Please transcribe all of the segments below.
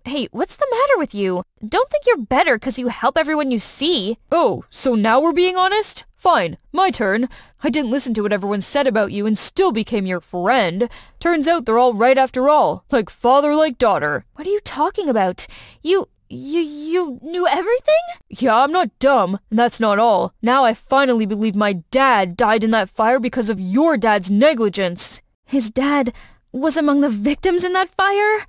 Hey, what's the matter with you? Don't think you're better because you help everyone you see. Oh, so now we're being honest? Fine, my turn. I didn't listen to what everyone said about you and still became your friend. Turns out they're all right after all. Like father, like daughter. What are you talking about? You knew everything? Yeah, I'm not dumb, and that's not all. Now I finally believe my dad died in that fire because of your dad's negligence. His dad was among the victims in that fire?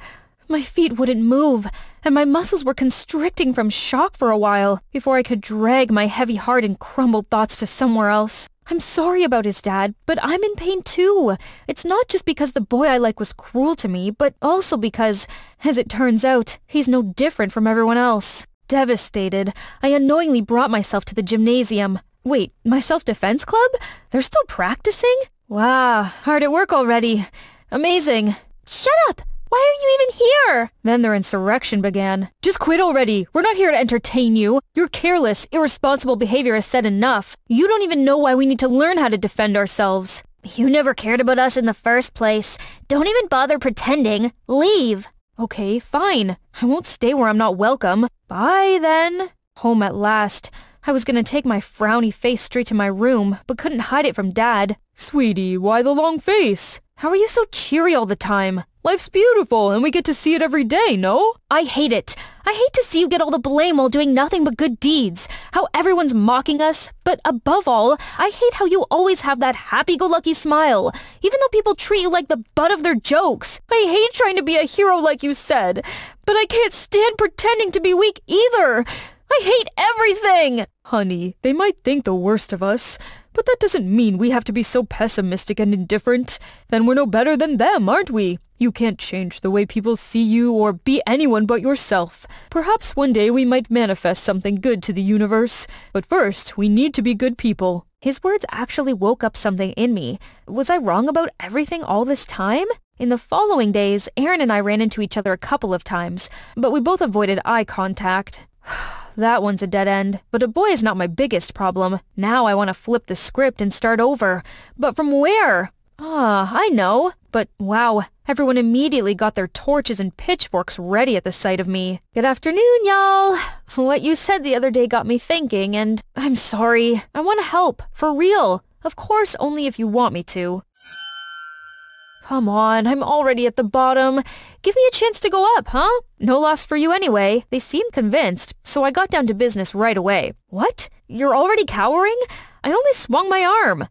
My feet wouldn't move, and my muscles were constricting from shock for a while before I could drag my heavy heart and crumbled thoughts to somewhere else. I'm sorry about his dad, but I'm in pain too. It's not just because the boy I like was cruel to me, but also because, as it turns out, he's no different from everyone else. Devastated, I unknowingly brought myself to the gymnasium. Wait, my self-defense club? They're still practicing? Wow, hard at work already. Amazing. Shut up! Why are you even here? Then their insurrection began. Just quit already. We're not here to entertain you. Your careless, irresponsible behavior has said enough. You don't even know why we need to learn how to defend ourselves. You never cared about us in the first place. Don't even bother pretending. Leave. Okay, fine. I won't stay where I'm not welcome. Bye, then. Home at last. I was gonna take my frowny face straight to my room, but couldn't hide it from Dad. Sweetie, why the long face? How are you so cheery all the time? Life's beautiful, and we get to see it every day, no? I hate it. I hate to see you get all the blame while doing nothing but good deeds. How everyone's mocking us. But above all, I hate how you always have that happy-go-lucky smile, even though people treat you like the butt of their jokes. I hate trying to be a hero like you said, but I can't stand pretending to be weak either. I hate everything! Honey, they might think the worst of us, but that doesn't mean we have to be so pessimistic and indifferent. Then we're no better than them, aren't we? You can't change the way people see you or be anyone but yourself. Perhaps one day we might manifest something good to the universe. But first, we need to be good people. His words actually woke up something in me. Was I wrong about everything all this time? In the following days, Aaron and I ran into each other a couple of times, but we both avoided eye contact. That one's a dead end, but a boy is not my biggest problem. Now I want to flip the script and start over. But from where? I know. But wow, everyone immediately got their torches and pitchforks ready at the sight of me. Good afternoon, y'all. What you said the other day got me thinking, and I'm sorry. I want to help, for real. Of course, only if you want me to. Come on, I'm already at the bottom. Give me a chance to go up, huh? No loss for you anyway. They seemed convinced, so I got down to business right away. What? You're already cowering? I only swung my arm.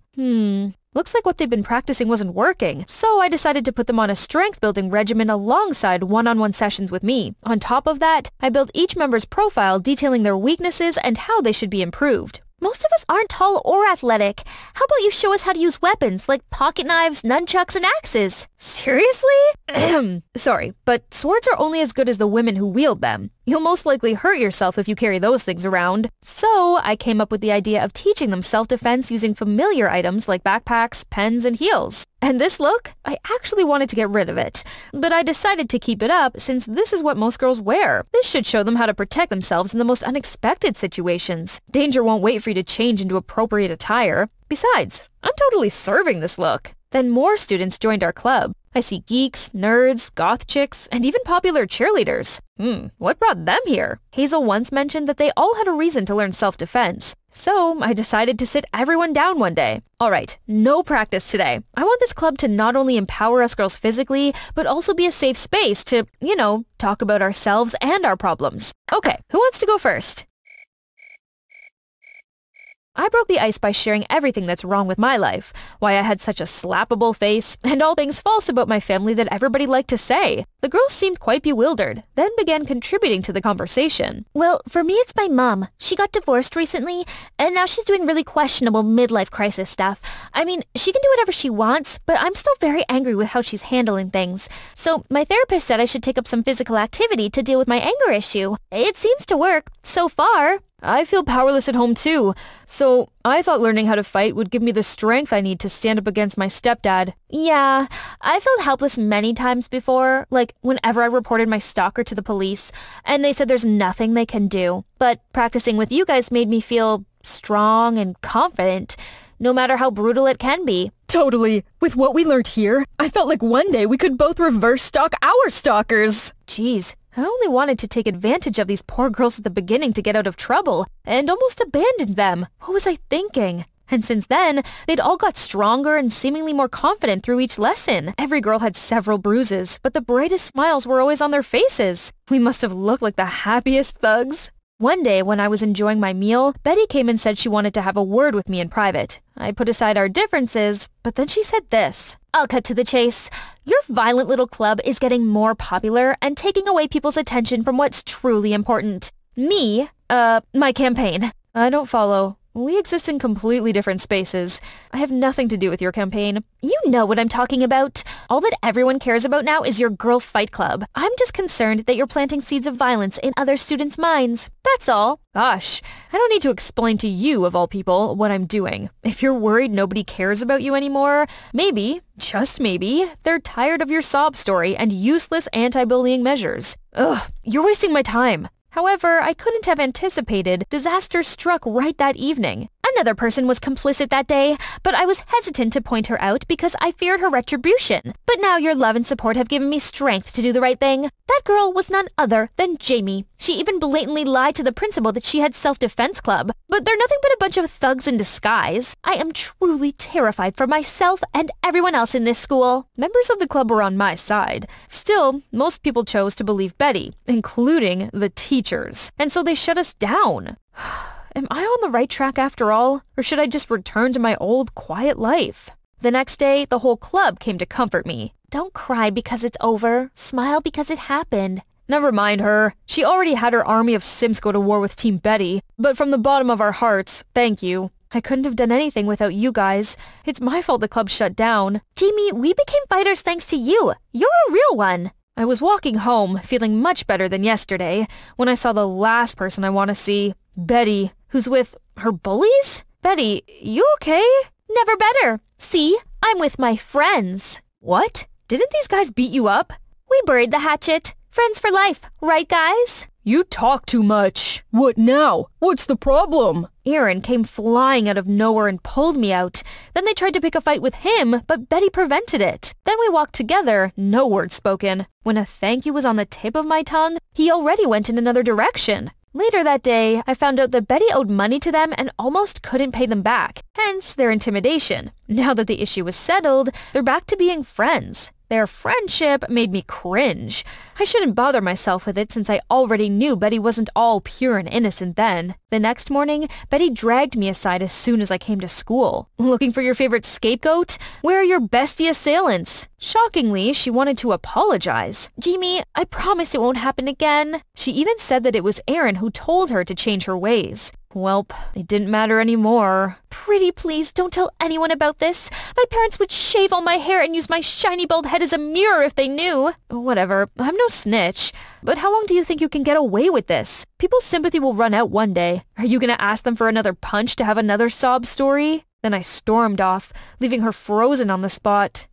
Looks like what they've been practicing wasn't working, so I decided to put them on a strength-building regimen alongside one-on-one sessions with me. On top of that, I built each member's profile detailing their weaknesses and how they should be improved. Most of us aren't tall or athletic. How about you show us how to use weapons like pocket knives, nunchucks, and axes? Seriously? Sorry, but swords are only as good as the women who wield them. You'll most likely hurt yourself if you carry those things around. So I came up with the idea of teaching them self-defense using familiar items like backpacks, pens, and heels. And this look? I actually wanted to get rid of it, but I decided to keep it up since this is what most girls wear. This should show them how to protect themselves in the most unexpected situations. Danger won't wait for you to change into appropriate attire. Besides, I'm totally serving this look. Then more students joined our club. I see geeks, nerds, goth chicks, and even popular cheerleaders. What brought them here? Hazel once mentioned that they all had a reason to learn self-defense. So I decided to sit everyone down one day. Alright, no practice today. I want this club to not only empower us girls physically, but also be a safe space to, talk about ourselves and our problems. Okay, who wants to go first? I broke the ice by sharing everything that's wrong with my life, why I had such a slappable face, and all things false about my family that everybody liked to say. The girls seemed quite bewildered, then began contributing to the conversation. Well, for me it's my mom. She got divorced recently, and now she's doing really questionable midlife crisis stuff. I mean, she can do whatever she wants, but I'm still very angry with how she's handling things. So my therapist said I should take up some physical activity to deal with my anger issue. It seems to work, so far. I feel powerless at home too, so I thought learning how to fight would give me the strength I need to stand up against my stepdad. Yeah, I felt helpless many times before, like whenever I reported my stalker to the police, and they said there's nothing they can do. But practicing with you guys made me feel strong and confident, no matter how brutal it can be. Totally. With what we learned here, I felt like one day we could both reverse stalk our stalkers. Jeez, I only wanted to take advantage of these poor girls at the beginning to get out of trouble, and almost abandoned them. What was I thinking? And since then, they'd all got stronger and seemingly more confident through each lesson. Every girl had several bruises, but the brightest smiles were always on their faces. We must have looked like the happiest thugs. One day, when I was enjoying my meal, Betty came and said she wanted to have a word with me in private. I put aside our differences, but then she said this. I'll cut to the chase. Your violent little club is getting more popular and taking away people's attention from what's truly important. My campaign. I don't follow. We exist in completely different spaces. I have nothing to do with your campaign. You know what I'm talking about. All that everyone cares about now is your girl fight club. I'm just concerned that you're planting seeds of violence in other students' minds. That's all. Gosh, I don't need to explain to you, of all people, what I'm doing. If you're worried nobody cares about you anymore, maybe, just maybe, they're tired of your sob story and useless anti-bullying measures. Ugh, you're wasting my time. However, I couldn't have anticipated disaster struck right that evening. Another person was complicit that day, but I was hesitant to point her out because I feared her retribution. But now your love and support have given me strength to do the right thing. That girl was none other than Jamie. She even blatantly lied to the principal that she had self-defense club. But they're nothing but a bunch of thugs in disguise. I am truly terrified for myself and everyone else in this school. Members of the club were on my side. Still, most people chose to believe Betty, including the teachers. And so they shut us down. Am I on the right track after all? Or should I just return to my old, quiet life? The next day, the whole club came to comfort me. Don't cry because it's over. Smile because it happened. Never mind her. She already had her army of simps go to war with Team Betty. But from the bottom of our hearts, thank you. I couldn't have done anything without you guys. It's my fault the club shut down. Jamie, we became fighters thanks to you. You're a real one. I was walking home, feeling much better than yesterday, when I saw the last person I want to see. Betty, who's with her bullies? Betty, you okay? Never better. See, I'm with my friends. What? Didn't these guys beat you up? We buried the hatchet. Friends for life, right guys? You talk too much. What now? What's the problem? Aaron came flying out of nowhere and pulled me out. Then they tried to pick a fight with him, but Betty prevented it. Then we walked together, no word spoken. When a thank you was on the tip of my tongue, he already went in another direction. Later that day, I found out that Betty owed money to them and almost couldn't pay them back, hence their intimidation. Now that the issue was settled, they're back to being friends. Their friendship made me cringe. I shouldn't bother myself with it since I already knew Betty wasn't all pure and innocent then. The next morning, Betty dragged me aside as soon as I came to school. Looking for your favorite scapegoat? Where are your bestie assailants? Shockingly, she wanted to apologize. Jamie, I promise it won't happen again. She even said that it was Aaron who told her to change her ways. Welp, it didn't matter anymore. Pretty please don't tell anyone about this. My parents would shave all my hair and use my shiny bald head as a mirror if they knew. Whatever, I'm no snitch. But how long do you think you can get away with this? People's sympathy will run out one day. Are you gonna ask them for another punch to have another sob story? Then I stormed off, leaving her frozen on the spot.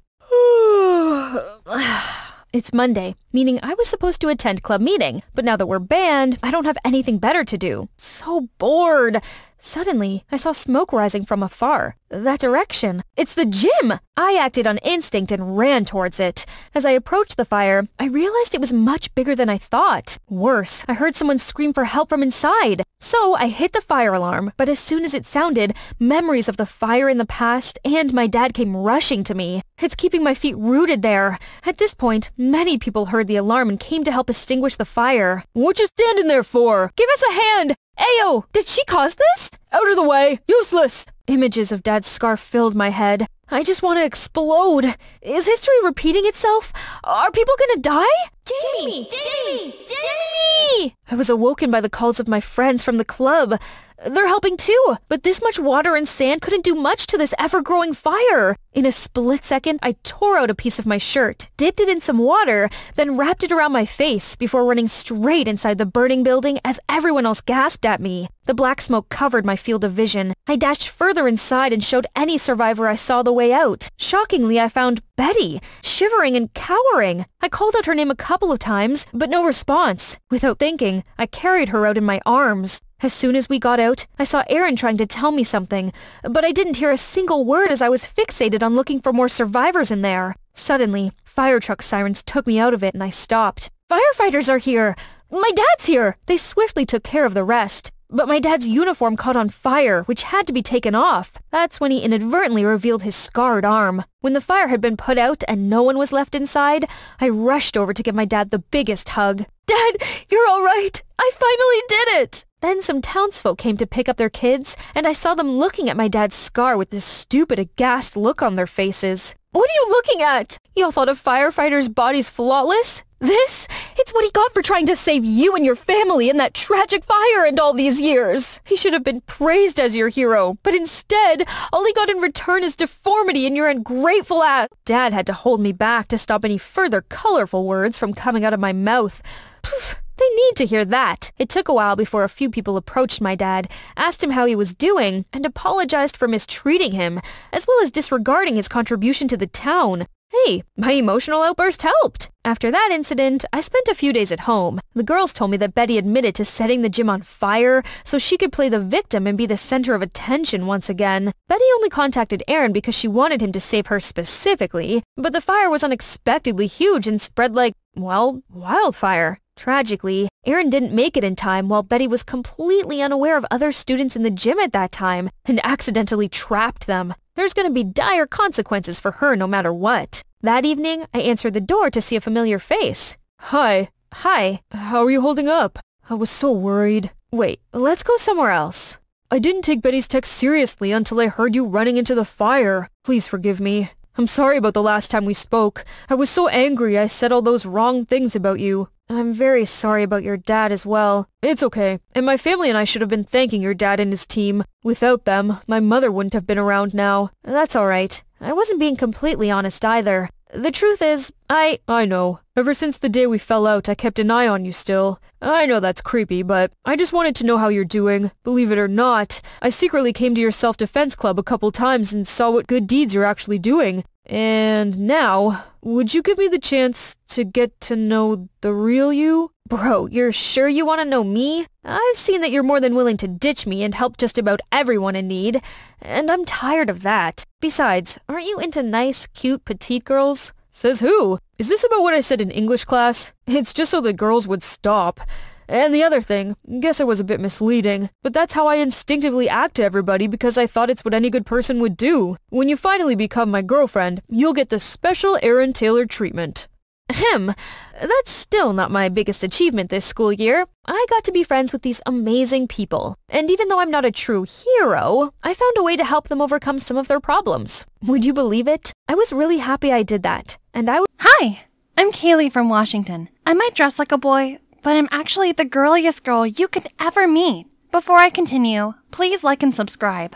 It's Monday, meaning I was supposed to attend club meeting, but now that we're banned, I don't have anything better to do. So bored. Suddenly, I saw smoke rising from afar. That direction. It's the gym! I acted on instinct and ran towards it. As I approached the fire, I realized it was much bigger than I thought. Worse, I heard someone scream for help from inside. So I hit the fire alarm, but as soon as it sounded, memories of the fire in the past and my dad came rushing to me. It's keeping my feet rooted there. At this point, many people heard the alarm and came to help extinguish the fire. What you standing there for? Give us a hand! Ayo! Did she cause this? Out of the way! Useless! Images of Dad's scarf filled my head. I just want to explode. Is history repeating itself? Are people gonna die? Jamie! Jamie! Jamie! I was awoken by the calls of my friends from the club. They're helping too, but this much water and sand couldn't do much to this ever-growing fire. In a split second, I tore out a piece of my shirt, dipped it in some water, then wrapped it around my face before running straight inside the burning building as everyone else gasped at me. The black smoke covered my field of vision. I dashed further inside and showed any survivor I saw the way out. Shockingly, I found Betty, shivering and cowering. I called out her name a couple of times, but no response. Without thinking, I carried her out in my arms. As soon as we got out, I saw Aaron trying to tell me something, but I didn't hear a single word as I was fixated on looking for more survivors in there. Suddenly, fire truck sirens took me out of it and I stopped. Firefighters are here! My dad's here! They swiftly took care of the rest. But my dad's uniform caught on fire, which had to be taken off. That's when he inadvertently revealed his scarred arm. When the fire had been put out and no one was left inside, I rushed over to give my dad the biggest hug. Dad, you're all right! I finally did it! Then some townsfolk came to pick up their kids, and I saw them looking at my dad's scar with this stupid, aghast look on their faces. What are you looking at? Y'all thought a firefighter's body's flawless? This? It's what he got for trying to save you and your family in that tragic fire and all these years. He should have been praised as your hero, but instead, all he got in return is deformity and your ungrateful ass. Dad had to hold me back to stop any further colorful words from coming out of my mouth. Poof. They need to hear that. It took a while before a few people approached my dad, asked him how he was doing, and apologized for mistreating him, as well as disregarding his contribution to the town. Hey, my emotional outburst helped. After that incident, I spent a few days at home. The girls told me that Betty admitted to setting the gym on fire so she could play the victim and be the center of attention once again. Betty only contacted Aaron because she wanted him to save her specifically, but the fire was unexpectedly huge and spread like, well, wildfire. Tragically, Aaron didn't make it in time while Betty was completely unaware of other students in the gym at that time and accidentally trapped them. There's gonna be dire consequences for her no matter what. That evening, I answered the door to see a familiar face. Hi. Hi. How are you holding up? I was so worried. Wait, let's go somewhere else. I didn't take Betty's text seriously until I heard you running into the fire. Please forgive me. I'm sorry about the last time we spoke. I was so angry I said all those wrong things about you. I'm very sorry about your dad as well. It's okay, and my family and I should have been thanking your dad and his team. Without them, my mother wouldn't have been around now. That's alright. I wasn't being completely honest either. The truth is, I know. Ever since the day we fell out, I kept an eye on you still. I know that's creepy, but I just wanted to know how you're doing. Believe it or not, I secretly came to your self-defense club a couple times and saw what good deeds you're actually doing. And now, would you give me the chance to get to know the real you? Bro, you're sure you want to know me? I've seen that you're more than willing to ditch me and help just about everyone in need, and I'm tired of that. Besides, aren't you into nice, cute, petite girls? Says who? Is this about what I said in English class? It's just so the girls would stop. And the other thing, guess it was a bit misleading, but that's how I instinctively act to everybody because I thought it's what any good person would do. When you finally become my girlfriend, you'll get the special Aaron Taylor treatment. Ahem. That's still not my biggest achievement this school year. I got to be friends with these amazing people. And even though I'm not a true hero, I found a way to help them overcome some of their problems. Would you believe it? I was really happy I did that. And Hi! I'm Kaylee from Washington. I might dress like a boy, but I'm actually the girliest girl you could ever meet. Before I continue, please like and subscribe.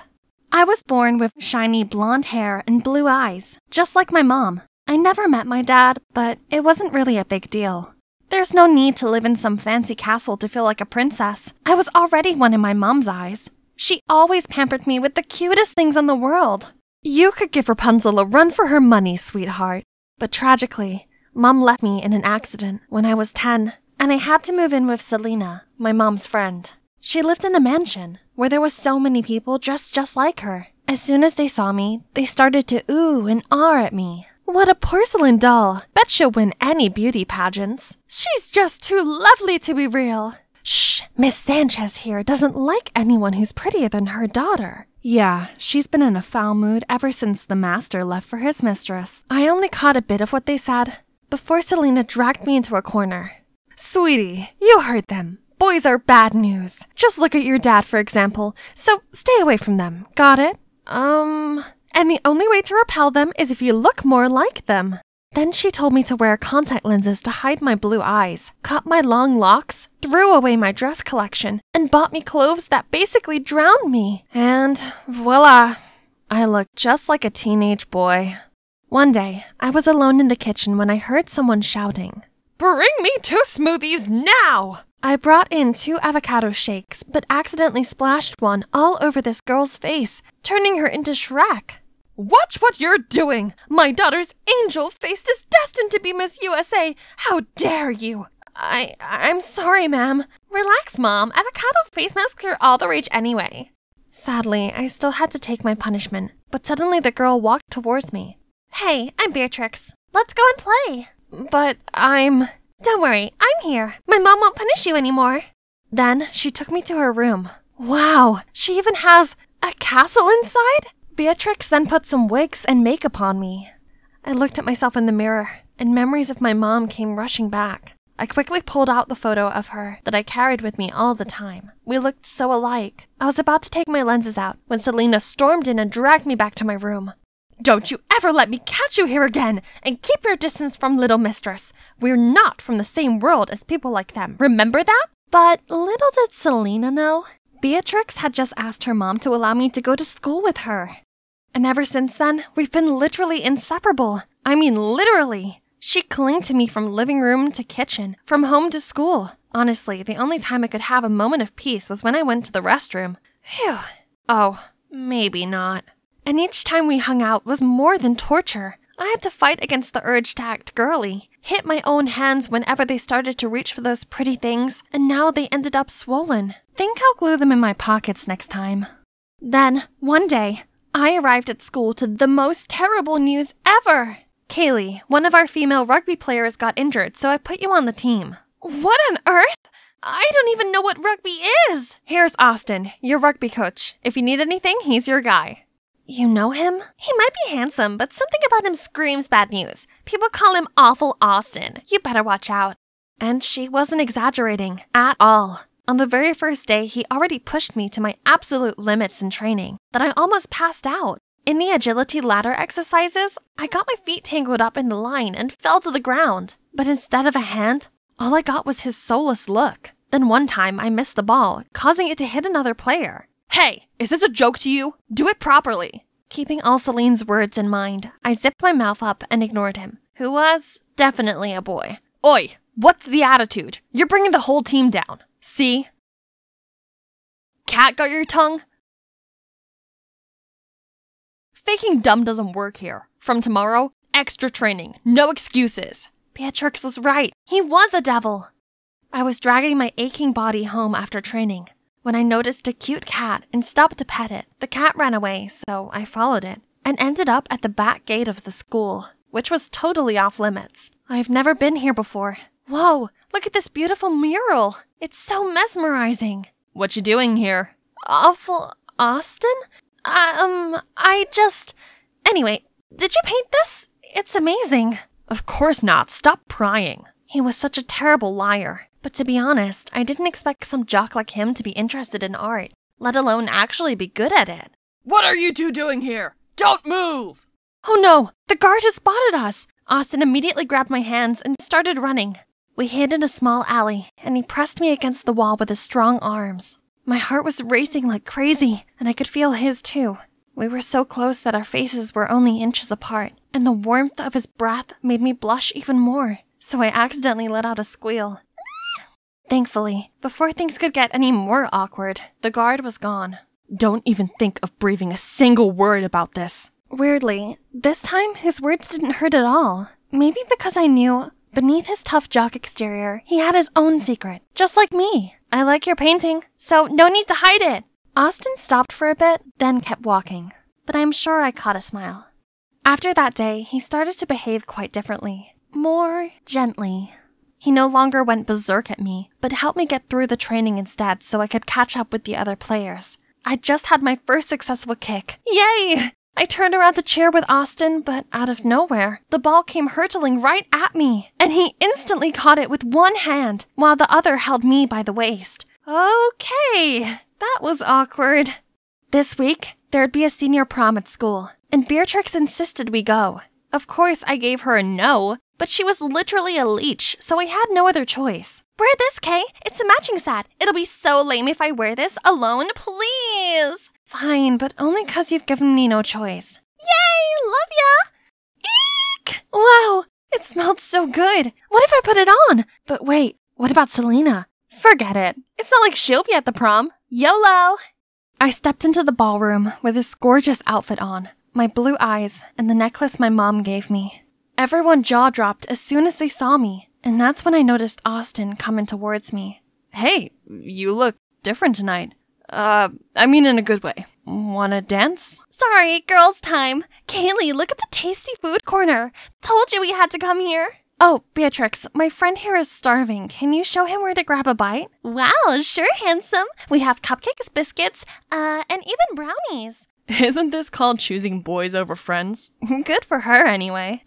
I was born with shiny blonde hair and blue eyes, just like my mom. I never met my dad, but it wasn't really a big deal. There's no need to live in some fancy castle to feel like a princess. I was already one in my mom's eyes. She always pampered me with the cutest things in the world. You could give Rapunzel a run for her money, sweetheart. But tragically, Mom left me in an accident when I was 10, and I had to move in with Selena, my mom's friend. She lived in a mansion where there was so many people dressed just like her. As soon as they saw me, they started to ooh and ah at me. What a porcelain doll! Bet she'll win any beauty pageants. She's just too lovely to be real. Shh, Miss Sanchez here doesn't like anyone who's prettier than her daughter. Yeah, she's been in a foul mood ever since the master left for his mistress. I only caught a bit of what they said before Selena dragged me into a corner. Sweetie, you heard them. Boys are bad news. Just look at your dad, for example. So stay away from them. Got it? And the only way to repel them is if you look more like them. Then she told me to wear contact lenses to hide my blue eyes, cut my long locks, threw away my dress collection, and bought me clothes that basically drowned me. And voila, I looked just like a teenage boy. One day, I was alone in the kitchen when I heard someone shouting, "Bring me 2 smoothies now!" I brought in 2 avocado shakes, but accidentally splashed one all over this girl's face, turning her into Shrek. Watch what you're doing! My daughter's angel face is destined to be Miss USA! How dare you! I'm sorry, ma'am. Relax, Mom. Avocado face masks are all the rage anyway. Sadly, I still had to take my punishment, but suddenly the girl walked towards me. Hey, I'm Beatrix. Let's go and play. But Don't worry, I'm here. My mom won't punish you anymore. Then she took me to her room. Wow, she even has a castle inside? Beatrix then put some wigs and makeup on me. I looked at myself in the mirror, and memories of my mom came rushing back. I quickly pulled out the photo of her that I carried with me all the time. We looked so alike. I was about to take my lenses out when Selena stormed in and dragged me back to my room. Don't you ever let me catch you here again, and keep your distance from Little Mistress. We're not from the same world as people like them. Remember that? But little did Selena know, Beatrix had just asked her mom to allow me to go to school with her. And ever since then, we've been literally inseparable. I mean, literally. She clung to me from living room to kitchen, from home to school. Honestly, the only time I could have a moment of peace was when I went to the restroom. Phew. Oh, maybe not. And each time we hung out was more than torture. I had to fight against the urge to act girly, hit my own hands whenever they started to reach for those pretty things, and now they ended up swollen. Think I'll glue them in my pockets next time. Then, one day, I arrived at school to the most terrible news ever. Kaylee, one of our female rugby players, got injured, so I put you on the team. What on earth? I don't even know what rugby is! Here's Austin, your rugby coach. If you need anything, he's your guy. You know him? He might be handsome, but something about him screams bad news. People call him Awful Austin. You better watch out. And she wasn't exaggerating at all. On the very first day, he already pushed me to my absolute limits in training, that I almost passed out. In the agility ladder exercises, I got my feet tangled up in the line and fell to the ground. But instead of a hand, all I got was his soulless look. Then one time, I missed the ball, causing it to hit another player. Hey, is this a joke to you? Do it properly. Keeping all Celine's words in mind, I zipped my mouth up and ignored him, who was definitely a boy. Oi, what's the attitude? You're bringing the whole team down. See? Cat got your tongue? Faking dumb doesn't work here. From tomorrow, extra training, no excuses. Beatrix was right. He was a devil. I was dragging my aching body home after training when I noticed a cute cat and stopped to pet it. The cat ran away, so I followed it and ended up at the back gate of the school, which was totally off limits. I've never been here before. Whoa, look at this beautiful mural. It's so mesmerizing. What you doing here? Awful Austin? Anyway, did you paint this? It's amazing. Of course not. Stop prying. He was such a terrible liar. But to be honest, I didn't expect some jock like him to be interested in art, let alone actually be good at it. What are you two doing here? Don't move! Oh no, the guard has spotted us. Austin immediately grabbed my hands and started running. We hid in a small alley, and he pressed me against the wall with his strong arms. My heart was racing like crazy, and I could feel his too. We were so close that our faces were only inches apart, and the warmth of his breath made me blush even more, so I accidentally let out a squeal. Thankfully, before things could get any more awkward, the guard was gone. Don't even think of breathing a single word about this. Weirdly, this time his words didn't hurt at all. Maybe because I knew, beneath his tough jock exterior, he had his own secret, just like me. I like your painting, so no need to hide it. Austin stopped for a bit, then kept walking, but I'm sure I caught a smile. After that day, he started to behave quite differently, more gently. He no longer went berserk at me, but helped me get through the training instead so I could catch up with the other players. I just had my first successful kick. Yay! I turned around to cheer with Austin, but out of nowhere, the ball came hurtling right at me, and he instantly caught it with one hand, while the other held me by the waist. Okay, that was awkward. This week, there'd be a senior prom at school, and Beatrix insisted we go. Of course, I gave her a no, but she was literally a leech, so I had no other choice. Wear this, Kay. It's a matching set. It'll be so lame if I wear this alone, please. Fine, but only 'cause you've given me no choice. Yay! Love ya! Eek! Wow, it smelled so good. What if I put it on? But wait, what about Selena? Forget it. It's not like she'll be at the prom. YOLO! I stepped into the ballroom with this gorgeous outfit on, my blue eyes, and the necklace my mom gave me. Everyone jaw-dropped as soon as they saw me, and that's when I noticed Austin coming towards me. Hey, you look different tonight. I mean in a good way. Wanna dance? Sorry, girls' time. Kaylee, look at the tasty food corner. Told you we had to come here. Oh, Beatrix, my friend here is starving. Can you show him where to grab a bite? Wow, sure, handsome. We have cupcakes, biscuits, and even brownies. Isn't this called choosing boys over friends? Good for her, anyway.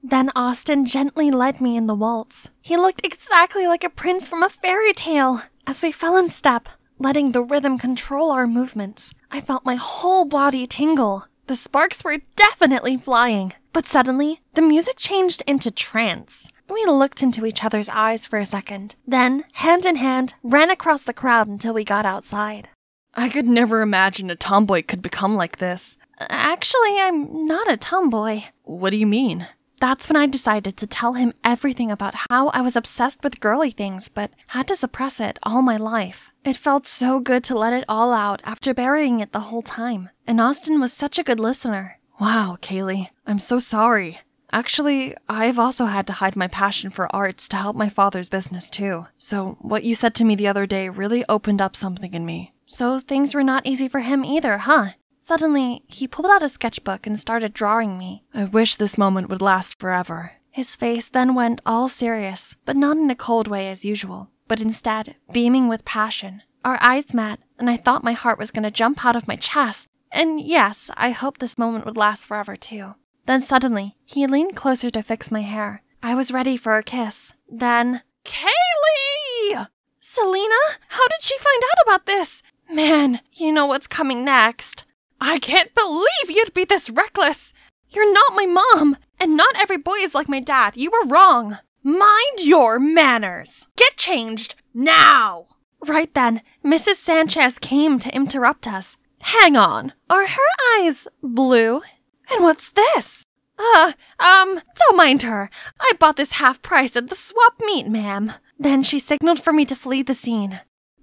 Then Austin gently led me in the waltz. He looked exactly like a prince from a fairy tale. As we fell in step, letting the rhythm control our movements, I felt my whole body tingle. The sparks were definitely flying. But suddenly, the music changed into trance. We looked into each other's eyes for a second, then, hand in hand, ran across the crowd until we got outside. I could never imagine a tomboy could become like this. Actually, I'm not a tomboy. What do you mean? That's when I decided to tell him everything about how I was obsessed with girly things, but had to suppress it all my life. It felt so good to let it all out after burying it the whole time. And Austin was such a good listener. Wow, Kaylee, I'm so sorry. Actually, I've also had to hide my passion for arts to help my father's business too. So what you said to me the other day really opened up something in me. So things were not easy for him either, huh? Suddenly, he pulled out a sketchbook and started drawing me. I wish this moment would last forever. His face then went all serious, but not in a cold way as usual, but instead beaming with passion. Our eyes met, and I thought my heart was going to jump out of my chest. And yes, I hoped this moment would last forever too. Then suddenly, he leaned closer to fix my hair. I was ready for a kiss. Then, Kaylee! Selena? How did she find out about this? Man, you know what's coming next. I can't believe you'd be this reckless. You're not my mom, and not every boy is like my dad. You were wrong. Mind your manners. Get changed now. Right then, Mrs. Sanchez came to interrupt us. Hang on. Are her eyes blue? And what's this? Don't mind her. I bought this half price at the swap meet, ma'am. Then she signaled for me to flee the scene.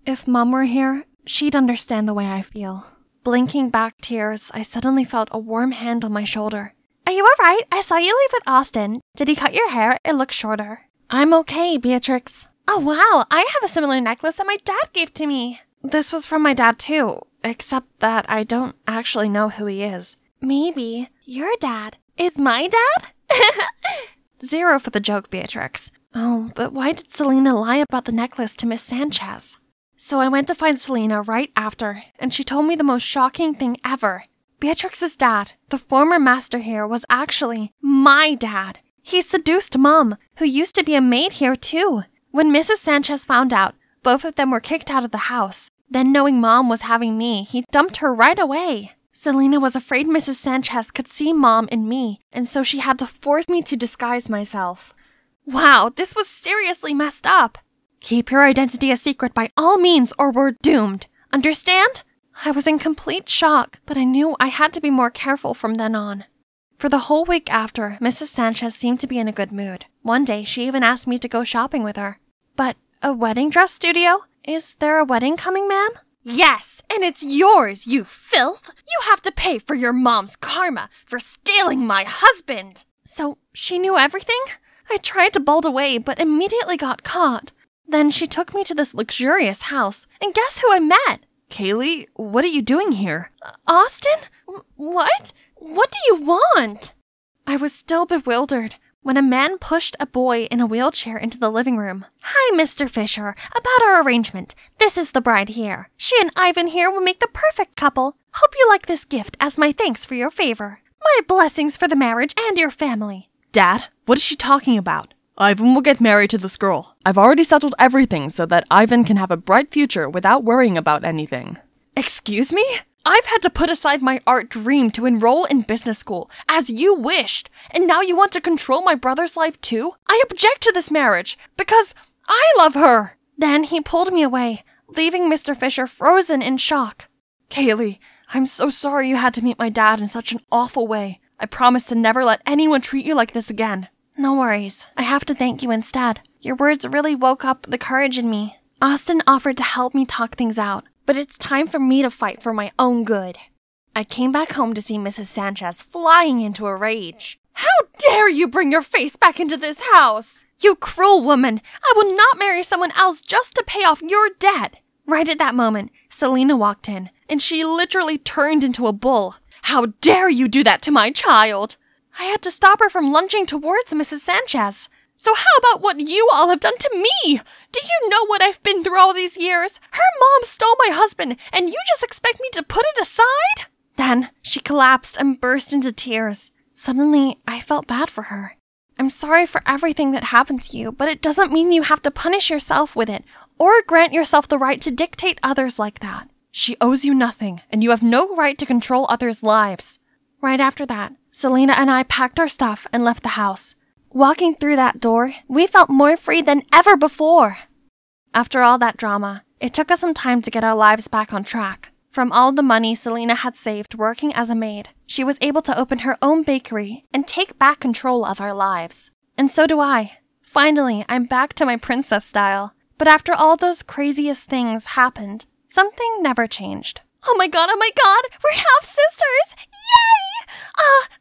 If Mom were here, she'd understand the way I feel. Blinking back tears, I suddenly felt a warm hand on my shoulder. Are you alright? I saw you leave with Austin. Did he cut your hair? It looks shorter. I'm okay, Beatrix. Oh wow, I have a similar necklace that my dad gave to me. This was from my dad too, except that I don't actually know who he is. Maybe your dad is my dad? 0 for the joke, Beatrix. Oh, but why did Selena lie about the necklace to Miss Sanchez? So I went to find Selena right after, and she told me the most shocking thing ever. Beatrix's dad, the former master here, was actually my dad. He seduced Mom, who used to be a maid here too. When Mrs. Sanchez found out, both of them were kicked out of the house. Then knowing Mom was having me, he dumped her right away. Selena was afraid Mrs. Sanchez could see Mom in me, and so she had to force me to disguise myself. Wow, this was seriously messed up. Keep your identity a secret by all means or we're doomed. Understand? I was in complete shock, but I knew I had to be more careful from then on. For the whole week after, Mrs. Sanchez seemed to be in a good mood. One day, she even asked me to go shopping with her. But a wedding dress studio? Is there a wedding coming, ma'am? Yes, and it's yours, you filth! You have to pay for your mom's karma for stealing my husband! So, she knew everything? I tried to bolt away, but immediately got caught. Then she took me to this luxurious house, and guess who I met? Kaylee, what are you doing here? Austin? What? What do you want? I was still bewildered when a man pushed a boy in a wheelchair into the living room. Hi, Mr. Fisher. About our arrangement. This is the bride here. She and Ivan here will make the perfect couple. Hope you like this gift as my thanks for your favor. My blessings for the marriage and your family. Dad, what is she talking about? Ivan will get married to this girl. I've already settled everything so that Ivan can have a bright future without worrying about anything. Excuse me? I've had to put aside my art dream to enroll in business school, as you wished, and now you want to control my brother's life too? I object to this marriage, because I love her! Then he pulled me away, leaving Mr. Fisher frozen in shock. Kaylee, I'm so sorry you had to meet my dad in such an awful way. I promise to never let anyone treat you like this again. No worries. I have to thank you instead. Your words really woke up the courage in me. Austin offered to help me talk things out, but it's time for me to fight for my own good. I came back home to see Mrs. Sanchez flying into a rage. How dare you bring your face back into this house? You cruel woman! I will not marry someone else just to pay off your debt! Right at that moment, Selena walked in, and she literally turned into a bull. How dare you do that to my child? I had to stop her from lunging towards Mrs. Sanchez. So how about what you all have done to me? Do you know what I've been through all these years? Her mom stole my husband, and you just expect me to put it aside? Then she collapsed and burst into tears. Suddenly, I felt bad for her. I'm sorry for everything that happened to you, but it doesn't mean you have to punish yourself with it, or grant yourself the right to dictate others like that. She owes you nothing, and you have no right to control others' lives. Right after that, Selena and I packed our stuff and left the house. Walking through that door, we felt more free than ever before. After all that drama, it took us some time to get our lives back on track. From all the money Selena had saved working as a maid, she was able to open her own bakery and take back control of our lives. And so do I. Finally, I'm back to my princess style. But after all those craziest things happened, something never changed. Oh my god, we're half-sisters! Yay!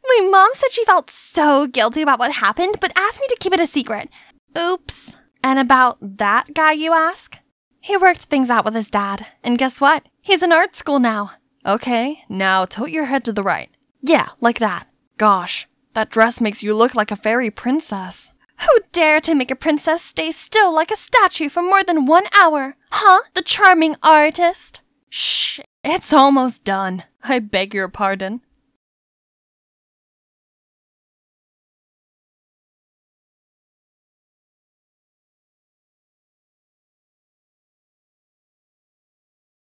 My mom said she felt so guilty about what happened, but asked me to keep it a secret. Oops. And about that guy, you ask? He worked things out with his dad, and guess what? He's in art school now. Okay, now tilt your head to the right. Yeah, like that. Gosh, that dress makes you look like a fairy princess. Who dare to make a princess stay still like a statue for more than 1 hour? Huh? The charming artist? Shh, it's almost done. I beg your pardon.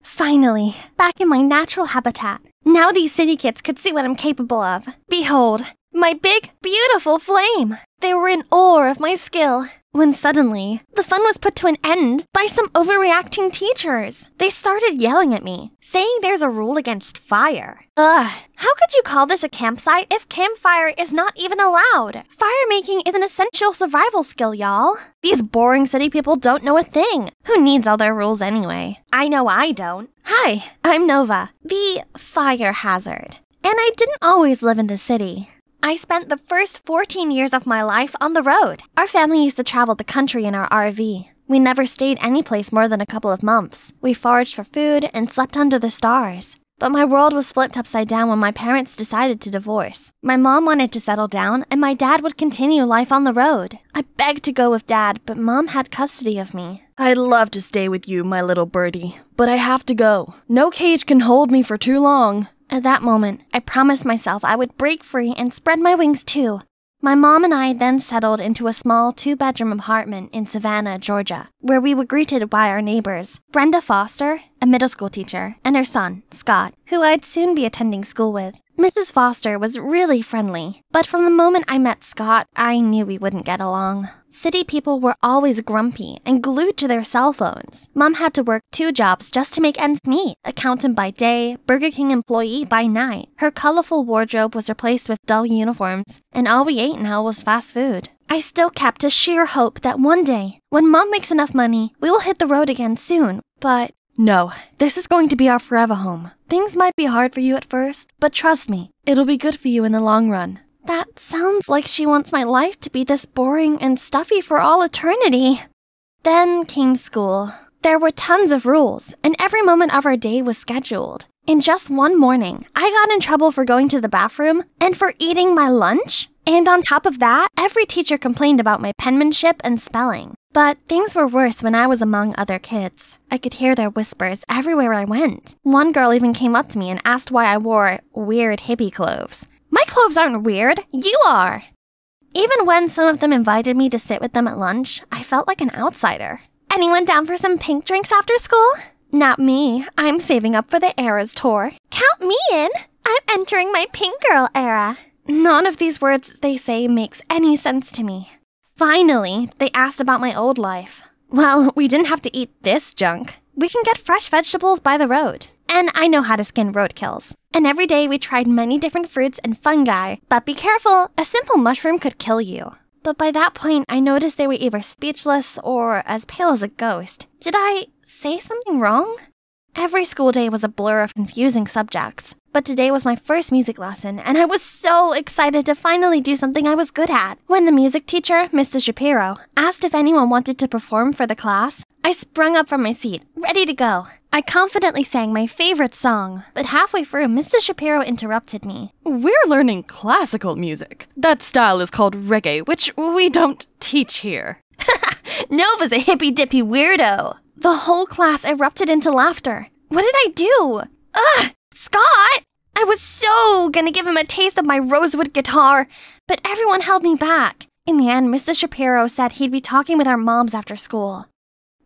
Finally, back in my natural habitat. Now these city kids could see what I'm capable of. Behold, my big, beautiful flame. They were in awe of my skill. When suddenly, the fun was put to an end by some overreacting teachers. They started yelling at me, saying there's a rule against fire. Ugh, how could you call this a campsite if campfire is not even allowed? Fire making is an essential survival skill, y'all. These boring city people don't know a thing. Who needs all their rules anyway? I know I don't. Hi, I'm Nova, the fire hazard. And I didn't always live in the city. I spent the first 14 years of my life on the road. Our family used to travel the country in our RV. We never stayed any place more than a couple of months. We foraged for food and slept under the stars. But my world was flipped upside down when my parents decided to divorce. My mom wanted to settle down, and my dad would continue life on the road. I begged to go with Dad, but Mom had custody of me. I'd love to stay with you, my little birdie, but I have to go. No cage can hold me for too long. At that moment, I promised myself I would break free and spread my wings too. My mom and I then settled into a small 2-bedroom apartment in Savannah, Georgia, where we were greeted by our neighbors, Brenda Foster, a middle school teacher, and her son, Scott, who I'd soon be attending school with. Mrs. Foster was really friendly, but from the moment I met Scott, I knew we wouldn't get along. City people were always grumpy and glued to their cell phones. Mom had to work 2 jobs just to make ends meet, accountant by day, Burger King employee by night. Her colorful wardrobe was replaced with dull uniforms, and all we ate now was fast food. I still kept a sheer hope that one day, when Mom makes enough money, we will hit the road again soon, but no, this is going to be our forever home. Things might be hard for you at first, but trust me, it'll be good for you in the long run. That sounds like she wants my life to be this boring and stuffy for all eternity. Then came school. There were tons of rules, and every moment of our day was scheduled. In just one morning, I got in trouble for going to the bathroom and for eating my lunch. And on top of that, every teacher complained about my penmanship and spelling. But things were worse when I was among other kids. I could hear their whispers everywhere I went. One girl even came up to me and asked why I wore weird hippie clothes. My clothes aren't weird, you are! Even when some of them invited me to sit with them at lunch, I felt like an outsider. Anyone down for some pink drinks after school? Not me. I'm saving up for the Eras tour. Count me in! I'm entering my pink girl era. None of these words they say makes any sense to me. Finally, they asked about my old life. Well, we didn't have to eat this junk. We can get fresh vegetables by the road. And I know how to skin roadkills. And every day we tried many different fruits and fungi. But be careful, a simple mushroom could kill you. But by that point, I noticed they were either speechless or as pale as a ghost. Did I say something wrong? Every school day was a blur of confusing subjects. But today was my first music lesson, and I was so excited to finally do something I was good at. When the music teacher, Mr. Shapiro, asked if anyone wanted to perform for the class, I sprung up from my seat, ready to go. I confidently sang my favorite song, but halfway through, Mrs. Shapiro interrupted me. We're learning classical music. That style is called reggae, which we don't teach here. Nova's a hippy-dippy weirdo. The whole class erupted into laughter. What did I do? Ugh, Scott! I was so gonna give him a taste of my rosewood guitar, but everyone held me back. In the end, Mrs. Shapiro said he'd be talking with our moms after school.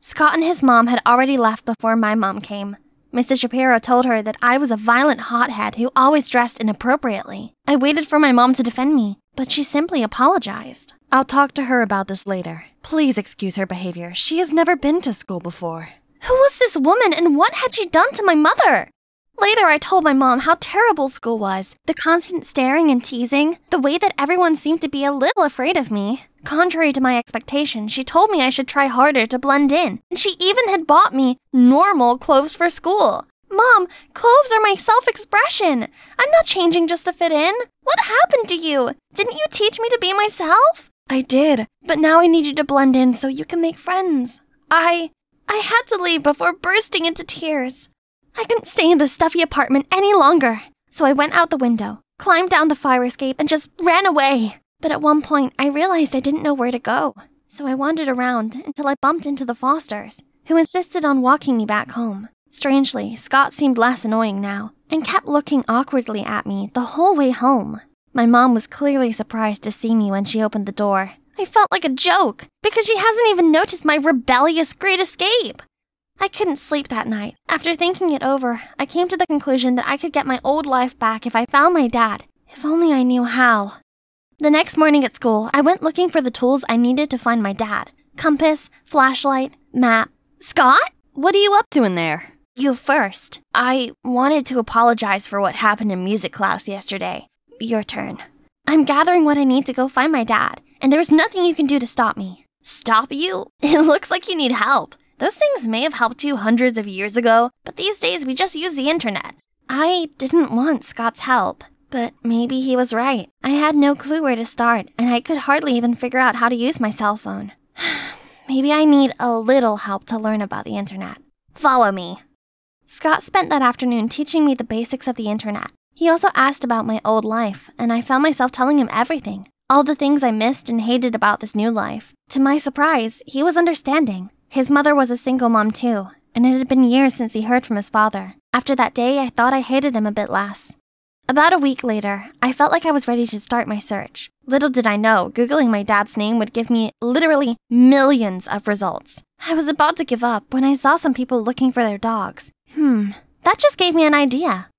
Scott and his mom had already left before my mom came. Mrs. Shapiro told her that I was a violent hothead who always dressed inappropriately. I waited for my mom to defend me, but she simply apologized. I'll talk to her about this later. Please excuse her behavior. She has never been to school before. Who was this woman and what had she done to my mother? Later, I told my mom how terrible school was. The constant staring and teasing, the way that everyone seemed to be a little afraid of me. Contrary to my expectations, she told me I should try harder to blend in, and she even had bought me normal clothes for school. Mom, clothes are my self-expression. I'm not changing just to fit in. What happened to you? Didn't you teach me to be myself? I did, but now I need you to blend in so you can make friends. I had to leave before bursting into tears. I couldn't stay in the stuffy apartment any longer, so I went out the window, climbed down the fire escape, and just ran away. But at one point, I realized I didn't know where to go, so I wandered around until I bumped into the Fosters, who insisted on walking me back home. Strangely, Scott seemed less annoying now, and kept looking awkwardly at me the whole way home. My mom was clearly surprised to see me when she opened the door. I felt like a joke, because she hasn't even noticed my rebellious great escape. I couldn't sleep that night. After thinking it over, I came to the conclusion that I could get my old life back if I found my dad, if only I knew how. The next morning at school, I went looking for the tools I needed to find my dad. Compass, flashlight, map. Scott? What are you up to in there? You first. I wanted to apologize for what happened in music class yesterday. Your turn. I'm gathering what I need to go find my dad, and there's nothing you can do to stop me. Stop you? It looks like you need help. Those things may have helped you hundreds of years ago, but these days we just use the internet. I didn't want Scott's help, but maybe he was right. I had no clue where to start, and I could hardly even figure out how to use my cell phone. Maybe I need a little help to learn about the internet. Follow me. Scott spent that afternoon teaching me the basics of the internet. He also asked about my old life, and I found myself telling him everything. All the things I missed and hated about this new life. To my surprise, he was understanding. His mother was a single mom too, and it had been years since he heard from his father. After that day, I thought I hated him a bit less. About a week later, I felt like I was ready to start my search. Little did I know, Googling my dad's name would give me literally millions of results. I was about to give up when I saw some people looking for their dogs. That just gave me an idea.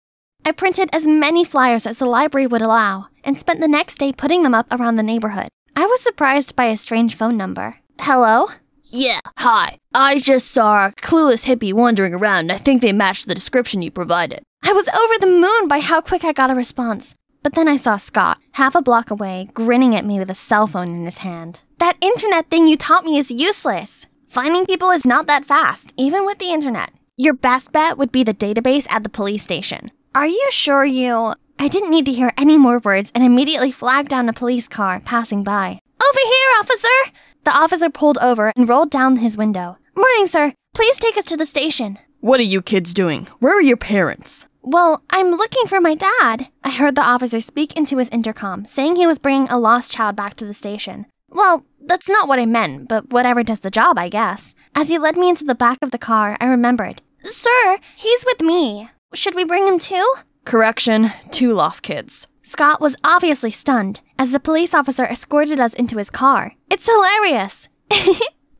I printed as many flyers as the library would allow, and spent the next day putting them up around the neighborhood. I was surprised by a strange phone number. Hello? Yeah, hi. I just saw a clueless hippie wandering around, and I think they matched the description you provided. I was over the moon by how quick I got a response. But then I saw Scott, half a block away, grinning at me with a cell phone in his hand. That internet thing you taught me is useless. Finding people is not that fast, even with the internet. Your best bet would be the database at the police station. Are you sure you... I didn't need to hear any more words and immediately flagged down a police car passing by. Over here, officer! The officer pulled over and rolled down his window. Morning, sir. Please take us to the station. What are you kids doing? Where are your parents? Well, I'm looking for my dad. I heard the officer speak into his intercom, saying he was bringing a lost child back to the station. Well, that's not what I meant, but whatever does the job, I guess. As he led me into the back of the car, I remembered. Sir, he's with me. Should we bring him too? Correction, 2 lost kids. Scott was obviously stunned as the police officer escorted us into his car. It's hilarious.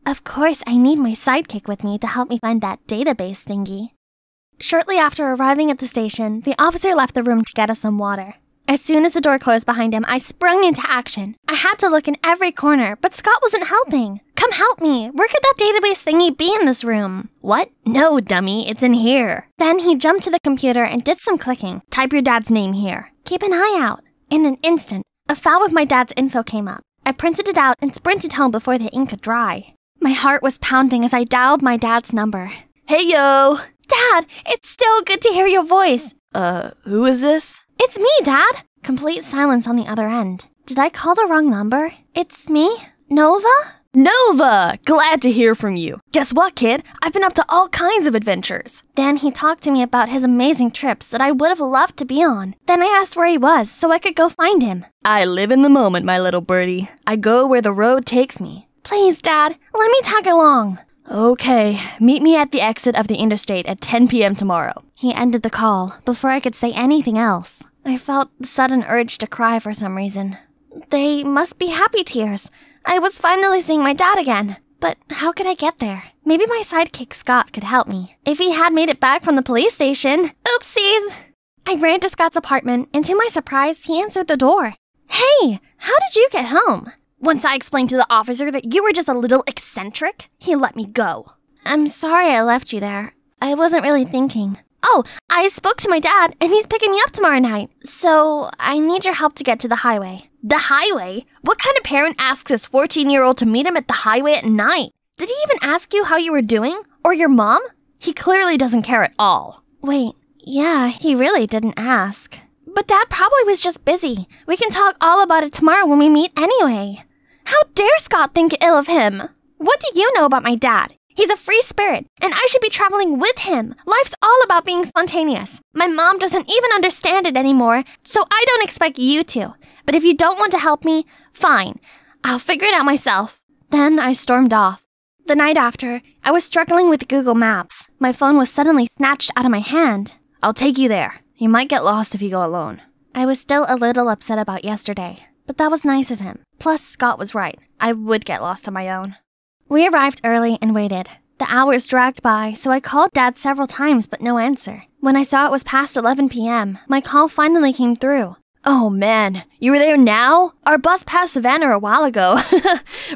Of course, I need my sidekick with me to help me find that database thingy. Shortly after arriving at the station, the officer left the room to get us some water. As soon as the door closed behind him, I sprung into action. I had to look in every corner, but Scott wasn't helping. Come help me. Where could that database thingy be in this room? What? No, dummy. It's in here. Then he jumped to the computer and did some clicking. Type your dad's name here. Keep an eye out. In an instant, a file with my dad's info came up. I printed it out and sprinted home before the ink could dry. My heart was pounding as I dialed my dad's number. Hey, yo! Dad, it's so good to hear your voice. Who is this? It's me, Dad. Complete silence on the other end. Did I call the wrong number? It's me? Nova? Nova! Glad to hear from you. Guess what, kid? I've been up to all kinds of adventures. Then he talked to me about his amazing trips that I would have loved to be on. Then I asked where he was so I could go find him. I live in the moment, my little birdie. I go where the road takes me. Please, Dad, let me tag along. Okay, meet me at the exit of the interstate at 10 p.m. tomorrow. He ended the call before I could say anything else. I felt the sudden urge to cry for some reason. They must be happy tears. I was finally seeing my dad again. But how could I get there? Maybe my sidekick Scott could help me. If he had made it back from the police station. Oopsies! I ran to Scott's apartment, and to my surprise, he answered the door. Hey, how did you get home? Once I explained to the officer that you were just a little eccentric, he let me go. I'm sorry I left you there. I wasn't really thinking. Oh, I spoke to my dad, and he's picking me up tomorrow night. So, I need your help to get to the highway. The highway? What kind of parent asks his 14-year-old to meet him at the highway at night? Did he even ask you how you were doing? Or your mom? He clearly doesn't care at all. Wait, yeah, he really didn't ask. But Dad probably was just busy. We can talk all about it tomorrow when we meet anyway. How dare Scott think ill of him? What do you know about my dad? He's a free spirit, and I should be traveling with him. Life's all about being spontaneous. My mom doesn't even understand it anymore, so I don't expect you to. But if you don't want to help me, fine. I'll figure it out myself. Then I stormed off. The night after, I was struggling with Google Maps. My phone was suddenly snatched out of my hand. I'll take you there. You might get lost if you go alone. I was still a little upset about yesterday, but that was nice of him. Plus, Scott was right. I would get lost on my own. We arrived early and waited. The hours dragged by, so I called Dad several times but no answer. When I saw it was past 11 p.m., my call finally came through. Oh man, you were there now? Our bus passed Savannah a while ago.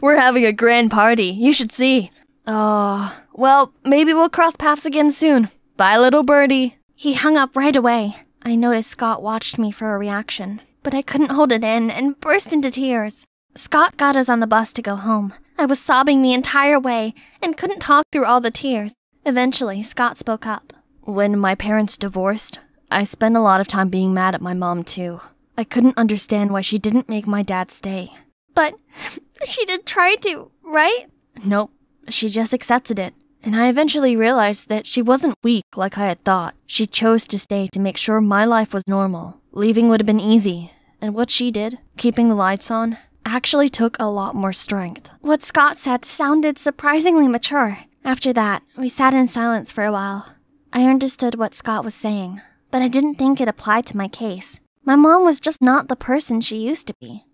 We're having a grand party. You should see. Oh, well, maybe we'll cross paths again soon. Bye, little birdie. He hung up right away. I noticed Scott watched me for a reaction, but I couldn't hold it in and burst into tears. Scott got us on the bus to go home. I was sobbing the entire way and couldn't talk through all the tears. Eventually, Scott spoke up. When my parents divorced, I spent a lot of time being mad at my mom too. I couldn't understand why she didn't make my dad stay. But she did try to, right? Nope, she just accepted it. And I eventually realized that she wasn't weak like I had thought. She chose to stay to make sure my life was normal. Leaving would have been easy. And what she did, keeping the lights on, actually took a lot more strength. What Scott said sounded surprisingly mature. After that, we sat in silence for a while. I understood what Scott was saying, but I didn't think it applied to my case. My mom was just not the person she used to be.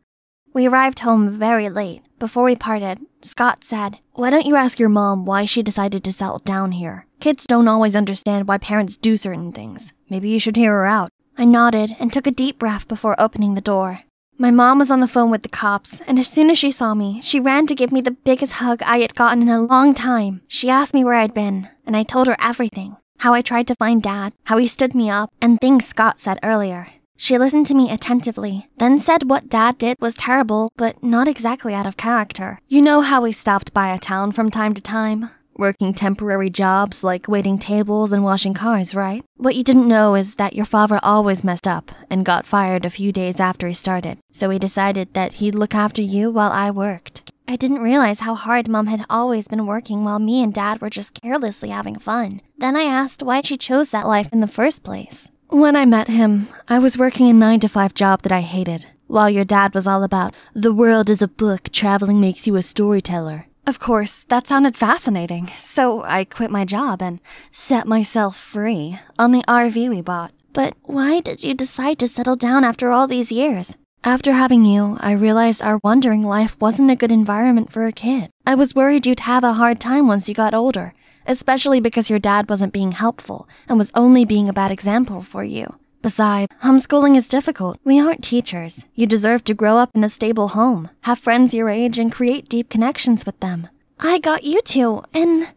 We arrived home very late. Before we parted, Scott said, "Why don't you ask your mom why she decided to settle down here? Kids don't always understand why parents do certain things. Maybe you should hear her out." I nodded and took a deep breath before opening the door. My mom was on the phone with the cops, and as soon as she saw me, she ran to give me the biggest hug I had gotten in a long time. She asked me where I'd been, and I told her everything. How I tried to find Dad, how he stood me up, and things Scott said earlier. She listened to me attentively, then said what Dad did was terrible, but not exactly out of character. You know how we stopped by a town from time to time? Working temporary jobs like waiting tables and washing cars, right? What you didn't know is that your father always messed up and got fired a few days after he started. So he decided that he'd look after you while I worked. I didn't realize how hard Mom had always been working while me and Dad were just carelessly having fun. Then I asked why she chose that life in the first place. When I met him, I was working a 9-to-5 job that I hated, while your dad was all about, the world is a book, traveling makes you a storyteller. Of course, that sounded fascinating, so I quit my job and set myself free on the RV we bought. But why did you decide to settle down after all these years? After having you, I realized our wandering life wasn't a good environment for a kid. I was worried you'd have a hard time once you got older, especially because your dad wasn't being helpful and was only being a bad example for you. Besides, homeschooling is difficult. We aren't teachers. You deserve to grow up in a stable home, have friends your age, and create deep connections with them. I got you two, and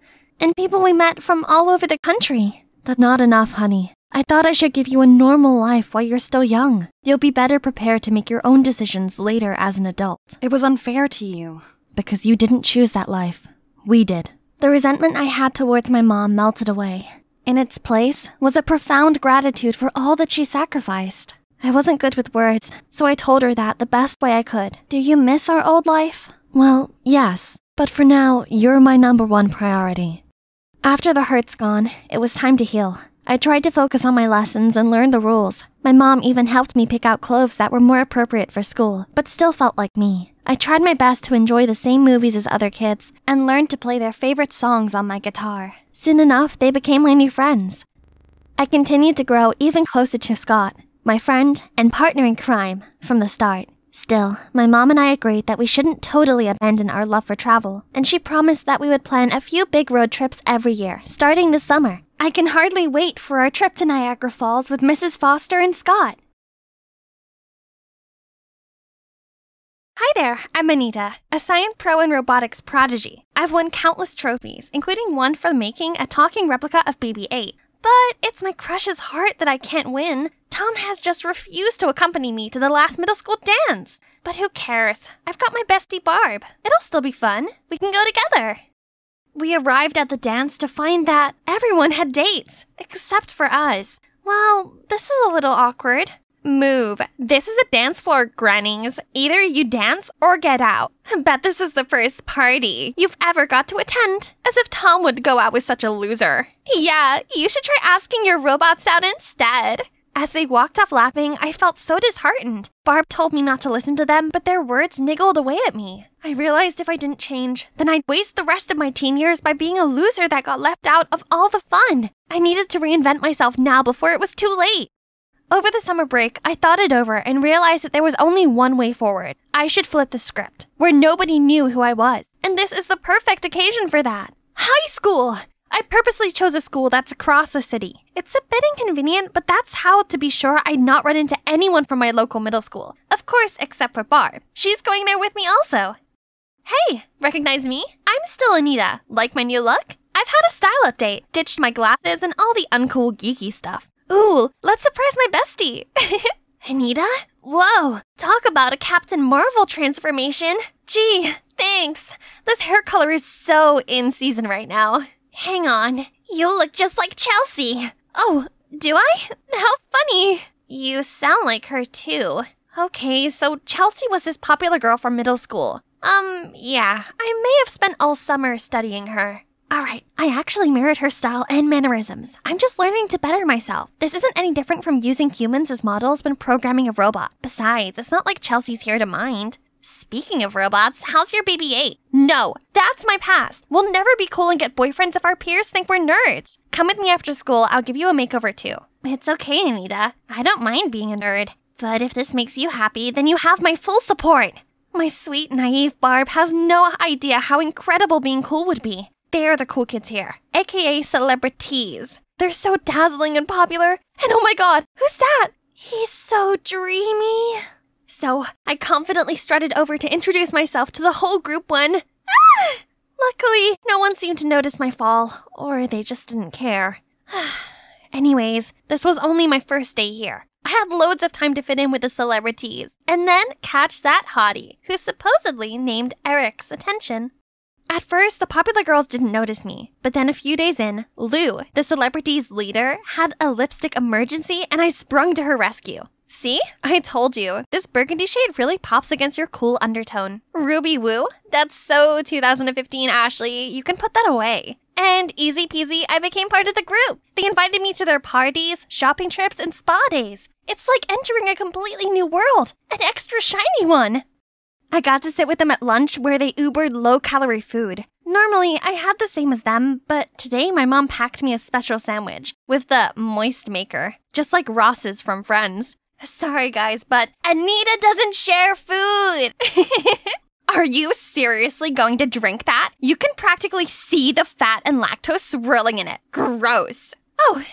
people we met from all over the country. That's not enough, honey. I thought I should give you a normal life while you're still young. You'll be better prepared to make your own decisions later as an adult. It was unfair to you, because you didn't choose that life. We did. The resentment I had towards my mom melted away. In its place was a profound gratitude for all that she sacrificed. I wasn't good with words, so I told her that the best way I could. Do you miss our old life? Well, yes. But for now, you're my #1 priority. After the hurt's gone, it was time to heal. I tried to focus on my lessons and learn the rules. My mom even helped me pick out clothes that were more appropriate for school, but still felt like me. I tried my best to enjoy the same movies as other kids and learned to play their favorite songs on my guitar. Soon enough, they became my new friends. I continued to grow even closer to Scott, my friend and partner in crime, from the start. Still, my mom and I agreed that we shouldn't totally abandon our love for travel, and she promised that we would plan a few big road trips every year, starting this summer. I can hardly wait for our trip to Niagara Falls with Mrs. Foster and Scott. Hi there, I'm Anita, a science pro and robotics prodigy. I've won countless trophies, including one for making a talking replica of BB-8. But it's my crush's heart that I can't win. Tom has just refused to accompany me to the last middle school dance. But who cares? I've got my bestie Barb. It'll still be fun. We can go together. We arrived at the dance to find that everyone had dates, except for us. Well, this is a little awkward. Move. This is a dance floor, grannies. Either you dance or get out. Bet this is the first party you've ever got to attend. As if Tom would go out with such a loser. Yeah, you should try asking your robots out instead. As they walked off laughing, I felt so disheartened. Barb told me not to listen to them, but their words niggled away at me. I realized if I didn't change, then I'd waste the rest of my teen years by being a loser that got left out of all the fun. I needed to reinvent myself now before it was too late. Over the summer break, I thought it over and realized that there was only one way forward. I should flip the script, where nobody knew who I was. And this is the perfect occasion for that. High school! I purposely chose a school that's across the city. It's a bit inconvenient, but that's how to be sure I'd not run into anyone from my local middle school. Of course, except for Barb. She's going there with me also. Hey, recognize me? I'm still Anita. Like my new look? I've had a style update, ditched my glasses and all the uncool geeky stuff. Ooh, let's surprise my bestie. Anita? Whoa, talk about a Captain Marvel transformation. Gee, thanks. This hair color is so in season right now. Hang on, you look just like Chelsea. Oh, do I? How funny. You sound like her too. Okay, so Chelsea was this popular girl from middle school. Yeah, I may have spent all summer studying her. Alright, I actually mirrored her style and mannerisms. I'm just learning to better myself. This isn't any different from using humans as models when programming a robot. Besides, it's not like Chelsea's here to mind. Speaking of robots, how's your BB-8? No, that's my past. We'll never be cool and get boyfriends if our peers think we're nerds. Come with me after school, I'll give you a makeover too. It's okay, Anita. I don't mind being a nerd. But if this makes you happy, then you have my full support. My sweet, naive Barb has no idea how incredible being cool would be. They're the cool kids here, aka celebrities. They're so dazzling and popular. And oh my god, who's that? He's so dreamy. So I confidently strutted over to introduce myself to the whole group when... Luckily, no one seemed to notice my fall, or they just didn't care. Anyways, this was only my first day here. I had loads of time to fit in with the celebrities, and then catch that hottie, who supposedly named Eric's attention. At first, the popular girls didn't notice me, but then a few days in, Lou, the celebrity's leader, had a lipstick emergency and I sprung to her rescue. See? I told you, this burgundy shade really pops against your cool undertone. Ruby Woo? That's so 2015, Ashley. You can put that away. And easy peasy, I became part of the group. They invited me to their parties, shopping trips, and spa days. It's like entering a completely new world, an extra shiny one. I got to sit with them at lunch where they Ubered low-calorie food. Normally, I had the same as them, but today my mom packed me a special sandwich with the moist maker, just like Ross's from Friends. Sorry guys, but Anita doesn't share food! Are you seriously going to drink that? You can practically see the fat and lactose swirling in it. Gross. Oh,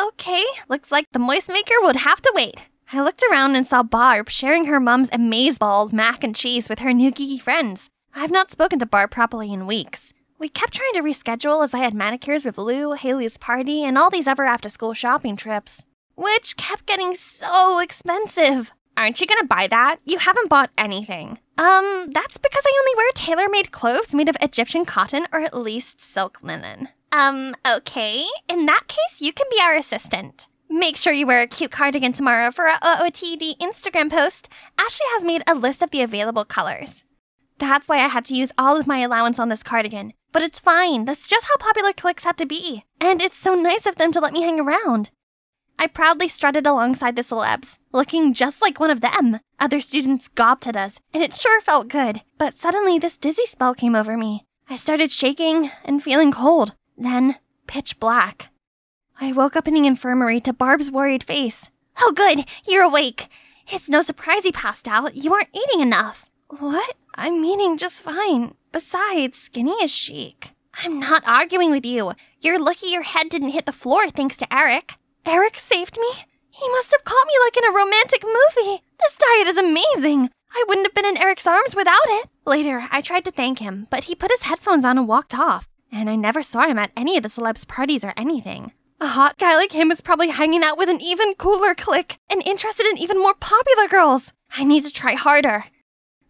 okay. Looks like the moist maker would have to wait. I looked around and saw Barb sharing her mom's amazeballs mac and cheese with her new geeky friends. I've not spoken to Barb properly in weeks. We kept trying to reschedule as I had manicures with Lou, Haley's party, and all these other after-school shopping trips, which kept getting so expensive. Aren't you gonna buy that? You haven't bought anything. That's because I only wear tailor-made clothes made of Egyptian cotton or at least silk linen. Okay. In that case, you can be our assistant. Make sure you wear a cute cardigan tomorrow for our OOTD Instagram post. Ashley has made a list of the available colors. That's why I had to use all of my allowance on this cardigan. But it's fine. That's just how popular cliques had to be. And it's so nice of them to let me hang around. I proudly strutted alongside the celebs, looking just like one of them. Other students gawped at us, and it sure felt good. But suddenly this dizzy spell came over me. I started shaking and feeling cold. Then, pitch black. I woke up in the infirmary to Barb's worried face. Oh good, you're awake. It's no surprise you passed out. You aren't eating enough. What? I'm eating just fine. Besides, skinny is chic. I'm not arguing with you. You're lucky your head didn't hit the floor thanks to Eric. Eric saved me? He must have caught me like in a romantic movie. This diet is amazing. I wouldn't have been in Eric's arms without it. Later, I tried to thank him, but he put his headphones on and walked off. And I never saw him at any of the celebs' parties or anything. A hot guy like him is probably hanging out with an even cooler clique and interested in even more popular girls. I need to try harder.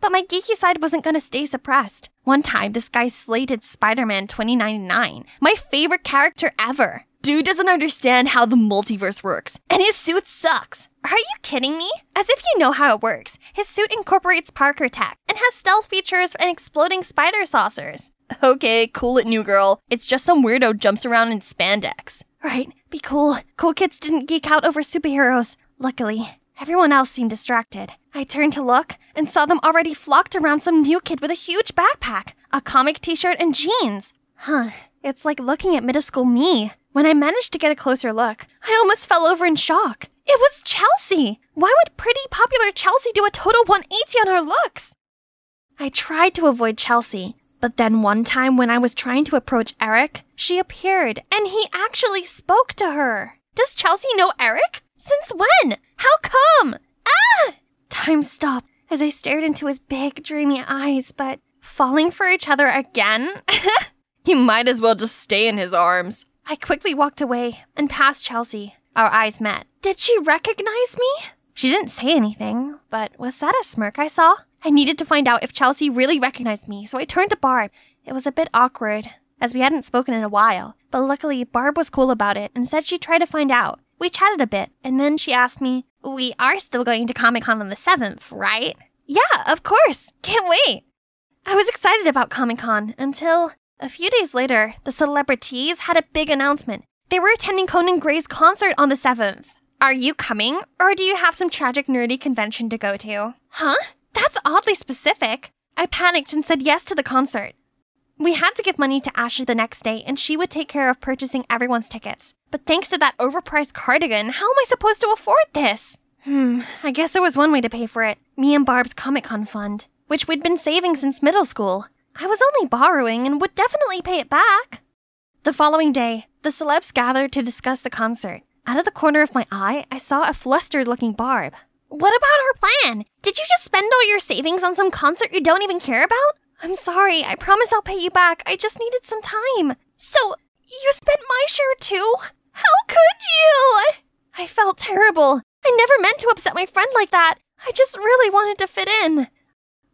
But my geeky side wasn't going to stay suppressed. One time, this guy slated Spider-Man 2099, my favorite character ever. Dude doesn't understand how the multiverse works, and his suit sucks. Are you kidding me? As if you know how it works. His suit incorporates Parker tech and has stealth features and exploding spider saucers. Okay, cool it, new girl. It's just some weirdo jumps around in spandex. Right, be cool. Cool kids didn't geek out over superheroes. Luckily, everyone else seemed distracted. I turned to look and saw them already flocked around some new kid with a huge backpack, a comic t-shirt, and jeans. It's like looking at middle school me. When I managed to get a closer look, I almost fell over in shock. It was Chelsea! Why would pretty, popular Chelsea do a total 180 on her looks? I tried to avoid Chelsea, but then one time when I was trying to approach Eric, she appeared, and he actually spoke to her. Does Chelsea know Eric? Since when? How come? Ah! Time stopped as I stared into his big, dreamy eyes, but falling for each other again? You might as well just stay in his arms. I quickly walked away and passed Chelsea. Our eyes met. Did she recognize me? She didn't say anything, but was that a smirk I saw? I needed to find out if Chelsea really recognized me, so I turned to Barb. It was a bit awkward, as we hadn't spoken in a while, but luckily Barb was cool about it and said she'd try to find out. We chatted a bit, and then she asked me, "We are still going to Comic-Con on the 7th, right?" "Yeah, of course. Can't wait." I was excited about Comic-Con until a few days later, the celebrities had a big announcement. They were attending Conan Gray's concert on the 7th. Are you coming, or do you have some tragic nerdy convention to go to? Huh? That's oddly specific. I panicked and said yes to the concert. We had to give money to Ashley the next day, and she would take care of purchasing everyone's tickets. But thanks to that overpriced cardigan, how am I supposed to afford this? I guess there was one way to pay for it. Me and Barb's Comic-Con fund, which we'd been saving since middle school. I was only borrowing and would definitely pay it back. The following day, the celebs gathered to discuss the concert. Out of the corner of my eye, I saw a flustered-looking Barb. What about her plan? Did you just spend all your savings on some concert you don't even care about? I'm sorry, I promise I'll pay you back. I just needed some time. So, you spent my share too? How could you? I felt terrible. I never meant to upset my friend like that. I just really wanted to fit in.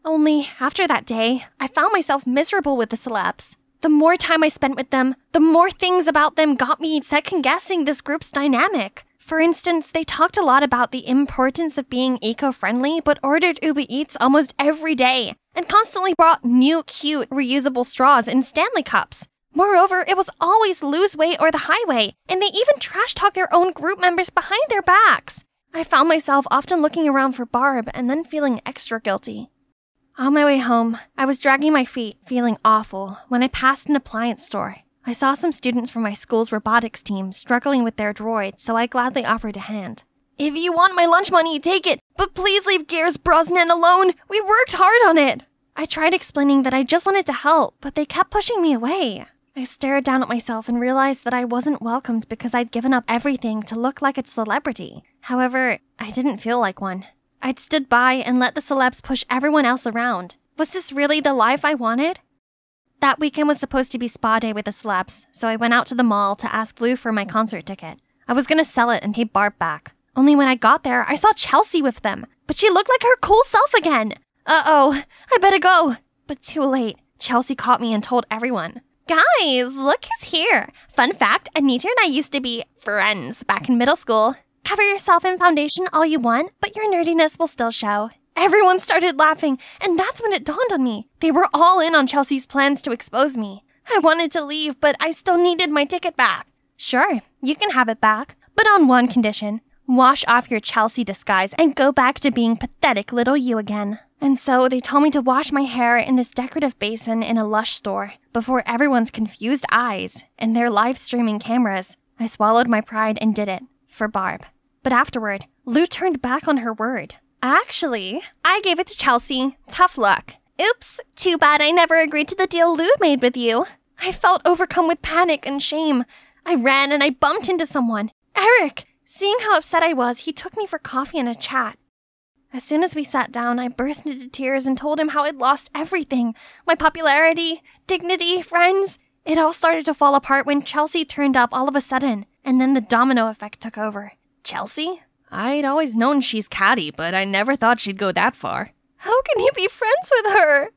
Only, after that day, I found myself miserable with the celebs. The more time I spent with them, the more things about them got me second-guessing this group's dynamic. For instance, they talked a lot about the importance of being eco-friendly, but ordered Uber Eats almost every day, and constantly brought new, cute, reusable straws in Stanley cups. Moreover, it was always lose weight or the highway, and they even trash-talk their own group members behind their backs. I found myself often looking around for Barb and then feeling extra guilty. On my way home, I was dragging my feet, feeling awful, when I passed an appliance store. I saw some students from my school's robotics team struggling with their droid, so I gladly offered a hand. "If you want my lunch money, take it, but please leave Gears Brosnan alone. We worked hard on it." I tried explaining that I just wanted to help, but they kept pushing me away. I stared down at myself and realized that I wasn't welcomed because I'd given up everything to look like a celebrity. However, I didn't feel like one. I'd stood by and let the celebs push everyone else around. Was this really the life I wanted? That weekend was supposed to be spa day with the celebs, so I went out to the mall to ask Lou for my concert ticket. I was gonna sell it and pay Barb back. Only when I got there, I saw Chelsea with them, but she looked like her cool self again. Uh-oh, I better go. But too late. Chelsea caught me and told everyone. "Guys, look who's here. Fun fact, Anita and I used to be friends back in middle school. Cover yourself in foundation all you want, but your nerdiness will still show. Everyone started laughing, and that's when it dawned on me. They were all in on Chelsea's plans to expose me. I wanted to leave, but I still needed my ticket back. Sure, you can have it back, but on one condition. Wash off your Chelsea disguise and go back to being pathetic little you again. And so they told me to wash my hair in this decorative basin in a Lush store before everyone's confused eyes and their live streaming cameras. I swallowed my pride and did it. For Barb. But afterward, Lou turned back on her word. Actually, I gave it to Chelsea. Tough luck. Oops, too bad I never agreed to the deal Lou made with you. I felt overcome with panic and shame. I ran and I bumped into someone. Eric! Seeing how upset I was, he took me for coffee and a chat. As soon as we sat down, I burst into tears and told him how I'd lost everything. My popularity, dignity, friends. It all started to fall apart when Chelsea turned up all of a sudden, and then the domino effect took over. Chelsea? I'd always known she's catty, but I never thought she'd go that far. How can you be friends with her?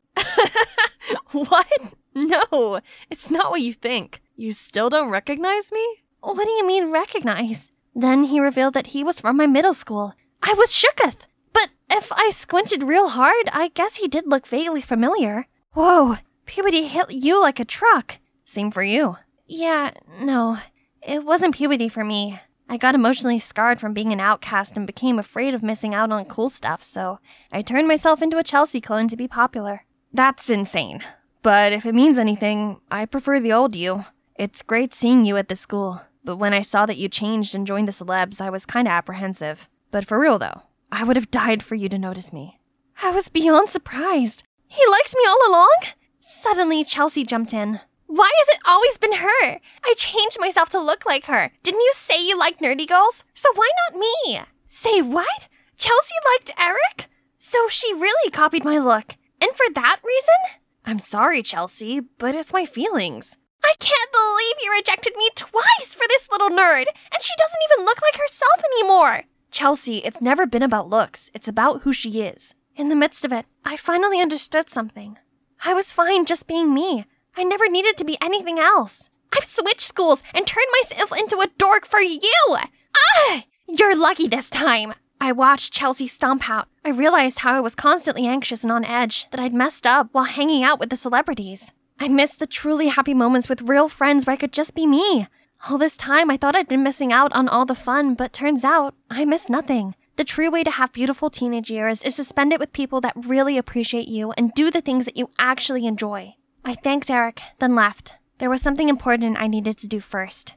What? No, it's not what you think. You still don't recognize me? What do you mean recognize? Then he revealed that he was from my middle school. I was shooketh. But if I squinted real hard, I guess he did look vaguely familiar. Whoa, puberty hit you like a truck. Same for you. Yeah, no, it wasn't puberty for me. I got emotionally scarred from being an outcast and became afraid of missing out on cool stuff, so I turned myself into a Chelsea clone to be popular. That's insane. But if it means anything, I prefer the old you. It's great seeing you at the school, but when I saw that you changed and joined the celebs, I was kinda apprehensive. But for real though, I would have died for you to notice me. I was beyond surprised. He liked me all along? Suddenly, Chelsea jumped in. Why has it always been her? I changed myself to look like her. Didn't you say you liked nerdy girls? So why not me? Say what? Chelsea liked Eric? So she really copied my look. And for that reason? I'm sorry, Chelsea, but it's my feelings. I can't believe you rejected me twice for this little nerd, and she doesn't even look like herself anymore. Chelsea, it's never been about looks. It's about who she is. In the midst of it, I finally understood something. I was fine just being me. I never needed to be anything else. I've switched schools and turned myself into a dork for you! Ah! You're lucky this time! I watched Chelsea stomp out. I realized how I was constantly anxious and on edge, that I'd messed up while hanging out with the celebrities. I missed the truly happy moments with real friends where I could just be me. All this time, I thought I'd been missing out on all the fun, but turns out, I missed nothing. The true way to have beautiful teenage years is to spend it with people that really appreciate you and do the things that you actually enjoy. I thanked Eric, then left. There was something important I needed to do first.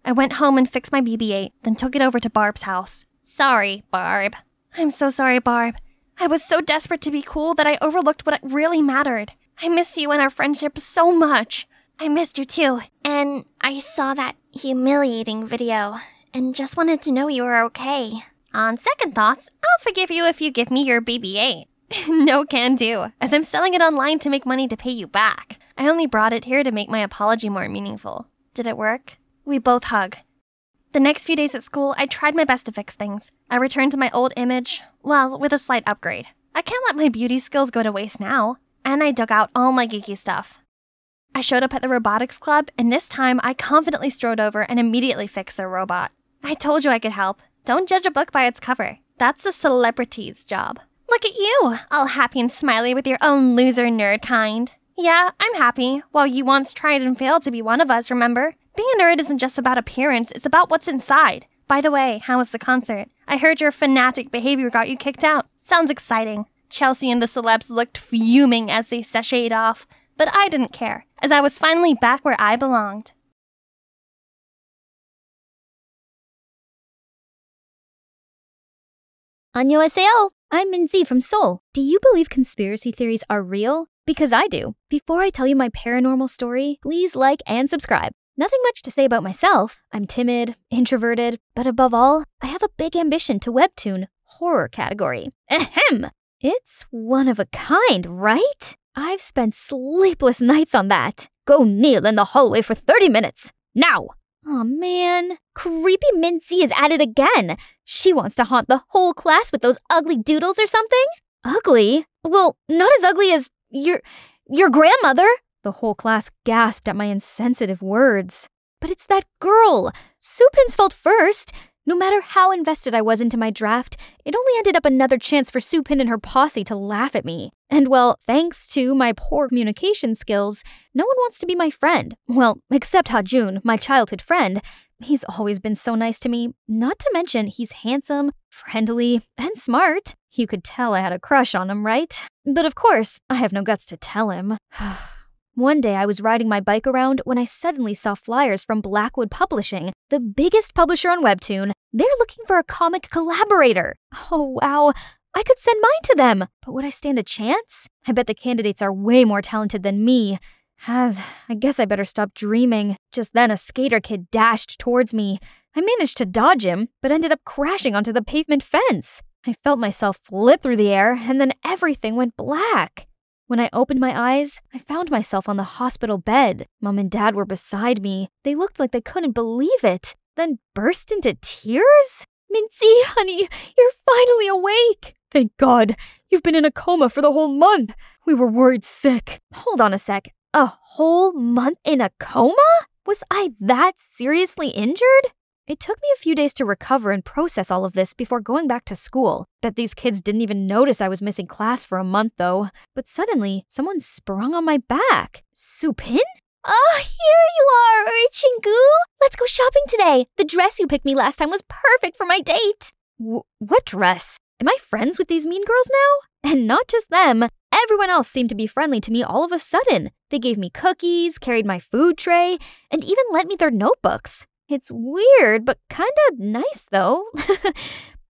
I went home and fixed my BB-8, then took it over to Barb's house. Sorry, Barb. I'm so sorry, Barb. I was so desperate to be cool that I overlooked what really mattered. I miss you and our friendship so much. I missed you too. And I saw that humiliating video and just wanted to know you were okay. On second thoughts, I'll forgive you if you give me your BB-8. No can do, as I'm selling it online to make money to pay you back. I only brought it here to make my apology more meaningful. Did it work? We both hug. The next few days at school, I tried my best to fix things. I returned to my old image, well, with a slight upgrade. I can't let my beauty skills go to waste now. And I dug out all my geeky stuff. I showed up at the robotics club, and this time I confidently strode over and immediately fixed their robot. I told you I could help. Don't judge a book by its cover. That's the celebrity's job. Look at you, all happy and smiley with your own loser nerd kind. Yeah, I'm happy. While you once tried and failed to be one of us, remember? Being a nerd isn't just about appearance, it's about what's inside. By the way, how was the concert? I heard your fanatic behavior got you kicked out. Sounds exciting. Chelsea and the celebs looked fuming as they sashayed off, but I didn't care, as I was finally back where I belonged. 안녕하세요. I'm Minzy from Seoul. Do you believe conspiracy theories are real? Because I do. Before I tell you my paranormal story, please like and subscribe. Nothing much to say about myself. I'm timid, introverted, but above all, I have a big ambition to webtoon horror category. Ahem! It's one of a kind, right? I've spent sleepless nights on that. Go kneel in the hallway for 30 minutes. Now! Aw, man. Creepy Minzy is at it again. She wants to haunt the whole class with those ugly doodles or something? Ugly? Well, not as ugly as your grandmother. The whole class gasped at my insensitive words. But it's that girl. Supin's fault first. No matter how invested I was into my draft, it only ended up another chance for Su Pin and her posse to laugh at me. And well, thanks to my poor communication skills, no one wants to be my friend. Well, except Ha-Jun, my childhood friend. He's always been so nice to me. Not to mention, he's handsome, friendly, and smart. You could tell I had a crush on him, right? But of course, I have no guts to tell him. One day I was riding my bike around when I suddenly saw flyers from Blackwood Publishing, the biggest publisher on Webtoon. They're looking for a comic collaborator. Oh wow, I could send mine to them. But would I stand a chance? I bet the candidates are way more talented than me. I guess I better stop dreaming. Just then a skater kid dashed towards me. I managed to dodge him, but ended up crashing onto the pavement fence. I felt myself flip through the air, and then everything went black. When I opened my eyes, I found myself on the hospital bed. Mom and Dad were beside me. They looked like they couldn't believe it, then burst into tears. Minzy, honey, you're finally awake. Thank God. You've been in a coma for the whole month. We were worried sick. Hold on a sec. A whole month in a coma? Was I that seriously injured? It took me a few days to recover and process all of this before going back to school. Bet these kids didn't even notice I was missing class for a month, though. But suddenly, someone sprung on my back. Su Pin? Ah, here you are, Chingu. Let's go shopping today. The dress you picked me last time was perfect for my date. What dress? Am I friends with these mean girls now? And not just them. Everyone else seemed to be friendly to me all of a sudden. They gave me cookies, carried my food tray, and even lent me their notebooks. It's weird, but kinda nice, though.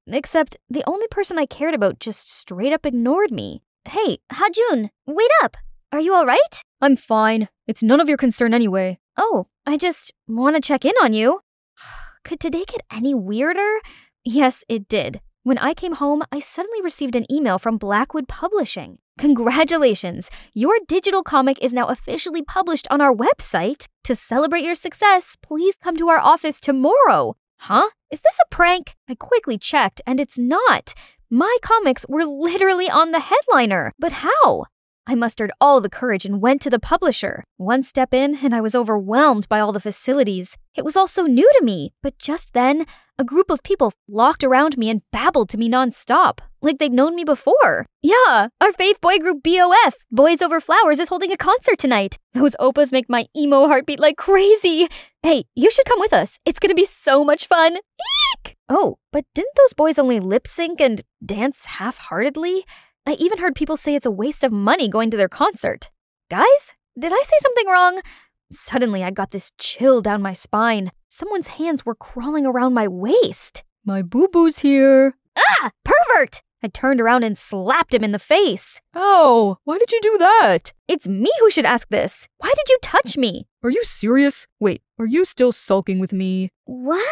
Except the only person I cared about just straight up ignored me. Hey, Ha-Jun, wait up. Are you alright? I'm fine. It's none of your concern anyway. Oh, I just want to check in on you. Could today get any weirder? Yes, it did. When I came home, I suddenly received an email from Blackwood Publishing. Congratulations! Your digital comic is now officially published on our website. To celebrate your success, please come to our office tomorrow. Huh? Is this a prank? I quickly checked, and it's not. My comics were literally on the headliner. But how? I mustered all the courage and went to the publisher. One step in, and I was overwhelmed by all the facilities. It was all so new to me, but just then, a group of people flocked around me and babbled to me nonstop, like they'd known me before. Yeah, our fave boy group BOF, Boys Over Flowers, is holding a concert tonight. Those oppas make my emo heart beat like crazy. Hey, you should come with us. It's gonna be so much fun. Eek! Oh, but didn't those boys only lip sync and dance half-heartedly? I even heard people say it's a waste of money going to their concert. Guys, did I say something wrong? Suddenly, I got this chill down my spine. Someone's hands were crawling around my waist. My boo-boo's here. Ah! Pervert! I turned around and slapped him in the face. Oh, why did you do that? It's me who should ask this. Why did you touch me? Are you serious? Wait, are you still sulking with me? What?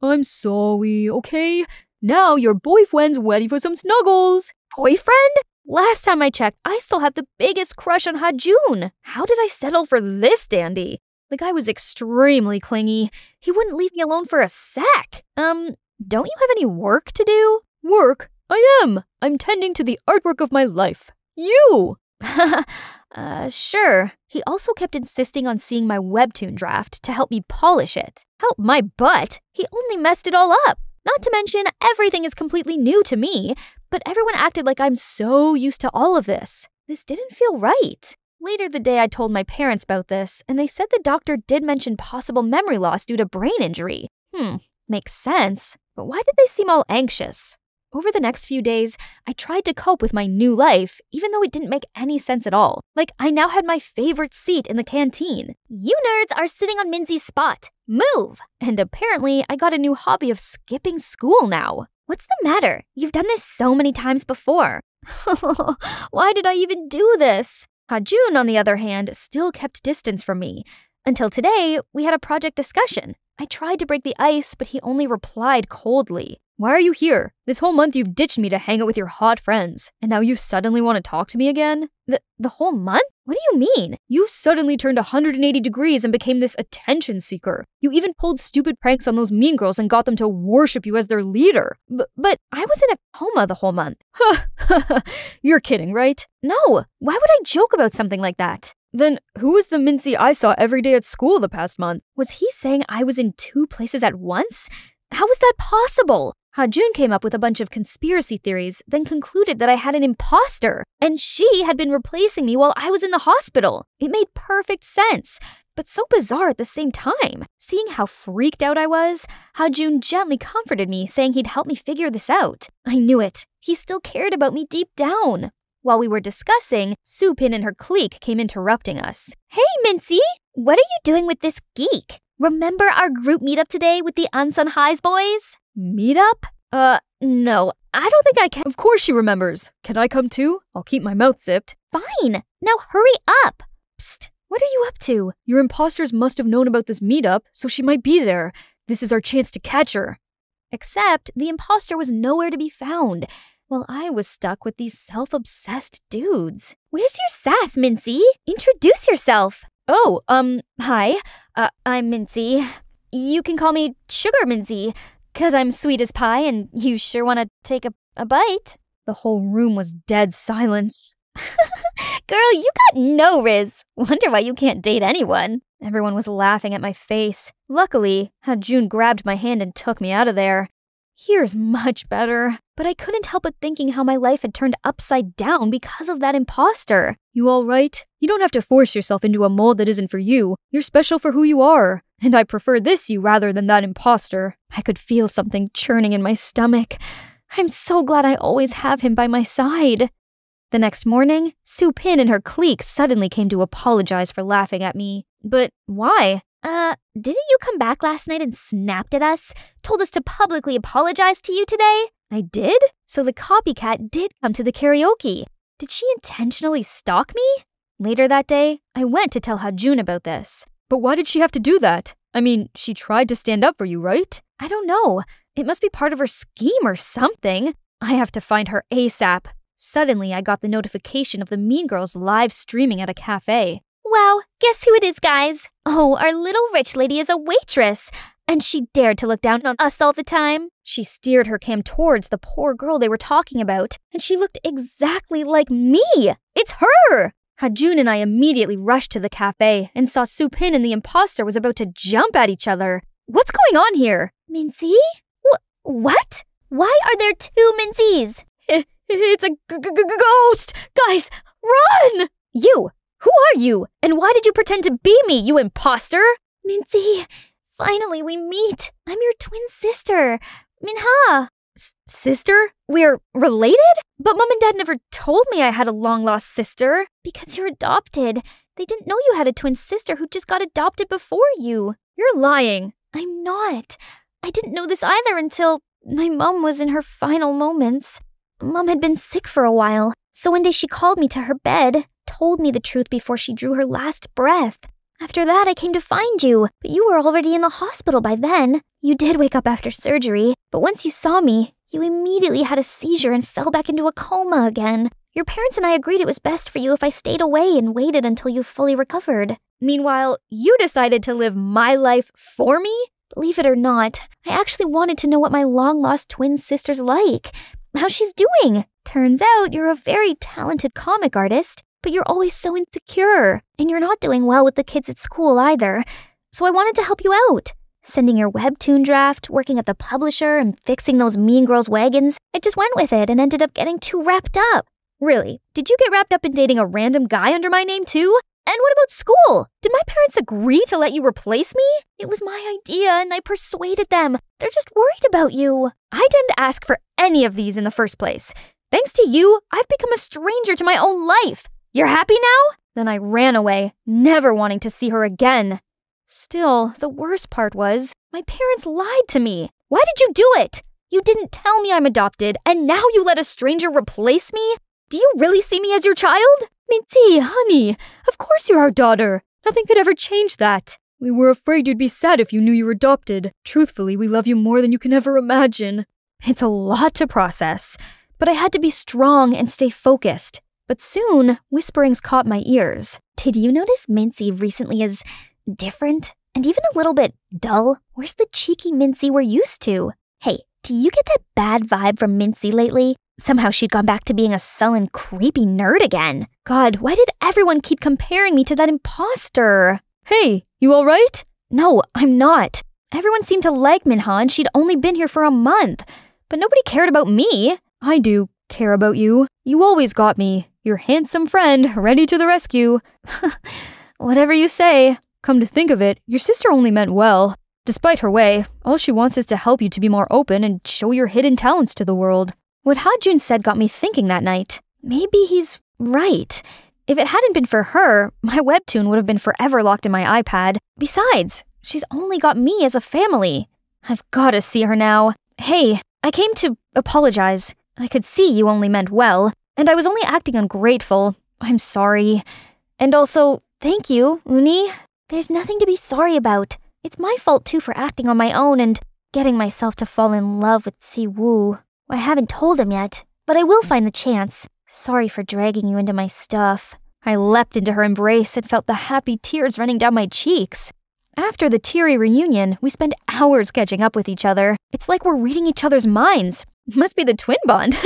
I'm sorry, okay? Now your boyfriend's ready for some snuggles. Boyfriend? Last time I checked, I still had the biggest crush on Ha-Jun. How did I settle for this dandy? The guy was extremely clingy. He wouldn't leave me alone for a sec. Don't you have any work to do? Work? I am. I'm tending to the artwork of my life. You! Sure. He also kept insisting on seeing my Webtoon draft to help me polish it. Help my butt. He only messed it all up. Not to mention, everything is completely new to me, but everyone acted like I'm so used to all of this. This didn't feel right. Later the day, I told my parents about this, and they said the doctor did mention possible memory loss due to brain injury. Makes sense, but why did they seem all anxious? Over the next few days, I tried to cope with my new life, even though it didn't make any sense at all. Like, I now had my favorite seat in the canteen. You nerds are sitting on Minzy's spot. Move! And apparently, I got a new hobby of skipping school now. What's the matter? You've done this so many times before. Why did I even do this? Ha-Jun, on the other hand, still kept distance from me. Until today, we had a project discussion. I tried to break the ice, but he only replied coldly. Why are you here? This whole month you've ditched me to hang out with your hot friends, and now you suddenly want to talk to me again? The whole month? What do you mean? You suddenly turned 180 degrees and became this attention seeker. You even pulled stupid pranks on those mean girls and got them to worship you as their leader. But I was in a coma the whole month. You're kidding, right? No, why would I joke about something like that? Then who was the Minzy I saw every day at school the past month? Was he saying I was in two places at once? How was that possible? Ha-Jun came up with a bunch of conspiracy theories, then concluded that I had an imposter, and she had been replacing me while I was in the hospital. It made perfect sense, but so bizarre at the same time. Seeing how freaked out I was, Ha-Jun gently comforted me, saying he'd help me figure this out. I knew it. He still cared about me deep down. While we were discussing, Su-Pin and her clique came interrupting us. Hey, Mincy! What are you doing with this geek? Remember our group meetup today with the Ansun Highs boys? Meetup? No, I don't think I can. Of course she remembers. Can I come too? I'll keep my mouth zipped. Fine. Now hurry up. Psst, what are you up to? Your imposters must have known about this meetup, so she might be there. This is our chance to catch her. Except the imposter was nowhere to be found, while I was stuck with these self-obsessed dudes. Where's your sass, Mincy? Introduce yourself. Oh, hi. I'm Mincy. You can call me Sugar Mincy, 'cause I'm sweet as pie and you sure want to take a bite. The whole room was dead silence. Girl, you got no riz. Wonder why you can't date anyone. Everyone was laughing at my face. Luckily, Ha-Jun grabbed my hand and took me out of there. Here's much better. But I couldn't help but thinking how my life had turned upside down because of that imposter. You all right? You don't have to force yourself into a mold that isn't for you. You're special for who you are. And I prefer this you rather than that imposter. I could feel something churning in my stomach. I'm so glad I always have him by my side. The next morning, Su-Pin and her clique suddenly came to apologize for laughing at me. But why? Didn't you come back last night and snapped at us? Told us to publicly apologize to you today? I did? So the copycat did come to the karaoke. Did she intentionally stalk me? Later that day, I went to tell Ha-Jun about this. But why did she have to do that? I mean, she tried to stand up for you, right? I don't know. It must be part of her scheme or something. I have to find her ASAP. Suddenly, I got the notification of the Mean Girls live streaming at a cafe. Wow, guess who it is, guys? Oh, our little rich lady is a waitress. And she dared to look down on us all the time. She steered her cam towards the poor girl they were talking about, and she looked exactly like me. It's her! Ha-Jun and I immediately rushed to the cafe and saw Su-Pin and the imposter was about to jump at each other. What's going on here? Mincy? What? Why are there two Mincies? It's a ghost! Guys, run! You! Who are you? And why did you pretend to be me, you imposter? Mincy, finally we meet. I'm your twin sister, Minha. Sister? We're related? But Mom and Dad never told me I had a long-lost sister. Because you're adopted. They didn't know you had a twin sister who just got adopted before you. You're lying. I'm not. I didn't know this either until my mom was in her final moments. Mom had been sick for a while, so one day she called me to her bed, told me the truth before she drew her last breath. After that, I came to find you, but you were already in the hospital by then. You did wake up after surgery, but once you saw me, you immediately had a seizure and fell back into a coma again. Your parents and I agreed it was best for you if I stayed away and waited until you fully recovered. Meanwhile, you decided to live my life for me? Believe it or not, I actually wanted to know what my long-lost twin sister's like. How she's doing. Turns out you're a very talented comic artist, but you're always so insecure, and you're not doing well with the kids at school either. So I wanted to help you out. Sending your webtoon draft, working at the publisher, and fixing those Mean Girls wagons, I just went with it and ended up getting too wrapped up. Really, did you get wrapped up in dating a random guy under my name too? And what about school? Did my parents agree to let you replace me? It was my idea and I persuaded them. They're just worried about you. I didn't ask for any of these in the first place. Thanks to you, I've become a stranger to my own life. You're happy now? Then I ran away, never wanting to see her again. Still, the worst part was, my parents lied to me. Why did you do it? You didn't tell me I'm adopted, and now you let a stranger replace me? Do you really see me as your child? Minty, honey, of course you're our daughter. Nothing could ever change that. We were afraid you'd be sad if you knew you were adopted. Truthfully, we love you more than you can ever imagine. It's a lot to process, but I had to be strong and stay focused. But soon, whisperings caught my ears. Did you notice Mincy recently is different? And even a little bit dull? Where's the cheeky Mincy we're used to? Hey, do you get that bad vibe from Mincy lately? Somehow she'd gone back to being a sullen, creepy nerd again. God, why did everyone keep comparing me to that imposter? Hey, you all right? No, I'm not. Everyone seemed to like Minha and she'd only been here for a month. But nobody cared about me. I do care about you. You always got me. Your handsome friend, ready to the rescue. Whatever you say. Come to think of it, your sister only meant well. Despite her way, all she wants is to help you to be more open and show your hidden talents to the world. What Ha-Jun said got me thinking that night. Maybe he's right. If it hadn't been for her, my webtoon would have been forever locked in my iPad. Besides, she's only got me as a family. I've gotta see her now. Hey, I came to apologize. I could see you only meant well, and I was only acting ungrateful. I'm sorry. And also, thank you, Uni. There's nothing to be sorry about. It's my fault too for acting on my own and getting myself to fall in love with Siwoo. I haven't told him yet, but I will find the chance. Sorry for dragging you into my stuff. I leapt into her embrace and felt the happy tears running down my cheeks. After the teary reunion, we spent hours catching up with each other. It's like we're reading each other's minds. Must be the twin bond.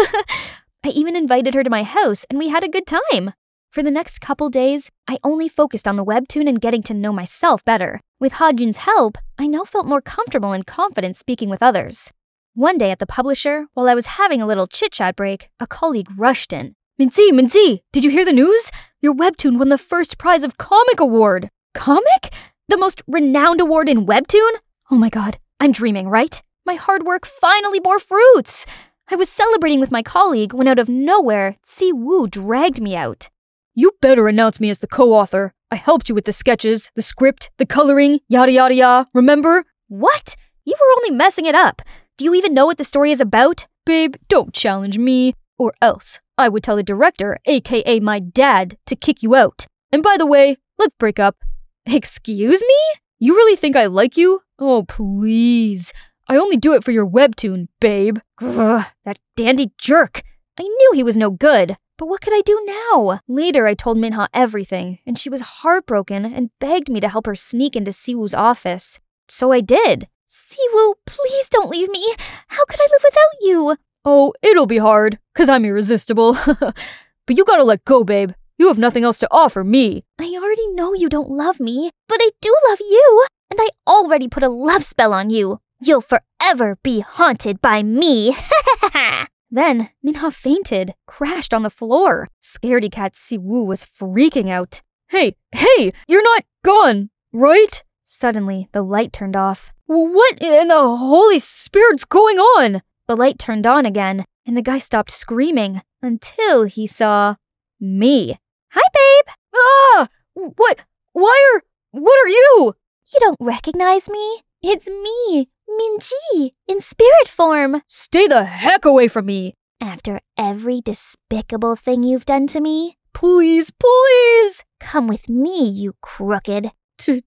I even invited her to my house and we had a good time. For the next couple days, I only focused on the webtoon and getting to know myself better. With Ha-Jun's help, I now felt more comfortable and confident speaking with others. One day at the publisher, while I was having a little chit-chat break, a colleague rushed in. Minzy, did you hear the news? Your webtoon won the first prize of Comic Award. Comic? The most renowned award in webtoon? Oh my god, I'm dreaming, right? My hard work finally bore fruits. I was celebrating with my colleague when out of nowhere, Siwoo dragged me out. You better announce me as the co-author. I helped you with the sketches, the script, the coloring, yada yada yada, remember? What? You were only messing it up. Do you even know what the story is about? Babe, don't challenge me, or else I would tell the director, aka my dad, to kick you out. And by the way, let's break up. Excuse me? You really think I like you? Oh, please. I only do it for your webtoon, babe. Ugh, that dandy jerk. I knew he was no good. But what could I do now? Later, I told Minha everything, and she was heartbroken and begged me to help her sneak into Siwoo's office. So I did. Siwoo, please don't leave me. How could I live without you? Oh, it'll be hard, 'cause I'm irresistible. But you gotta let go, babe. You have nothing else to offer me. I already know you don't love me, but I do love you, and I already put a love spell on you. You'll forever be haunted by me. Then, Minha fainted, crashed on the floor. Scaredy cat Siwoo was freaking out. Hey, you're not gone, right? Suddenly, the light turned off. What in the Holy Spirit's going on? The light turned on again, and the guy stopped screaming until he saw me. Hi, babe! Ah! What are you? You don't recognize me? It's me, Minji, in spirit form. Stay the heck away from me. After every despicable thing you've done to me? Please. Come with me, you crooked. To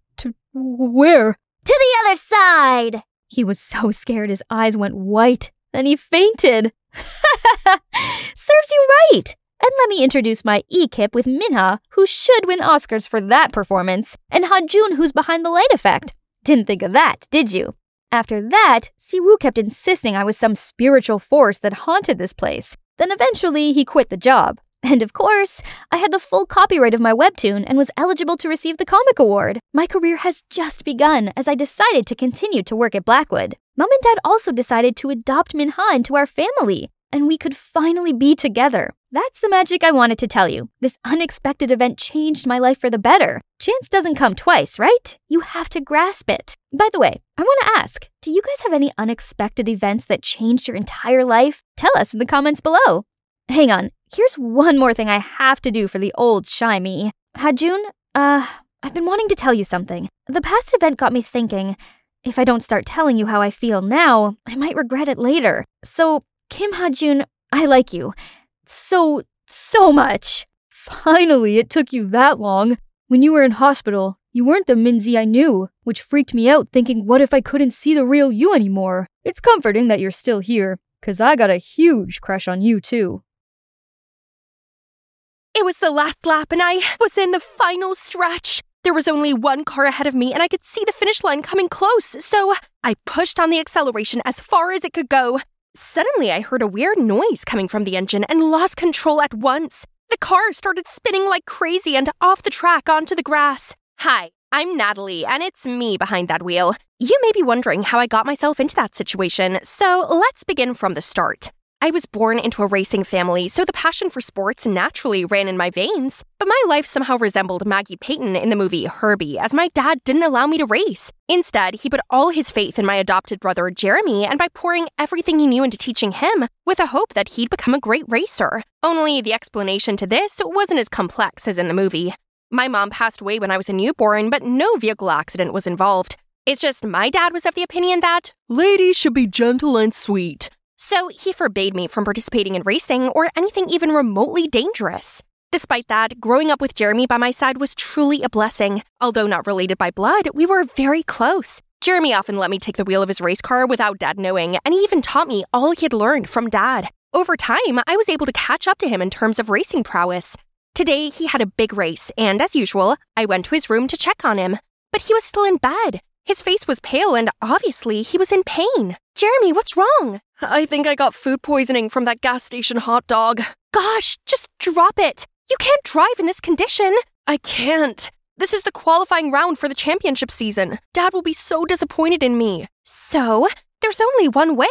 where? To the other side! He was so scared his eyes went white. Then he fainted. Serves you right! And let me introduce my E-Kip with Minha, who should win Oscars for that performance, and Ha-Jun, who's behind the light effect. Didn't think of that, did you? After that, Siwoo kept insisting I was some spiritual force that haunted this place. Then eventually, he quit the job. And of course, I had the full copyright of my webtoon and was eligible to receive the Comic Award. My career has just begun as I decided to continue to work at Blackwood. Mom and Dad also decided to adopt Minha into our family, and we could finally be together. That's the magic I wanted to tell you. This unexpected event changed my life for the better. Chance doesn't come twice, right? You have to grasp it. By the way, I want to ask, do you guys have any unexpected events that changed your entire life? Tell us in the comments below. Hang on, here's one more thing I have to do for the old shy me. Ha-Jun, I've been wanting to tell you something. The past event got me thinking, if I don't start telling you how I feel now, I might regret it later. So, Kim Ha-Jun, I like you. So much. Finally, it took you that long. When you were in hospital, you weren't the Minzy I knew, which freaked me out thinking what if I couldn't see the real you anymore. It's comforting that you're still here, 'cause I got a huge crush on you too. It was the last lap and I was in the final stretch. There was only one car ahead of me and I could see the finish line coming close, so I pushed on the acceleration as far as it could go. Suddenly, I heard a weird noise coming from the engine and lost control at once. The car started spinning like crazy and off the track onto the grass. Hi, I'm Natalie, and it's me behind that wheel. You may be wondering how I got myself into that situation, so let's begin from the start. I was born into a racing family, so the passion for sports naturally ran in my veins. But my life somehow resembled Maggie Payton in the movie Herbie, as my dad didn't allow me to race. Instead, he put all his faith in my adopted brother Jeremy, and by pouring everything he knew into teaching him, with a hope that he'd become a great racer. Only the explanation to this wasn't as complex as in the movie. My mom passed away when I was a newborn, but no vehicle accident was involved. It's just my dad was of the opinion that ladies should be gentle and sweet. So he forbade me from participating in racing or anything even remotely dangerous. Despite that, growing up with Jeremy by my side was truly a blessing. Although not related by blood, we were very close. Jeremy often let me take the wheel of his race car without Dad knowing, and he even taught me all he had learned from Dad. Over time, I was able to catch up to him in terms of racing prowess. Today, he had a big race, and as usual, I went to his room to check on him. But he was still in bed. His face was pale and obviously he was in pain. Jeremy, what's wrong? I think I got food poisoning from that gas station hot dog. Gosh, just drop it. You can't drive in this condition. I can't. This is the qualifying round for the championship season. Dad will be so disappointed in me. So, there's only one way.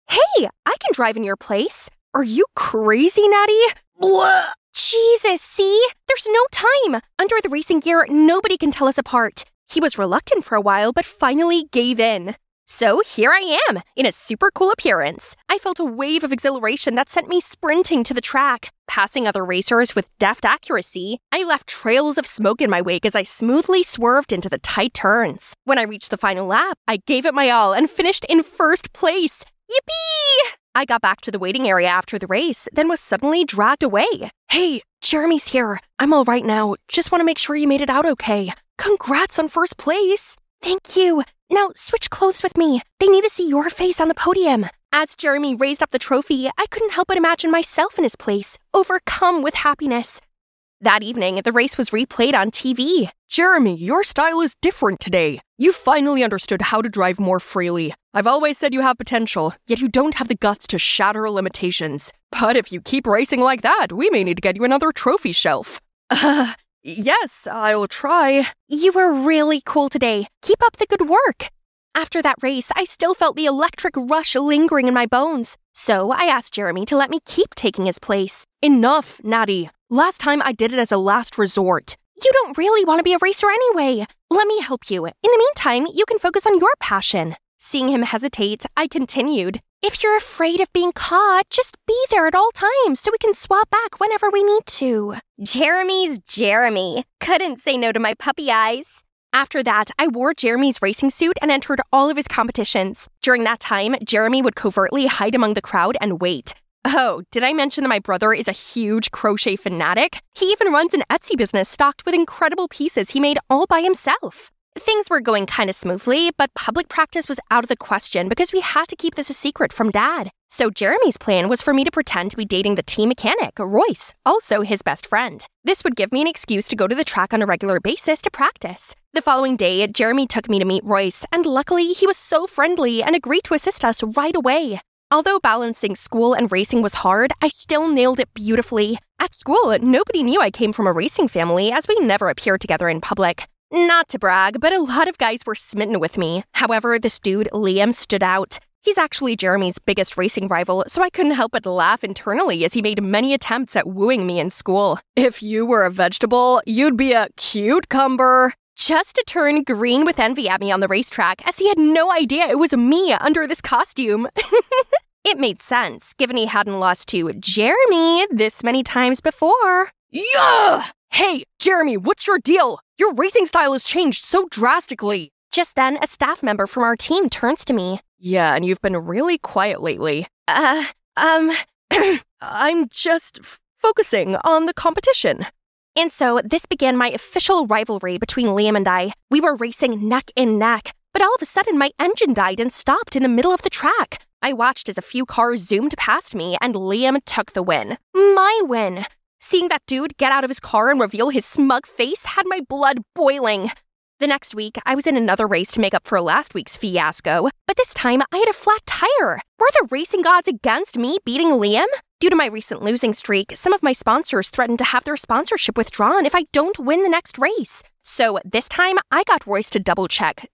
Hey, I can drive in your place. Are you crazy, Natty? Blah. Jesus, see? There's no time. Under the racing gear, nobody can tell us apart. He was reluctant for a while, but finally gave in. So here I am, in a super cool appearance. I felt a wave of exhilaration that sent me sprinting to the track. Passing other racers with deft accuracy, I left trails of smoke in my wake as I smoothly swerved into the tight turns. When I reached the final lap, I gave it my all and finished in first place. Yippee! I got back to the waiting area after the race, then was suddenly dragged away. Hey, Jeremy's here. I'm all right now. Just want to make sure you made it out okay. Congrats on first place. Thank you. Now switch clothes with me. They need to see your face on the podium. As Jeremy raised up the trophy, I couldn't help but imagine myself in his place, overcome with happiness. That evening, the race was replayed on TV. Jeremy, your style is different today. You finally understood how to drive more freely. I've always said you have potential, yet you don't have the guts to shatter limitations. But if you keep racing like that, we may need to get you another trophy shelf. Yes, I'll try. You were really cool today. Keep up the good work. After that race, I still felt the electric rush lingering in my bones. So I asked Jeremy to let me keep taking his place. Enough, Natty. Last time I did it as a last resort. You don't really want to be a racer anyway. Let me help you. In the meantime, you can focus on your passion. Seeing him hesitate, I continued. If you're afraid of being caught, just be there at all times so we can swap back whenever we need to. Jeremy's Jeremy. Couldn't say no to my puppy eyes. After that, I wore Jeremy's racing suit and entered all of his competitions. During that time, Jeremy would covertly hide among the crowd and wait. Oh, did I mention that my brother is a huge crochet fanatic? He even runs an Etsy business stocked with incredible pieces he made all by himself. Things were going kind of smoothly, but public practice was out of the question because we had to keep this a secret from Dad. So Jeremy's plan was for me to pretend to be dating the team mechanic, Royce, also his best friend. This would give me an excuse to go to the track on a regular basis to practice. The following day, Jeremy took me to meet Royce, and luckily he was so friendly and agreed to assist us right away. Although balancing school and racing was hard, I still nailed it beautifully. At school, nobody knew I came from a racing family as we never appeared together in public. Not to brag, but a lot of guys were smitten with me. However, this dude, Liam, stood out. He's actually Jeremy's biggest racing rival, so I couldn't help but laugh internally as he made many attempts at wooing me in school. If you were a vegetable, you'd be a cucumber. Just to turn green with envy at me on the racetrack, as he had no idea it was me under this costume. It made sense, given he hadn't lost to Jeremy this many times before. Yeah! Hey, Jeremy, what's your deal? Your racing style has changed so drastically. Just then, a staff member from our team turns to me. Yeah, and you've been really quiet lately. I'm just focusing on the competition. And so, this began my official rivalry between Liam and I. We were racing neck and neck, but all of a sudden my engine died and stopped in the middle of the track. I watched as a few cars zoomed past me and Liam took the win. My win. Seeing that dude get out of his car and reveal his smug face had my blood boiling. The next week, I was in another race to make up for last week's fiasco, but this time I had a flat tire. Were the racing gods against me beating Liam? Due to my recent losing streak, some of my sponsors threatened to have their sponsorship withdrawn if I don't win the next race. So this time, I got Royce to triple check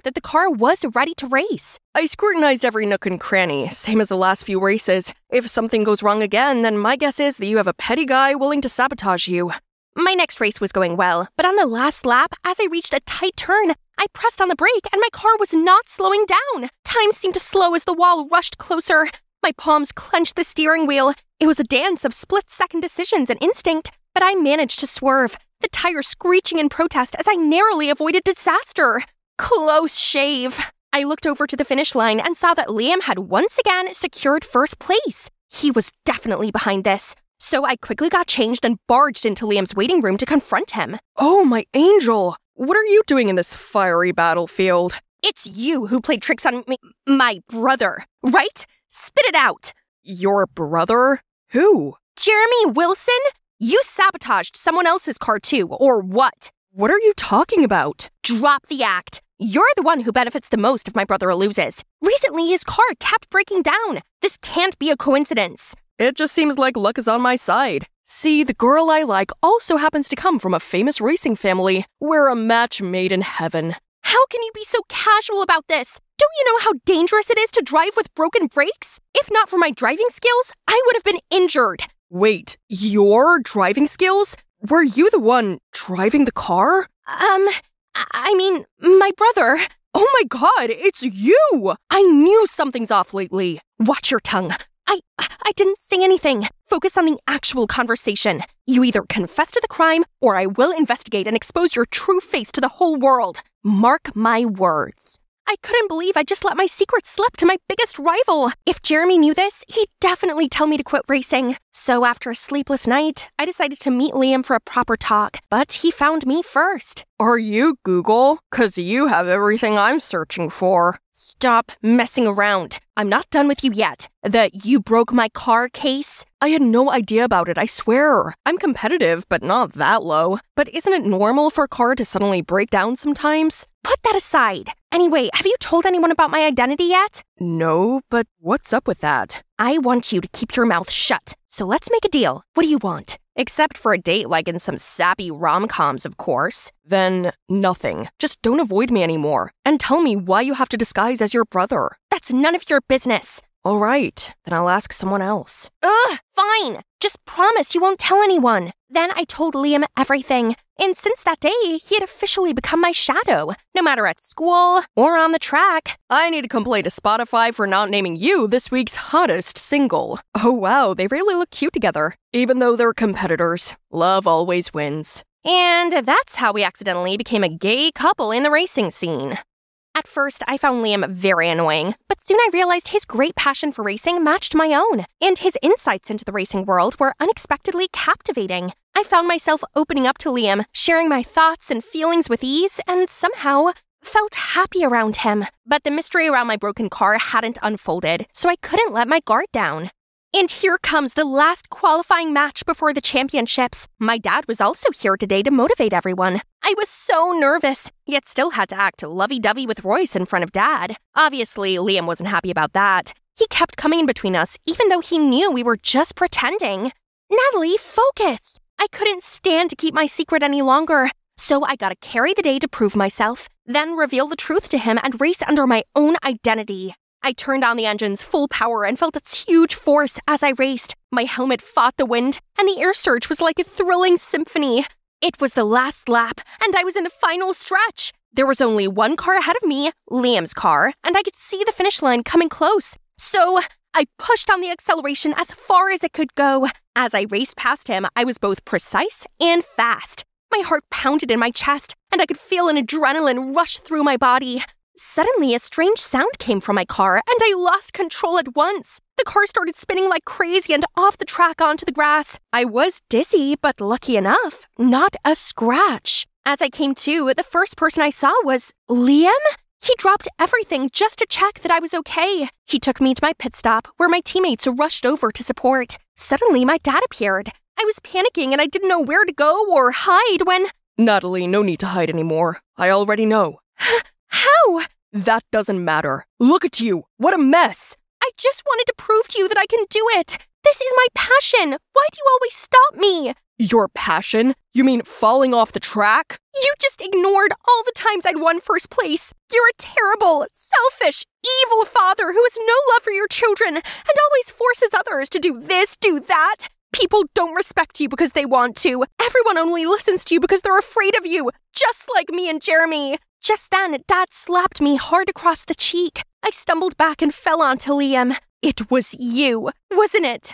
that the car was ready to race. I scrutinized every nook and cranny, same as the last few races. If something goes wrong again, then my guess is that you have a petty guy willing to sabotage you. My next race was going well, but on the last lap, as I reached a tight turn, I pressed on the brake and my car was not slowing down. Time seemed to slow as the wall rushed closer. My palms clenched the steering wheel. It was a dance of split-second decisions and instinct, but I managed to swerve, the tire screeching in protest as I narrowly avoided disaster. Close shave. I looked over to the finish line and saw that Liam had once again secured first place. He was definitely behind this. So I quickly got changed and barged into Liam's waiting room to confront him. Oh, my angel! What are you doing in this fiery battlefield? It's you who played tricks on my brother, right? Spit it out. Your brother? Who? Jeremy Wilson? You sabotaged someone else's car too, or what? What are you talking about? Drop the act. You're the one who benefits the most if my brother loses. Recently, his car kept breaking down. This can't be a coincidence. It just seems like luck is on my side. See, the girl I like also happens to come from a famous racing family. We're a match made in heaven. How can you be so casual about this? Don't you know how dangerous it is to drive with broken brakes? If not for my driving skills, I would have been injured. Wait, your driving skills? Were you the one driving the car? I mean, my brother. Oh my god, it's you! I knew something's off lately. Watch your tongue. I didn't say anything. Focus on the actual conversation. You either confess to the crime, or I will investigate and expose your true face to the whole world. Mark my words. I couldn't believe I just let my secret slip to my biggest rival. If Jeremy knew this, he'd definitely tell me to quit racing. So after a sleepless night, I decided to meet Liam for a proper talk, but he found me first. Are you Google? 'Cause you have everything I'm searching for. Stop messing around. I'm not done with you yet. The you broke my car case? I had no idea about it, I swear. I'm competitive, but not that low. But isn't it normal for a car to suddenly break down sometimes? Put that aside. Anyway, have you told anyone about my identity yet? No, but what's up with that? I want you to keep your mouth shut. So let's make a deal. What do you want? Except for a date like in some sappy rom-coms, of course. Then nothing. Just don't avoid me anymore. And tell me why you have to disguise as your brother. That's none of your business. All right, then I'll ask someone else. Fine. Just promise you won't tell anyone. Then I told Liam everything. And since that day, he had officially become my shadow, no matter at school or on the track. I need to complain to Spotify for not naming you this week's hottest single. Oh wow, they really look cute together. Even though they're competitors, love always wins. And that's how we accidentally became a gay couple in the racing scene. At first, I found Liam very annoying, but soon I realized his great passion for racing matched my own, and his insights into the racing world were unexpectedly captivating. I found myself opening up to Liam, sharing my thoughts and feelings with ease, and somehow felt happy around him. But the mystery around my broken car hadn't unfolded, so I couldn't let my guard down. And here comes the last qualifying match before the championships. My dad was also here today to motivate everyone. I was so nervous, yet still had to act lovey-dovey with Royce in front of Dad. Obviously, Liam wasn't happy about that. He kept coming in between us, even though he knew we were just pretending. Natalie, focus! I couldn't stand to keep my secret any longer, so I gotta carry the day to prove myself, then reveal the truth to him and race under my own identity. I turned on the engine's full power and felt its huge force as I raced. My helmet fought the wind, and the air surge was like a thrilling symphony. It was the last lap, and I was in the final stretch. There was only one car ahead of me, Liam's car, and I could see the finish line coming close. So I pushed on the acceleration as far as it could go. As I raced past him, I was both precise and fast. My heart pounded in my chest, and I could feel an adrenaline rush through my body. Suddenly, a strange sound came from my car, and I lost control at once. The car started spinning like crazy and off the track onto the grass. I was dizzy, but lucky enough, not a scratch. As I came to, the first person I saw was Liam. He dropped everything just to check that I was okay. He took me to my pit stop, where my teammates rushed over to support. Suddenly, my dad appeared. I was panicking, and I didn't know where to go or hide when... Natalie, no need to hide anymore. I already know. How? That doesn't matter. Look at you. What a mess. I just wanted to prove to you that I can do it. This is my passion. Why do you always stop me? Your passion? You mean falling off the track? You just ignored all the times I'd won first place. You're a terrible, selfish, evil father who has no love for your children and always forces others to do this, do that. People don't respect you because they want to. Everyone only listens to you because they're afraid of you, just like me and Jeremy. Just then, Dad slapped me hard across the cheek. I stumbled back and fell onto Liam. It was you, wasn't it?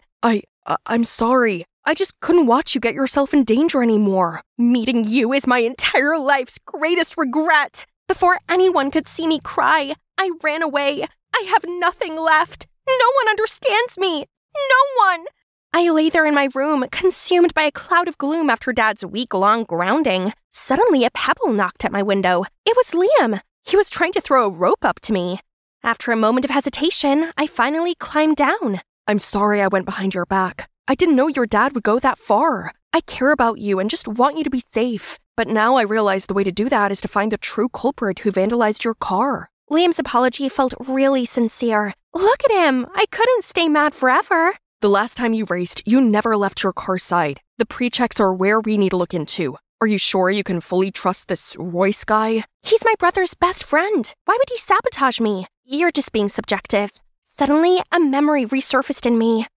I'm sorry. I just couldn't watch you get yourself in danger anymore. Meeting you is my entire life's greatest regret. Before anyone could see me cry, I ran away. I have nothing left. No one understands me. No one. I lay there in my room, consumed by a cloud of gloom after Dad's week-long grounding. Suddenly, a pebble knocked at my window. It was Liam. He was trying to throw a rope up to me. After a moment of hesitation, I finally climbed down. I'm sorry I went behind your back. I didn't know your dad would go that far. I care about you and just want you to be safe. But now I realize the way to do that is to find the true culprit who vandalized your car. Liam's apology felt really sincere. Look at him. I couldn't stay mad forever. The last time you raced, you never left your car's side. The pre-checks are where we need to look into. Are you sure you can fully trust this Royce guy? He's my brother's best friend. Why would he sabotage me? You're just being subjective. Suddenly, a memory resurfaced in me.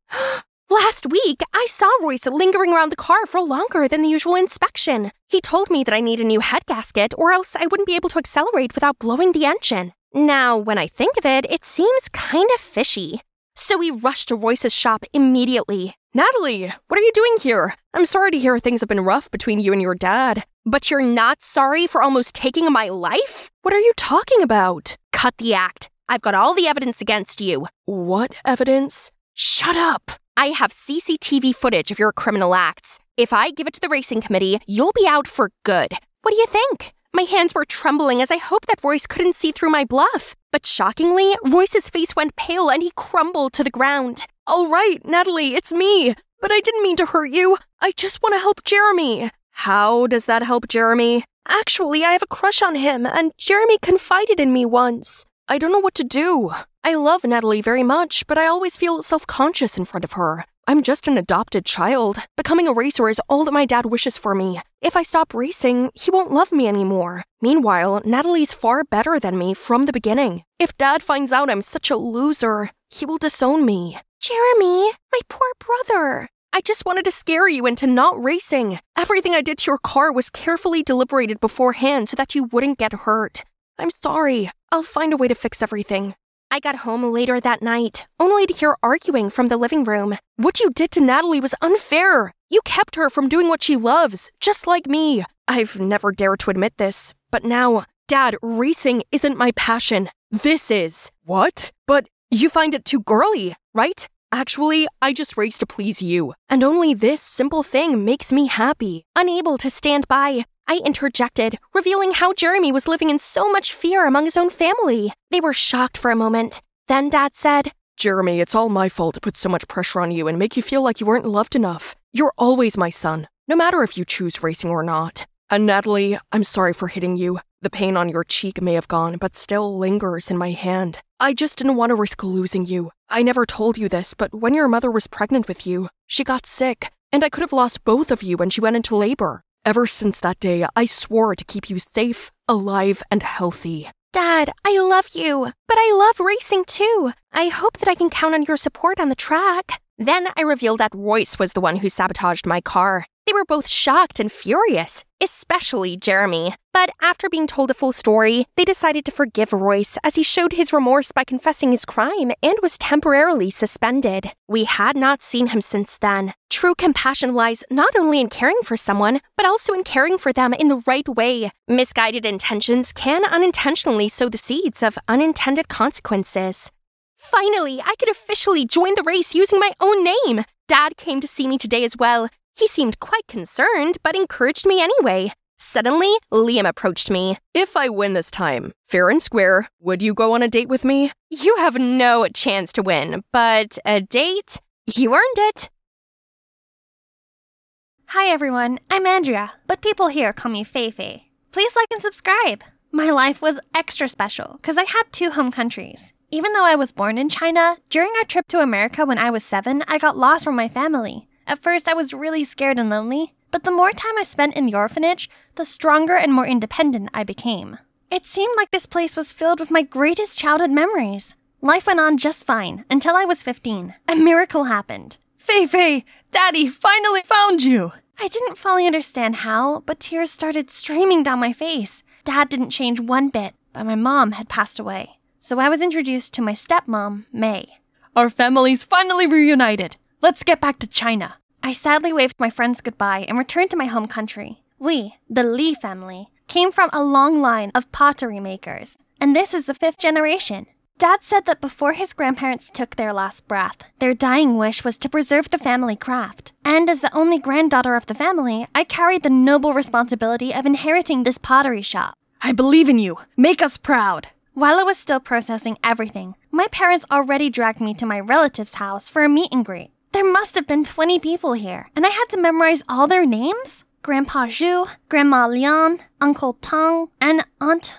Last week, I saw Royce lingering around the car for longer than the usual inspection. He told me that I need a new head gasket or else I wouldn't be able to accelerate without blowing the engine. Now, when I think of it, it seems kind of fishy. So we rushed to Royce's shop immediately. Natalie, what are you doing here? I'm sorry to hear things have been rough between you and your dad. But you're not sorry for almost taking my life? What are you talking about? Cut the act. I've got all the evidence against you. What evidence? Shut up. I have CCTV footage of your criminal acts. If I give it to the racing committee, you'll be out for good. What do you think? My hands were trembling as I hoped that Royce couldn't see through my bluff. But shockingly, Royce's face went pale and he crumbled to the ground. All right, Natalie, it's me. But I didn't mean to hurt you. I just want to help Jeremy. How does that help Jeremy? Actually, I have a crush on him, and Jeremy confided in me once. I don't know what to do. I love Natalie very much, but I always feel self-conscious in front of her. I'm just an adopted child. Becoming a racer is all that my dad wishes for me. If I stop racing, he won't love me anymore. Meanwhile, Natalie's far better than me from the beginning. If Dad finds out I'm such a loser, he will disown me. Jeremy, my poor brother. I just wanted to scare you into not racing. Everything I did to your car was carefully deliberated beforehand so that you wouldn't get hurt. I'm sorry. I'll find a way to fix everything. I got home later that night, only to hear arguing from the living room. What you did to Natalie was unfair. You kept her from doing what she loves, just like me. I've never dared to admit this, but now, Dad, racing isn't my passion. This is. What? But you find it too girly, right? Actually, I just race to please you. And only this simple thing makes me happy. Unable to stand by, I interjected, revealing how Jeremy was living in so much fear among his own family. They were shocked for a moment. Then Dad said, Jeremy, it's all my fault to put so much pressure on you and make you feel like you weren't loved enough. You're always my son, no matter if you choose racing or not. And Natalie, I'm sorry for hitting you. The pain on your cheek may have gone, but still lingers in my hand. I just didn't want to risk losing you. I never told you this, but when your mother was pregnant with you, she got sick, and I could have lost both of you when she went into labor. Ever since that day, I swore to keep you safe, alive, and healthy. Dad, I love you, but I love racing too. I hope that I can count on your support on the track. Then I revealed that Royce was the one who sabotaged my car. They were both shocked and furious, especially Jeremy. But after being told the full story, they decided to forgive Royce as he showed his remorse by confessing his crime and was temporarily suspended. We had not seen him since then. True compassion lies not only in caring for someone, but also in caring for them in the right way. Misguided intentions can unintentionally sow the seeds of unintended consequences. Finally, I could officially join the race using my own name. Dad came to see me today as well. He seemed quite concerned, but encouraged me anyway. Suddenly, Liam approached me. If I win this time, fair and square, would you go on a date with me? You have no chance to win, but a date? You earned it. Hi everyone, I'm Andrea, but people here call me Feifei. Please like and subscribe. My life was extra special because I had 2 home countries. Even though I was born in China, during our trip to America when I was 7, I got lost from my family. At first, I was really scared and lonely, but the more time I spent in the orphanage, the stronger and more independent I became. It seemed like this place was filled with my greatest childhood memories. Life went on just fine until I was 15. A miracle happened. Fei, Daddy finally found you! I didn't fully understand how, but tears started streaming down my face. Dad didn't change one bit, but my mom had passed away. So I was introduced to my stepmom, May. Our families finally reunited. Let's get back to China. I sadly waved my friends goodbye and returned to my home country. We, the Li family, came from a long line of pottery makers, and this is the 5th generation. Dad said that before his grandparents took their last breath, their dying wish was to preserve the family craft. And as the only granddaughter of the family, I carried the noble responsibility of inheriting this pottery shop. I believe in you. Make us proud. While I was still processing everything, my parents already dragged me to my relative's house for a meet and greet. There must have been 20 people here, and I had to memorize all their names? Grandpa Zhu, Grandma Lian, Uncle Tang, and Aunt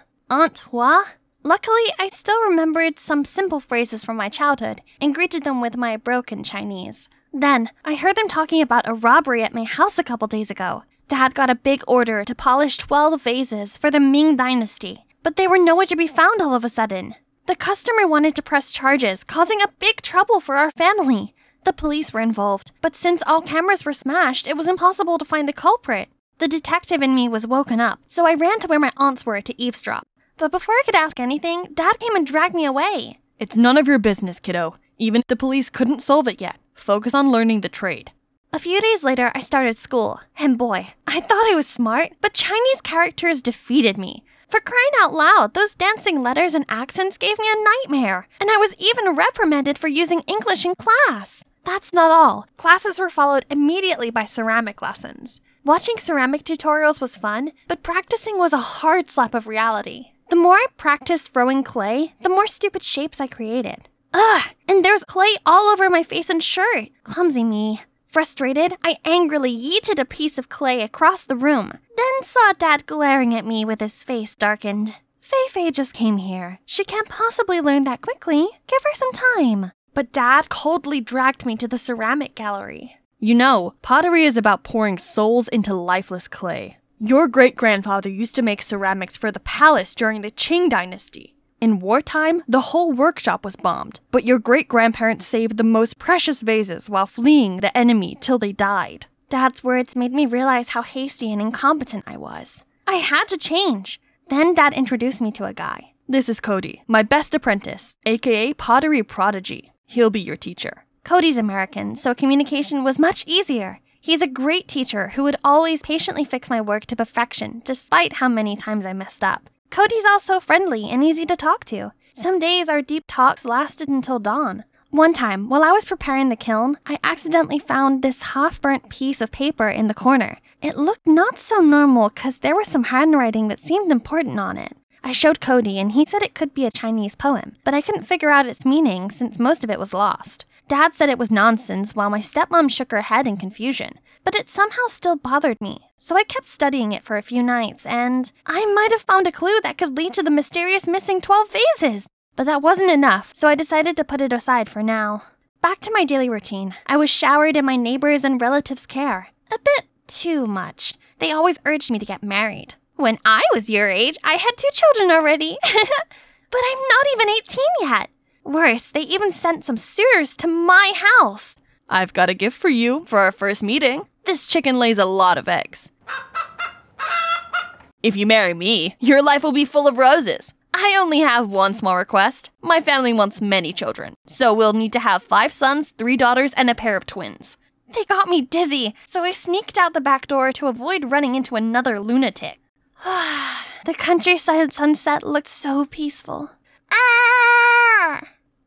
Hua? Luckily, I still remembered some simple phrases from my childhood and greeted them with my broken Chinese. Then, I heard them talking about a robbery at my house a couple days ago. Dad got a big order to polish 12 vases for the Ming Dynasty, but they were nowhere to be found all of a sudden. The customer wanted to press charges, causing a big trouble for our family. The police were involved, but since all cameras were smashed, it was impossible to find the culprit. The detective in me was woken up, so I ran to where my aunts were to eavesdrop. But before I could ask anything, Dad came and dragged me away. It's none of your business, kiddo. Even if the police couldn't solve it yet. Focus on learning the trade. A few days later, I started school. And boy, I thought I was smart, but Chinese characters defeated me. For crying out loud, those dancing letters and accents gave me a nightmare. And I was even reprimanded for using English in class. That's not all. Classes were followed immediately by ceramic lessons. Watching ceramic tutorials was fun, but practicing was a hard slap of reality. The more I practiced throwing clay, the more stupid shapes I created. Ugh, and there's clay all over my face and shirt. Clumsy me. Frustrated, I angrily yeeted a piece of clay across the room, then saw Dad glaring at me with his face darkened. Fei just came here. She can't possibly learn that quickly. Give her some time. But Dad coldly dragged me to the ceramic gallery. You know, pottery is about pouring souls into lifeless clay. Your great-grandfather used to make ceramics for the palace during the Qing dynasty. In wartime, the whole workshop was bombed, but your great-grandparents saved the most precious vases while fleeing the enemy till they died. Dad's words made me realize how hasty and incompetent I was. I had to change. Then Dad introduced me to a guy. This is Cody, my best apprentice, aka Pottery Prodigy. He'll be your teacher. Cody's American, so communication was much easier. He's a great teacher who would always patiently fix my work to perfection, despite how many times I messed up. Cody's also friendly and easy to talk to. Some days our deep talks lasted until dawn. One time, while I was preparing the kiln, I accidentally found this half-burnt piece of paper in the corner. It looked not so normal because there was some handwriting that seemed important on it. I showed Cody and he said it could be a Chinese poem, but I couldn't figure out its meaning since most of it was lost. Dad said it was nonsense while my stepmom shook her head in confusion, but it somehow still bothered me. So I kept studying it for a few nights and I might have found a clue that could lead to the mysterious missing 12 vases. But that wasn't enough, so I decided to put it aside for now. Back to my daily routine. I was showered in my neighbors' and relatives' care. A bit too much. They always urged me to get married. When I was your age, I had 2 children already. But I'm not even 18 yet. Worse, they even sent some suitors to my house. I've got a gift for you for our first meeting. This chicken lays a lot of eggs. If you marry me, your life will be full of roses. I only have one small request. My family wants many children, so we'll need to have 5 sons, 3 daughters, and a pair of twins. They got me dizzy, so I sneaked out the back door to avoid running into another lunatic. The countryside sunset looked so peaceful.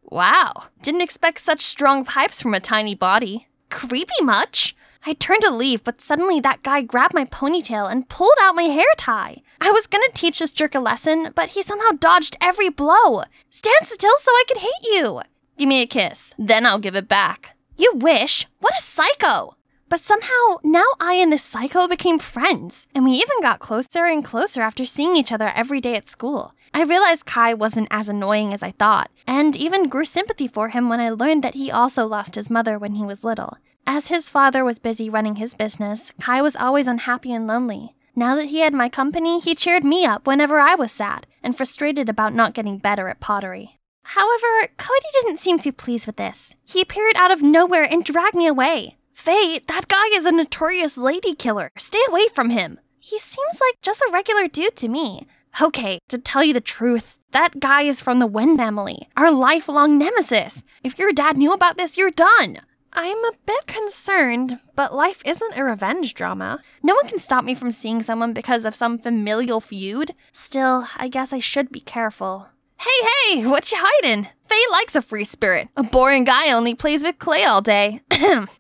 Wow, didn't expect such strong pipes from a tiny body. Creepy much? I turned to leave, but suddenly that guy grabbed my ponytail and pulled out my hair tie. I was gonna teach this jerk a lesson, but he somehow dodged every blow. Stand still so I could hit you. Give me a kiss, then I'll give it back. You wish? What a psycho! But somehow, now I and this psycho became friends, and we even got closer and closer after seeing each other every day at school. I realized Kai wasn't as annoying as I thought, and even grew sympathy for him when I learned that he also lost his mother when he was little. As his father was busy running his business, Kai was always unhappy and lonely. Now that he had my company, he cheered me up whenever I was sad and frustrated about not getting better at pottery. However, Cody didn't seem too pleased with this. He appeared out of nowhere and dragged me away. "Faye, that guy is a notorious lady killer. Stay away from him." He seems like just a regular dude to me. Okay, to tell you the truth, that guy is from the Wen family, our lifelong nemesis. If your dad knew about this, you're done. I'm a bit concerned, but life isn't a revenge drama. No one can stop me from seeing someone because of some familial feud. Still, I guess I should be careful. Hey, what you hiding? Faye likes a free spirit. A boring guy only plays with clay all day.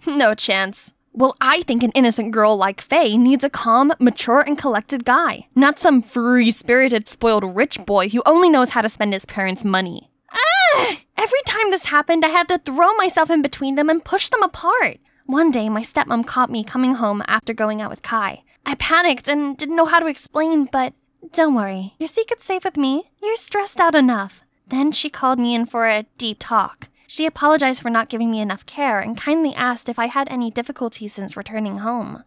No chance. Well, I think an innocent girl like Faye needs a calm, mature, and collected guy, not some free-spirited, spoiled rich boy who only knows how to spend his parents' money. Every time this happened, I had to throw myself in between them and push them apart. One day, my stepmom caught me coming home after going out with Kai. I panicked and didn't know how to explain, but don't worry, your secret's safe with me. You're stressed out enough. Then she called me in for a deep talk. She apologized for not giving me enough care and kindly asked if I had any difficulties since returning home.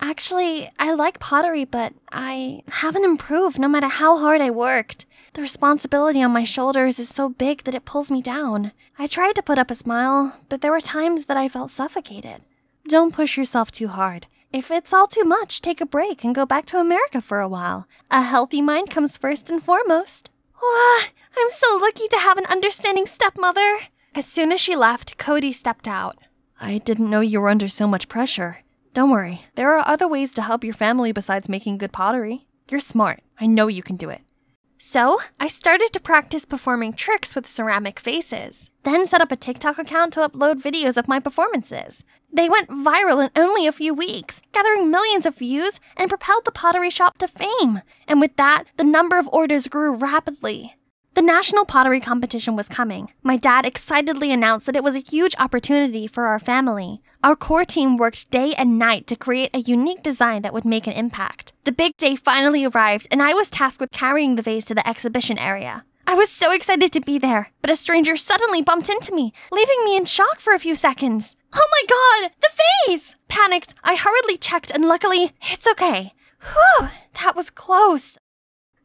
Actually, I like pottery, but I haven't improved no matter how hard I worked. The responsibility on my shoulders is so big that it pulls me down. I tried to put up a smile, but there were times that I felt suffocated. Don't push yourself too hard. If it's all too much, take a break and go back to America for a while. A healthy mind comes first and foremost. I'm so lucky to have an understanding stepmother. As soon as she left, Cody stepped out. I didn't know you were under so much pressure. Don't worry, there are other ways to help your family besides making good pottery. You're smart. I know you can do it. So, I started to practice performing tricks with ceramic vases, then set up a TikTok account to upload videos of my performances. They went viral in only a few weeks, gathering millions of views and propelled the pottery shop to fame. And with that, the number of orders grew rapidly. The national pottery competition was coming. My dad excitedly announced that it was a huge opportunity for our family. Our core team worked day and night to create a unique design that would make an impact. The big day finally arrived, and I was tasked with carrying the vase to the exhibition area. I was so excited to be there, but a stranger suddenly bumped into me, leaving me in shock for a few seconds. Oh my god, the vase! Panicked, I hurriedly checked, and luckily, it's okay. Whew, that was close.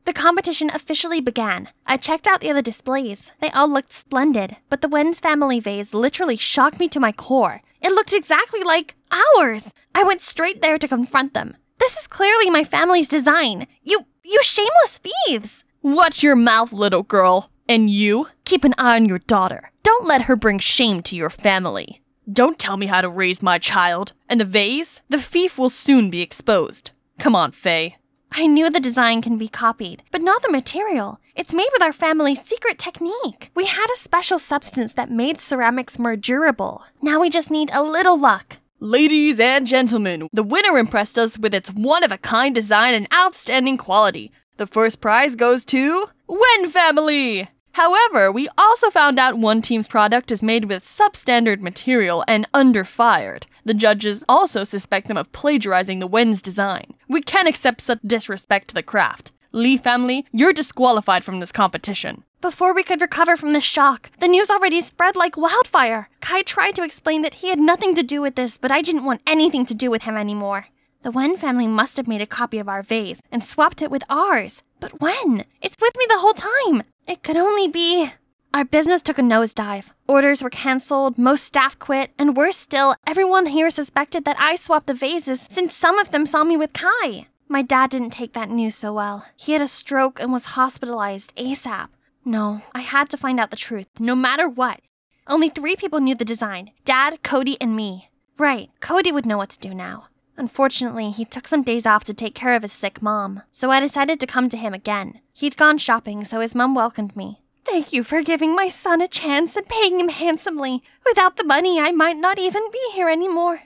The competition officially began. I checked out the other displays. They all looked splendid, but the Wen's family vase literally shocked me to my core. It looked exactly like ours. I went straight there to confront them. This is clearly my family's design. You shameless thieves! Watch your mouth, little girl. And you, keep an eye on your daughter. Don't let her bring shame to your family. Don't tell me how to raise my child. And the vase? The thief will soon be exposed. Come on, Faye. I knew the design can be copied, but not the material. It's made with our family's secret technique. We had a special substance that made ceramics more durable. Now we just need a little luck. Ladies and gentlemen, the winner impressed us with its one-of-a-kind design and outstanding quality. The first prize goes to Wen family! However, we also found out one team's product is made with substandard material and underfired. The judges also suspect them of plagiarizing the Wen's design. We can't accept such disrespect to the craft. Lee family, you're disqualified from this competition. Before we could recover from the shock, the news already spread like wildfire. Kai tried to explain that he had nothing to do with this, but I didn't want anything to do with him anymore. The Wen family must have made a copy of our vase and swapped it with ours. But when? It's with me the whole time. It could only be... Our business took a nosedive. Orders were cancelled, most staff quit, and worse still, everyone here suspected that I swapped the vases since some of them saw me with Kai. My dad didn't take that news so well. He had a stroke and was hospitalized ASAP. No, I had to find out the truth, no matter what. Only 3 people knew the design: Dad, Cody, and me. Right, Cody would know what to do now. Unfortunately, he took some days off to take care of his sick mom, so I decided to come to him again. He'd gone shopping, so his mom welcomed me. Thank you for giving my son a chance and paying him handsomely. Without the money, I might not even be here anymore.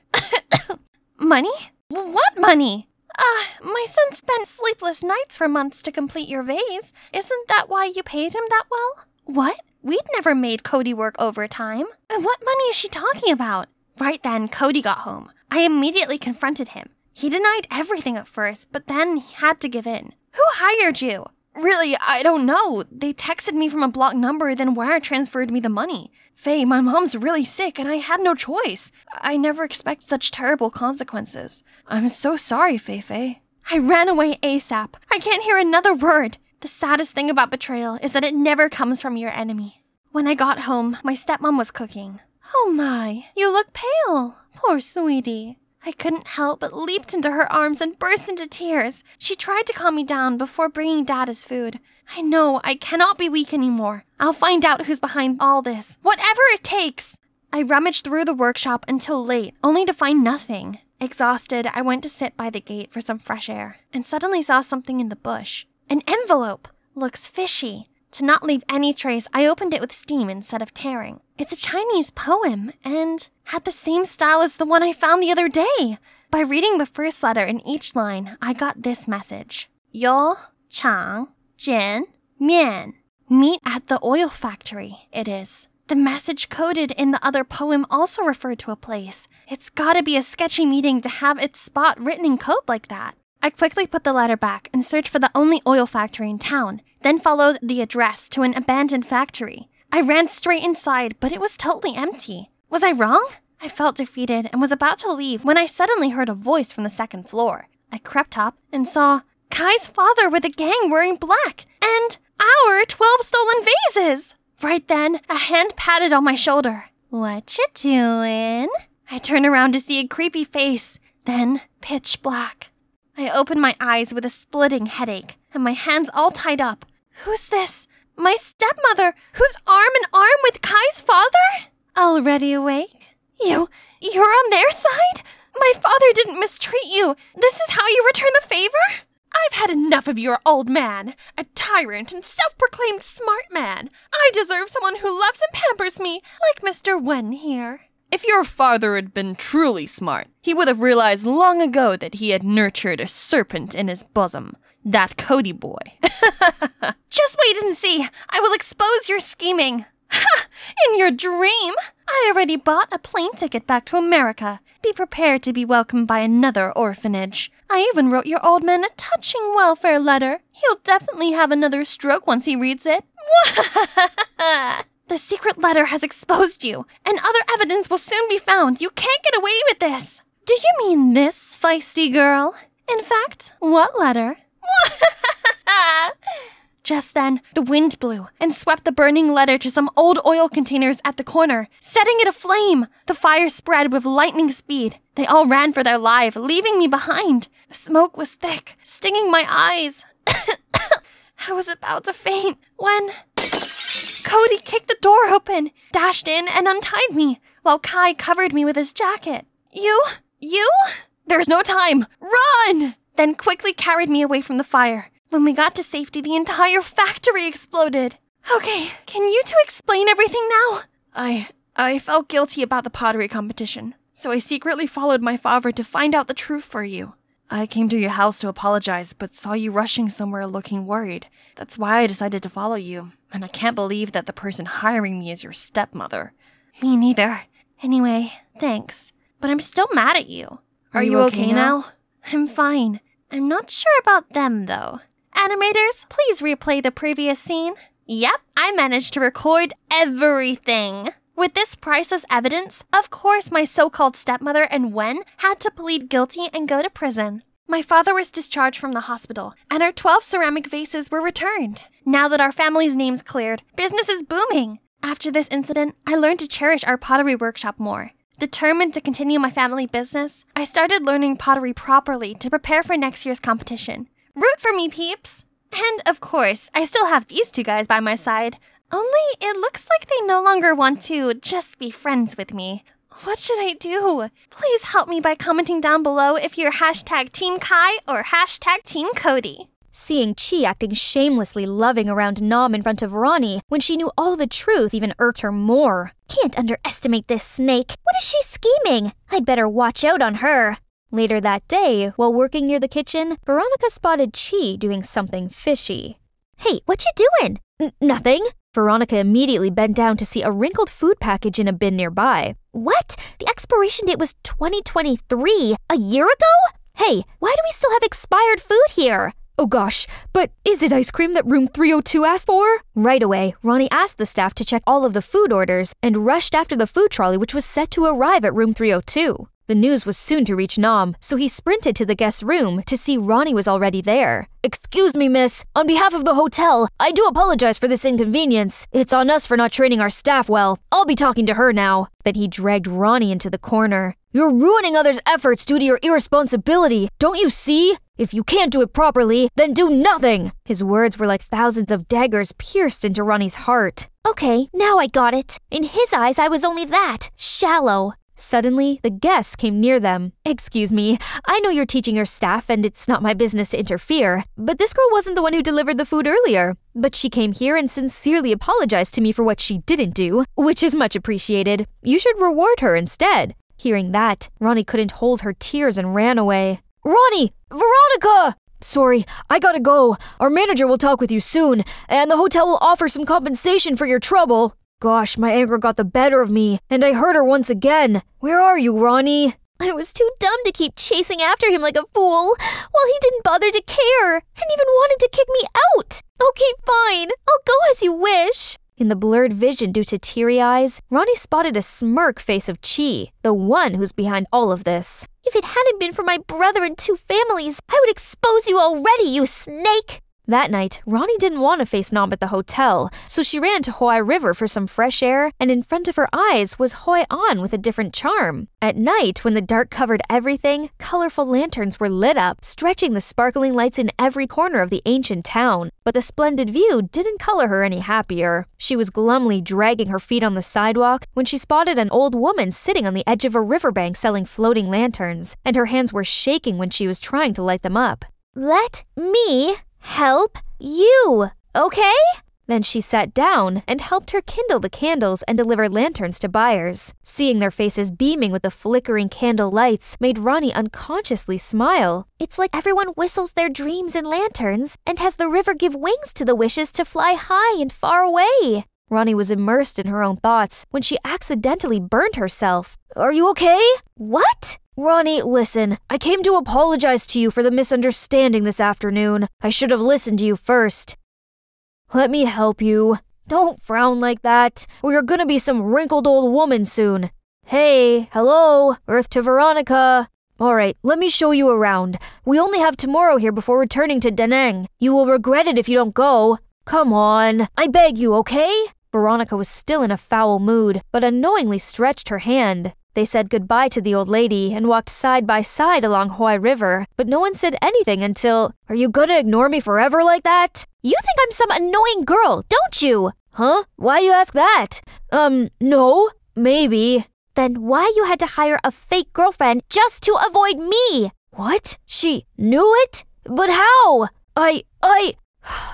Money? What money? My son spent sleepless nights for months to complete your vase. Isn't that why you paid him that well? What? We'd never made Cody work overtime. What money is she talking about? Right then, Cody got home. I immediately confronted him. He denied everything at first, but then he had to give in. Who hired you? Really, I don't know. They texted me from a blocked number, then wire transferred me the money. Faye, my mom's really sick and I had no choice. I never expect such terrible consequences. I'm so sorry, Faye. I ran away ASAP. I can't hear another word. The saddest thing about betrayal is that it never comes from your enemy. When I got home, my stepmom was cooking. Oh my, you look pale. Poor sweetie. I couldn't help but leaped into her arms and burst into tears. She tried to calm me down before bringing Dad his food. I know I cannot be weak anymore. I'll find out who's behind all this, whatever it takes. I rummaged through the workshop until late, only to find nothing. Exhausted, I went to sit by the gate for some fresh air, and suddenly saw something in the bush. An envelope! Looks fishy. To not leave any trace, I opened it with steam instead of tearing. It's a Chinese poem, and had the same style as the one I found the other day. By reading the first letter in each line, I got this message. Yo, Chang, Jian, Mian. Meet at the oil factory, it is. The message coded in the other poem also referred to a place. It's gotta be a sketchy meeting to have its spot written in code like that. I quickly put the letter back and searched for the only oil factory in town, then followed the address to an abandoned factory. I ran straight inside, but it was totally empty. Was I wrong? I felt defeated and was about to leave when I suddenly heard a voice from the second floor. I crept up and saw Kai's father with a gang wearing black, and our 12 stolen vases! Right then, a hand patted on my shoulder. What you doing? I turned around to see a creepy face, then pitch black. I opened my eyes with a splitting headache, and my hands all tied up. Who's this? My stepmother, who's arm in arm with Kai's father? Already awake? You're on their side? My father didn't mistreat you. This is how you return the favor? I've had enough of your old man, a tyrant and self-proclaimed smart man. I deserve someone who loves and pampers me, like Mr. Wen here. If your father had been truly smart, he would have realized long ago that he had nurtured a serpent in his bosom. That Cody boy. Just wait and see. I will expose your scheming. Ha! In your dream? I already bought a plane ticket back to America. Be prepared to be welcomed by another orphanage. I even wrote your old man a touching welfare letter. He'll definitely have another stroke once he reads it. The secret letter has exposed you, and other evidence will soon be found. You can't get away with this. Do you mean this, feisty girl? In fact, what letter? Just then, the wind blew and swept the burning letter to some old oil containers at the corner, setting it aflame. The fire spread with lightning speed. They all ran for their life, leaving me behind. The smoke was thick, stinging my eyes. I was about to faint when Cody kicked the door open, dashed in, and untied me, while Kai covered me with his jacket. You? There's no time! Run! Then quickly carried me away from the fire. When we got to safety, the entire factory exploded. Okay, can you two explain everything now? I felt guilty about the pottery competition, so I secretly followed my father to find out the truth for you. I came to your house to apologize, but saw you rushing somewhere looking worried. That's why I decided to follow you, and I can't believe that the person hiring me is your stepmother. Me neither. Anyway, thanks. But I'm still mad at you. Are you okay now? I'm fine. I'm not sure about them, though. Animators, please replay the previous scene. Yep, I managed to record everything. With this priceless evidence, of course my so-called stepmother and Wen had to plead guilty and go to prison. My father was discharged from the hospital, and our 12 ceramic vases were returned. Now that our family's name's cleared, business is booming. After this incident, I learned to cherish our pottery workshop more. Determined to continue my family business, I started learning pottery properly to prepare for next year's competition. Root for me, peeps! And, of course, I still have these two guys by my side. Only it looks like they no longer want to just be friends with me. What should I do? Please help me by commenting down below if you're hashtag Team Kai or hashtag Team Cody. Seeing Chi acting shamelessly loving around Nam in front of Ronnie when she knew all the truth even irked her more. Can't underestimate this snake. What is she scheming? I'd better watch out on her. Later that day, while working near the kitchen, Veronica spotted Chi doing something fishy. Hey, what you doing? Nothing. Veronica immediately bent down to see a wrinkled food package in a bin nearby. What? The expiration date was 2023, a year ago? Hey, why do we still have expired food here? Oh gosh, but is it ice cream that room 302 asked for? Right away, Ronnie asked the staff to check all of the food orders and rushed after the food trolley which was set to arrive at room 302. The news was soon to reach Nam, so he sprinted to the guest room to see Ronnie was already there. Excuse me, miss. On behalf of the hotel, I do apologize for this inconvenience. It's on us for not training our staff well. I'll be talking to her now. Then he dragged Ronnie into the corner. You're ruining others' efforts due to your irresponsibility. Don't you see? If you can't do it properly, then do nothing. His words were like thousands of daggers pierced into Ronnie's heart. Okay, now I got it. In his eyes, I was only that, shallow. Suddenly, the guests came near them. Excuse me, I know you're teaching your staff and it's not my business to interfere, but this girl wasn't the one who delivered the food earlier. But she came here and sincerely apologized to me for what she didn't do, which is much appreciated. You should reward her instead. Hearing that, Ronnie couldn't hold her tears and ran away. Ronnie! Veronica! Sorry, I gotta go. Our manager will talk with you soon, and the hotel will offer some compensation for your trouble. Gosh, my anger got the better of me, and I hurt her once again. Where are you, Ronnie? I was too dumb to keep chasing after him like a fool, while he didn't bother to care, and even wanted to kick me out. Okay, fine. I'll go as you wish. In the blurred vision due to teary eyes, Ronnie spotted a smirk face of Chi, the one who's behind all of this. If it hadn't been for my brother and 2 families, I would expose you already, you snake! That night, Ronnie didn't want to face Nam at the hotel, so she ran to Hoi River for some fresh air, and in front of her eyes was Hoi An with a different charm. At night, when the dark covered everything, colorful lanterns were lit up, stretching the sparkling lights in every corner of the ancient town. But the splendid view didn't color her any happier. She was glumly dragging her feet on the sidewalk when she spotted an old woman sitting on the edge of a riverbank selling floating lanterns, and her hands were shaking when she was trying to light them up. Let me help you, okay? Then she sat down and helped her kindle the candles and deliver lanterns to buyers. Seeing their faces beaming with the flickering candle lights made Ronnie unconsciously smile. It's like everyone whistles their dreams in lanterns and has the river give wings to the wishes to fly high and far away. Ronnie was immersed in her own thoughts when she accidentally burned herself. Are you okay? What? Ronnie, listen, I came to apologize to you for the misunderstanding this afternoon. I should have listened to you first. Let me help you. Don't frown like that, or you're gonna be some wrinkled old woman soon. Hey, hello, Earth to Veronica. Alright, let me show you around. We only have tomorrow here before returning to Da Nang. You will regret it if you don't go. Come on, I beg you, okay? Veronica was still in a foul mood, but unknowingly stretched her hand. They said goodbye to the old lady and walked side by side along Hoi River, but no one said anything until, Are you gonna ignore me forever like that? You think I'm some annoying girl, don't you? Huh? Why you ask that? No, maybe. Then why you had to hire a fake girlfriend just to avoid me? What? She knew it? But how?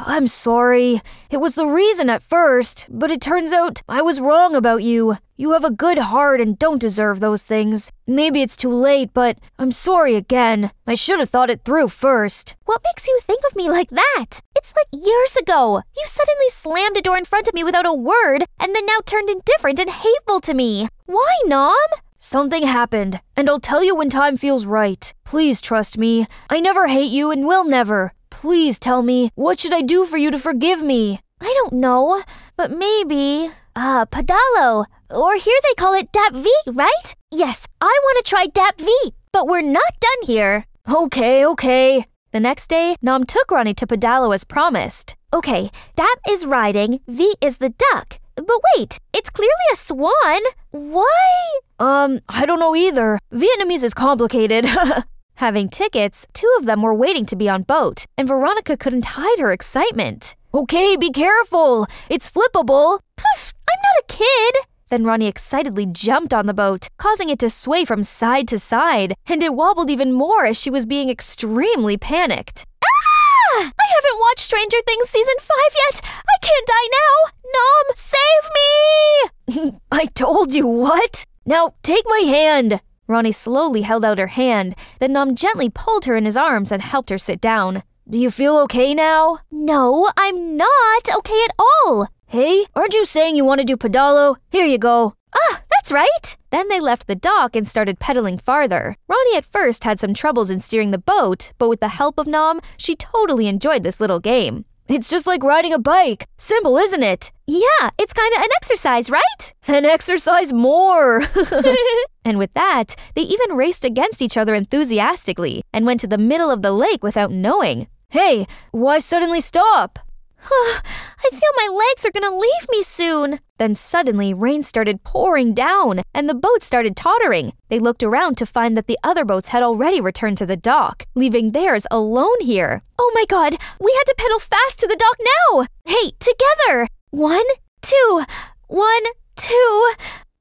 I'm sorry. It was the reason at first, but it turns out I was wrong about you. You have a good heart and don't deserve those things. Maybe it's too late, but I'm sorry again. I should have thought it through first. What makes you think of me like that? It's like years ago. You suddenly slammed a door in front of me without a word, and then now turned indifferent and hateful to me. Why, Nam? Something happened, and I'll tell you when time feels right. Please trust me. I never hate you and will never. Please tell me, what should I do for you to forgive me? I don't know, but maybe, Padalo. Or here they call it Dap V, right? Yes, I want to try Dap V, but we're not done here. Okay. The next day, Nam took Ronnie to Padalo as promised. Okay, Dap is riding, V is the duck. But wait, it's clearly a swan. Why? I don't know either. Vietnamese is complicated. Having tickets, 2 of them were waiting to be on boat, and Veronica couldn't hide her excitement. Okay, be careful! It's flippable! Poof! I'm not a kid! Then Ronnie excitedly jumped on the boat, causing it to sway from side to side, and it wobbled even more as she was being extremely panicked. Ah! I haven't watched Stranger Things Season 5 yet! I can't die now! Nom, save me! I told you, what? Now, take my hand! Ronnie slowly held out her hand, then Nam gently pulled her in his arms and helped her sit down. Do you feel okay now? No, I'm not okay at all. Hey, aren't you saying you want to do Padalo? Here you go. Ah, that's That's right! Then they left the dock and started pedaling farther. Ronnie at first had some troubles in steering the boat, but with the help of Nom, she totally enjoyed this little game. It's just like riding a bike. Simple, isn't it? Yeah, it's kinda an exercise, right? Then exercise more! And with that, they even raced against each other enthusiastically and went to the middle of the lake without knowing. Hey, why suddenly stop? I feel my legs are gonna leave me soon. Then suddenly, rain started pouring down, and the boat started tottering. They looked around to find that the other boats had already returned to the dock, leaving theirs alone here. Oh my god, we had to pedal fast to the dock now! Hey, together! 1, 2, 1, 2.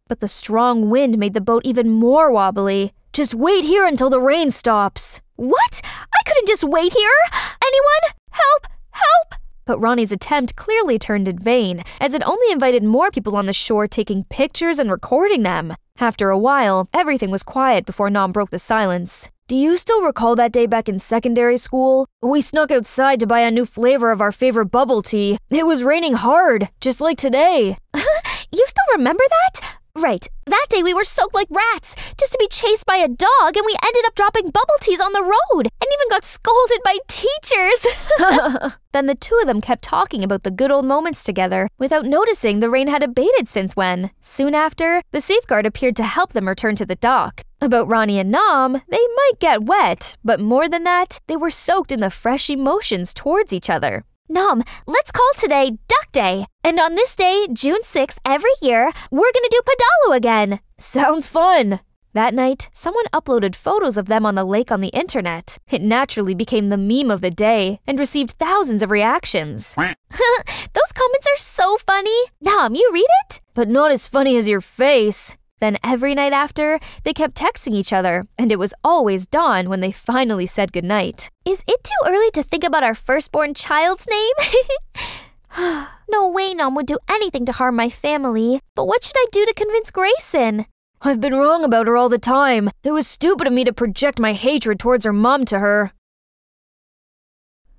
But the strong wind made the boat even more wobbly. Just wait here until the rain stops. What? I couldn't just wait here! Anyone? Help! Help! But Ronnie's attempt clearly turned in vain, as it only invited more people on the shore taking pictures and recording them. After a while, everything was quiet before Nom broke the silence. Do you still recall that day back in secondary school? We snuck outside to buy a new flavor of our favorite bubble tea. It was raining hard, just like today. You still remember that? Right, that day we were soaked like rats, just to be chased by a dog, and we ended up dropping bubble teas on the road, and even got scolded by teachers. Then the two of them kept talking about the good old moments together, without noticing the rain had abated since when. Soon after, the safeguard appeared to help them return to the dock. About Ronnie and Nom, they might get wet, but more than that, they were soaked in the fresh emotions towards each other. Nom, let's call today Duck Day. And on this day, June 6th, every year, we're gonna do Padalu again. Sounds fun. That night, someone uploaded photos of them on the lake on the internet. It naturally became the meme of the day and received thousands of reactions. Those comments are so funny. Nom, you read it? But not as funny as your face. Then every night after, they kept texting each other, and it was always dawn when they finally said goodnight. Is it too early to think about our firstborn child's name? No way Nom would do anything to harm my family. But what should I do to convince Grayson? I've been wrong about her all the time. It was stupid of me to project my hatred towards her mom to her.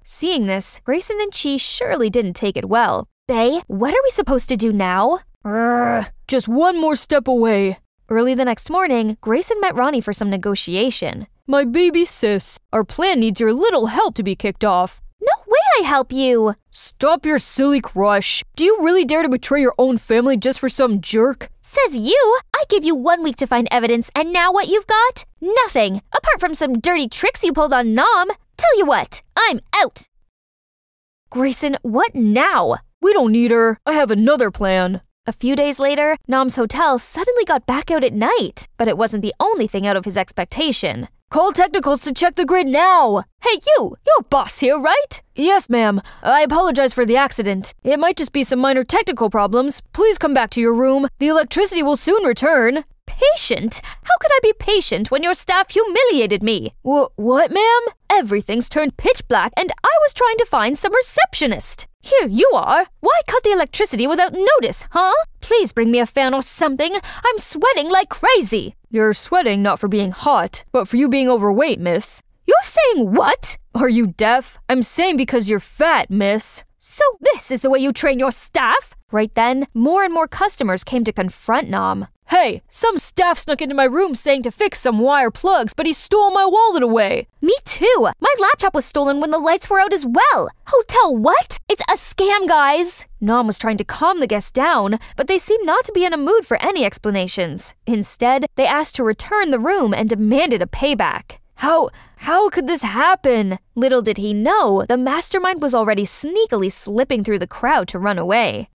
Seeing this, Grayson and Chi surely didn't take it well. Bae, what are we supposed to do now? Just one more step away. Early the next morning, Grayson met Ronnie for some negotiation. My baby sis, our plan needs your little help to be kicked off. No way I help you! Stop your silly crush. Do you really dare to betray your own family just for some jerk? Says you! I gave you 1 week to find evidence, and now what you've got? Nothing, apart from some dirty tricks you pulled on Nom. Tell you what, I'm out! Grayson, what now? We don't need her. I have another plan. A few days later, Nom's hotel suddenly got back out at night, but it wasn't the only thing out of his expectation. Call technicals to check the grid now! Hey you! You're boss here, right? Yes, ma'am. I apologize for the accident. It might just be some minor technical problems. Please come back to your room. The electricity will soon return. Patient? How could I be patient when your staff humiliated me? What, ma'am? Everything's turned pitch black and I was trying to find some receptionist. Here you are. Why cut the electricity without notice, huh? Please bring me a fan or something. I'm sweating like crazy. You're sweating not for being hot, but for you being overweight, miss. You're saying what? Are you deaf? I'm saying because you're fat, miss. So this is the way you train your staff? Right then, more and more customers came to confront Nom. Hey, some staff snuck into my room saying to fix some wire plugs, but he stole my wallet away. Me too. My laptop was stolen when the lights were out as well. Hotel what? It's a scam, guys. Nom was trying to calm the guests down, but they seemed not to be in a mood for any explanations. Instead, they asked to return the room and demanded a payback. How could this happen? Little did he know, the mastermind was already sneakily slipping through the crowd to run away.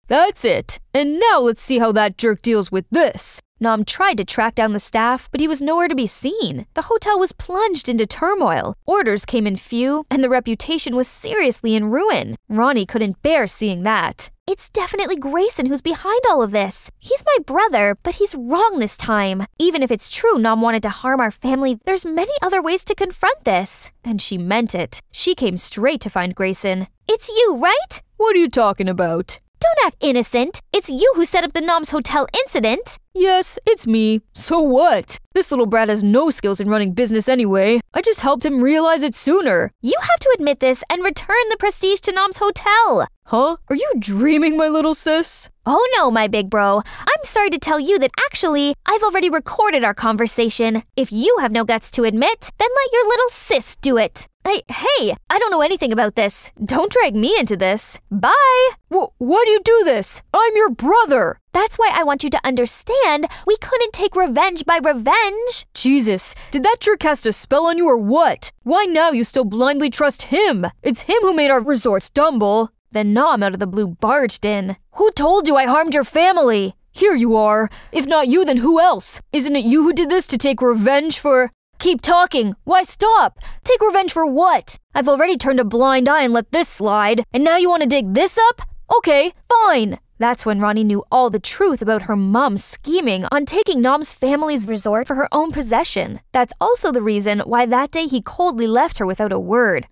That's it. And now let's see how that jerk deals with this. Nom tried to track down the staff, but he was nowhere to be seen. The hotel was plunged into turmoil. Orders came in few, and the reputation was seriously in ruin. Ronnie couldn't bear seeing that. It's definitely Grayson who's behind all of this. He's my brother, but he's wrong this time. Even if it's true Nom wanted to harm our family, there's many other ways to confront this. And she meant it. She came straight to find Grayson. It's you, right? What are you talking about? Don't act innocent. It's you who set up the Nom's hotel incident. Yes, it's me. So what? This little brat has no skills in running business anyway. I just helped him realize it sooner. You have to admit this and return the prestige to Nom's hotel. Huh? Are you dreaming, my little sis? Oh no, my big bro. I'm sorry to tell you that actually, I've already recorded our conversation. If you have no guts to admit, then let your little sis do it. Hey, I don't know anything about this. Don't drag me into this. Bye! Why do you do this? I'm your brother! That's why I want you to understand we couldn't take revenge by revenge. Jesus, did that jerk cast a spell on you or what? Why now you still blindly trust him? It's him who made our resort stumble. Then Nom out of the blue barged in. Who told you I harmed your family? Here you are. If not you, then who else? Isn't it you who did this to take revenge for... Keep talking. Why stop? Take revenge for what? I've already turned a blind eye and let this slide, and now you want to dig this up? Okay, fine. That's when Ronnie knew all the truth about her mom's scheming on taking Nom's family's resort for her own possession. That's also the reason why that day he coldly left her without a word.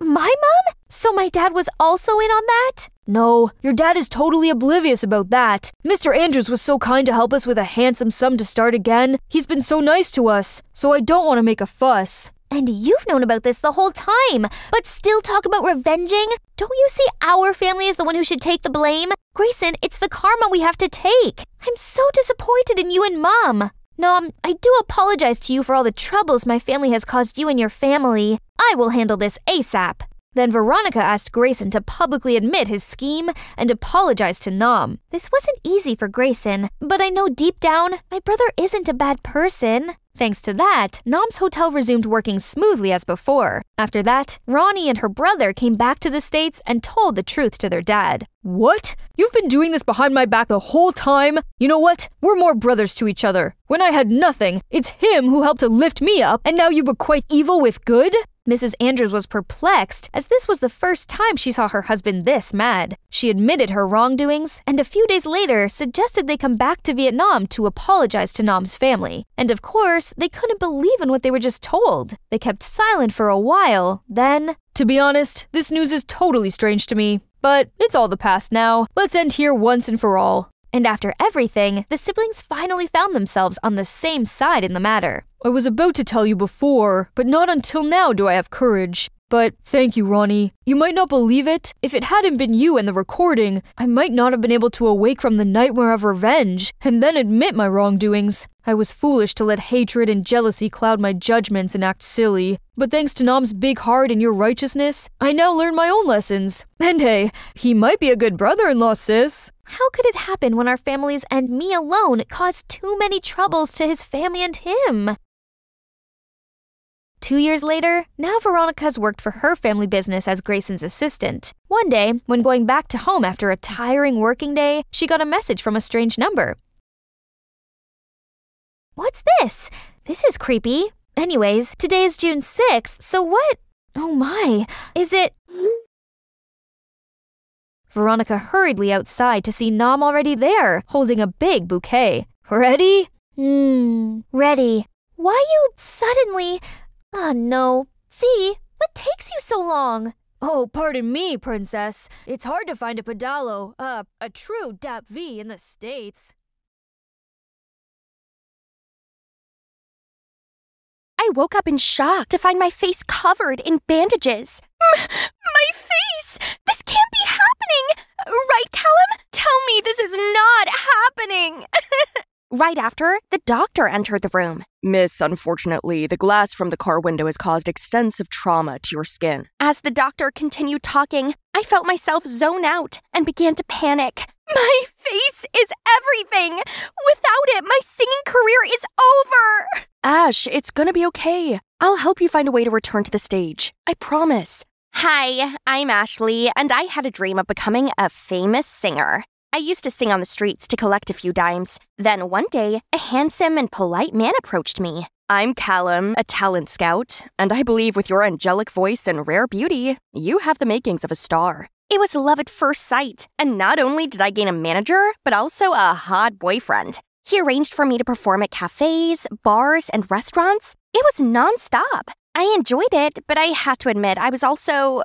My mom? So my dad was also in on that? No, your dad is totally oblivious about that. Mr. Andrews was so kind to help us with a handsome sum to start again. He's been so nice to us, so I don't want to make a fuss. And you've known about this the whole time, but still talk about revenging? Don't you see our family is the one who should take the blame? Grayson, it's the karma we have to take. I'm so disappointed in you and Mom. Nom, I do apologize to you for all the troubles my family has caused you and your family. I will handle this ASAP. Then Veronica asked Grayson to publicly admit his scheme and apologize to Nom. This wasn't easy for Grayson, but I know deep down, my brother isn't a bad person. Thanks to that, Nom's hotel resumed working smoothly as before. After that, Ronnie and her brother came back to the States and told the truth to their dad. What? You've been doing this behind my back the whole time? You know what? We're more brothers to each other. When I had nothing, it's him who helped to lift me up, and now you requite evil with good? Mrs. Andrews was perplexed, as this was the first time she saw her husband this mad. She admitted her wrongdoings, and a few days later suggested they come back to Vietnam to apologize to Nom's family. And of course, they couldn't believe in what they were just told. They kept silent for a while, then... To be honest, this news is totally strange to me. But it's all the past now. Let's end here once and for all. And after everything, the siblings finally found themselves on the same side in the matter. I was about to tell you before, but not until now do I have courage. But thank you, Ronnie. You might not believe it. If it hadn't been you and the recording, I might not have been able to awake from the nightmare of revenge and then admit my wrongdoings. I was foolish to let hatred and jealousy cloud my judgments and act silly. But thanks to Nom's big heart and your righteousness, I now learn my own lessons. And hey, he might be a good brother-in-law, sis. How could it happen when our families and me alone caused too many troubles to his family and him? 2 years later, now Veronica's worked for her family business as Grayson's assistant. One day, when going back to home after a tiring working day, she got a message from a strange number. What's this? This is creepy. Anyways, today is June 6th, so what? Oh my, is it... Veronica hurriedly outside to see Nom already there, holding a big bouquet. Ready? Ready. Why you suddenly... Oh no. See, what takes you so long? Oh, pardon me, princess. It's hard to find a pedalo, a true Dap V in the States. I woke up in shock to find my face covered in bandages. My face! This can't be happening! Right, Callum? Tell me this is not happening! Right after, the doctor entered the room. Miss, unfortunately, the glass from the car window has caused extensive trauma to your skin. As the doctor continued talking, I felt myself zone out and began to panic. My face is everything! Without it, my singing career is over! Ash, it's gonna be okay. I'll help you find a way to return to the stage. I promise. Hi, I'm Ashley, and I had a dream of becoming a famous singer. I used to sing on the streets to collect a few dimes. Then one day, a handsome and polite man approached me. I'm Callum, a talent scout, and I believe with your angelic voice and rare beauty, you have the makings of a star. It was love at first sight, and not only did I gain a manager, but also a hot boyfriend. He arranged for me to perform at cafes, bars, and restaurants. It was nonstop. I enjoyed it, but I had to admit I was also,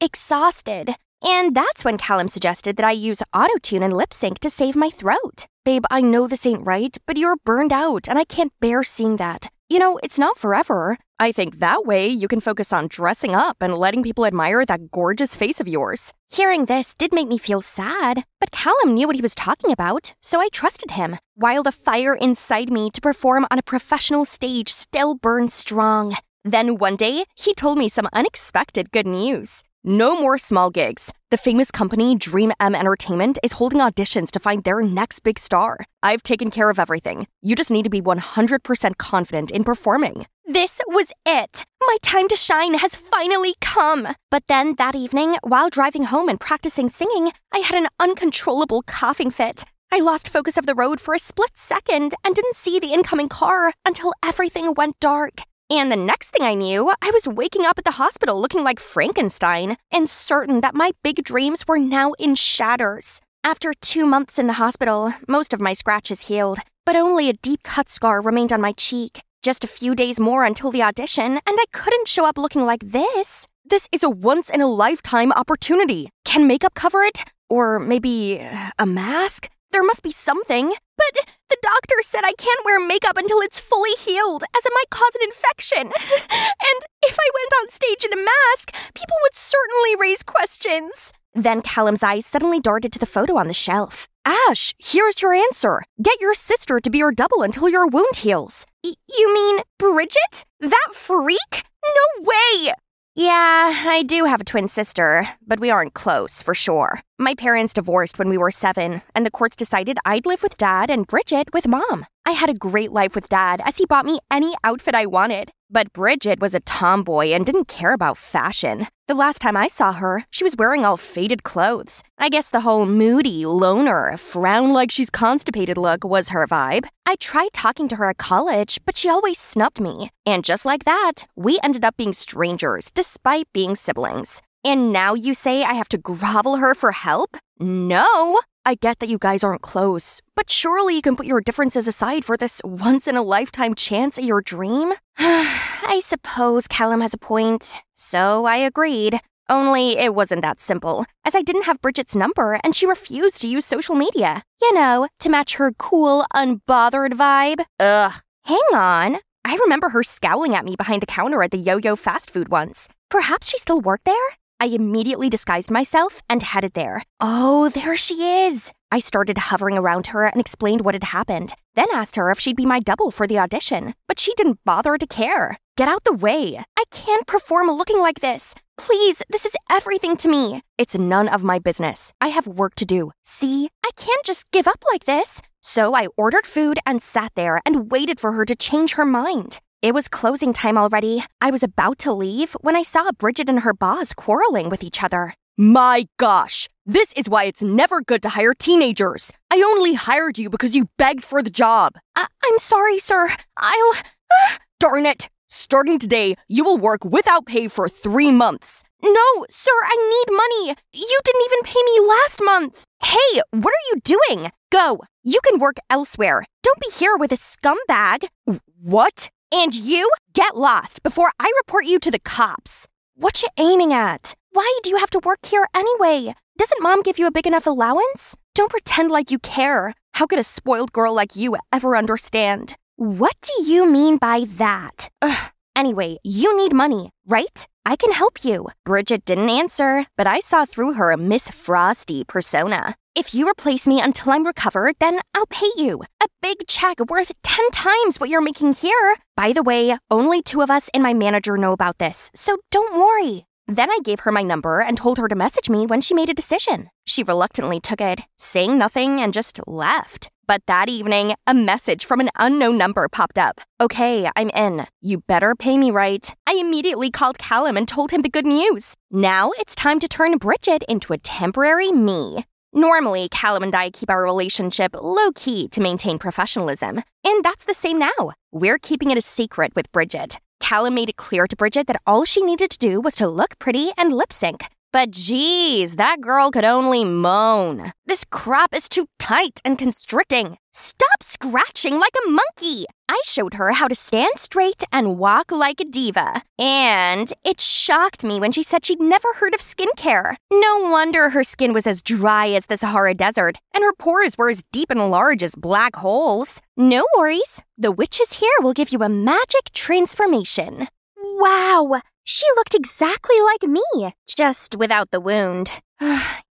exhausted. And that's when Callum suggested that I use autotune and lip sync to save my throat. Babe, I know this ain't right, but you're burned out, and I can't bear seeing that. It's not forever. I think that way you can focus on dressing up and letting people admire that gorgeous face of yours. Hearing this did make me feel sad, but Callum knew what he was talking about, so I trusted him, while the fire inside me to perform on a professional stage still burned strong. Then one day, he told me some unexpected good news. No more small gigs. The famous company Dream M Entertainment is holding auditions to find their next big star. I've taken care of everything. You just need to be 100% confident in performing. This was it. My time to shine has finally come. But then that evening, while driving home and practicing singing, I had an uncontrollable coughing fit. I lost focus of the road for a split second and didn't see the incoming car until everything went dark. And the next thing I knew, I was waking up at the hospital looking like Frankenstein and certain that my big dreams were now in shatters. After 2 months in the hospital, most of my scratches healed, but only a deep cut scar remained on my cheek. Just a few days more until the audition, and I couldn't show up looking like this. This is a once-in-a-lifetime opportunity. Can makeup cover it? Or maybe a mask? There must be something. But the doctor said I can't wear makeup until it's fully healed, as it might cause an infection. And if I went on stage in a mask, people would certainly raise questions. Then Callum's eyes suddenly darted to the photo on the shelf. Ash, here's your answer. Get your sister to be your double until your wound heals. You mean Bridget? That freak? No way! Yeah, I do have a twin sister, but we aren't close, for sure. My parents divorced when we were 7, and the courts decided I'd live with Dad and Bridget with Mom. I had a great life with Dad, as he bought me any outfit I wanted. But Bridget was a tomboy and didn't care about fashion. The last time I saw her, she was wearing all faded clothes. I guess the whole moody, loner, frown like she's constipated look was her vibe. I tried talking to her at college, but she always snubbed me. And just like that, we ended up being strangers, despite being siblings. And now you say I have to grovel her for help? No! I get that you guys aren't close, but surely you can put your differences aside for this once-in-a-lifetime chance at your dream? I suppose Callum has a point, so I agreed. Only it wasn't that simple, as I didn't have Bridget's number and she refused to use social media. To match her cool, unbothered vibe. Ugh. Hang on. I remember her scowling at me behind the counter at the Yo-Yo fast food once. Perhaps she still worked there? I immediately disguised myself and headed there. Oh, there she is. I started hovering around her and explained what had happened, then asked her if she'd be my double for the audition, but she didn't bother to care. Get out the way. I can't perform looking like this. Please, this is everything to me. It's none of my business. I have work to do. See, I can't just give up like this. So I ordered food and sat there and waited for her to change her mind. It was closing time already. I was about to leave when I saw Bridget and her boss quarreling with each other. My gosh, this is why it's never good to hire teenagers. I only hired you because you begged for the job. I'm sorry, sir. Darn it. Starting today, you will work without pay for 3 months. No, sir, I need money. You didn't even pay me last month. Hey, what are you doing? Go. You can work elsewhere. Don't be here with a scumbag. What? And you, get lost before I report you to the cops. What you aiming at? Why do you have to work here anyway? Doesn't Mom give you a big enough allowance? Don't pretend like you care. How could a spoiled girl like you ever understand? What do you mean by that? Anyway, you need money, right? I can help you. Bridget didn't answer, but I saw through her Miss Frosty persona. If you replace me until I'm recovered, then I'll pay you. A big check worth 10 times what you're making here. By the way, only 2 of us and my manager know about this, so don't worry. Then I gave her my number and told her to message me when she made a decision. She reluctantly took it, saying nothing, and just left. But that evening, a message from an unknown number popped up. Okay, I'm in. You better pay me right. I immediately called Callum and told him the good news. Now it's time to turn Bridget into a temporary me. Normally, Callum and I keep our relationship low-key to maintain professionalism. And that's the same now. We're keeping it a secret with Bridget. Callum made it clear to Bridget that all she needed to do was to look pretty and lip sync. But geez, that girl could only moan. This crop is too tight and constricting. Stop scratching like a monkey. I showed her how to stand straight and walk like a diva. And it shocked me when she said she'd never heard of skincare. No wonder her skin was as dry as the Sahara Desert, and her pores were as deep and large as black holes. No worries. The witches here will give you a magic transformation. Wow, she looked exactly like me, just without the wound.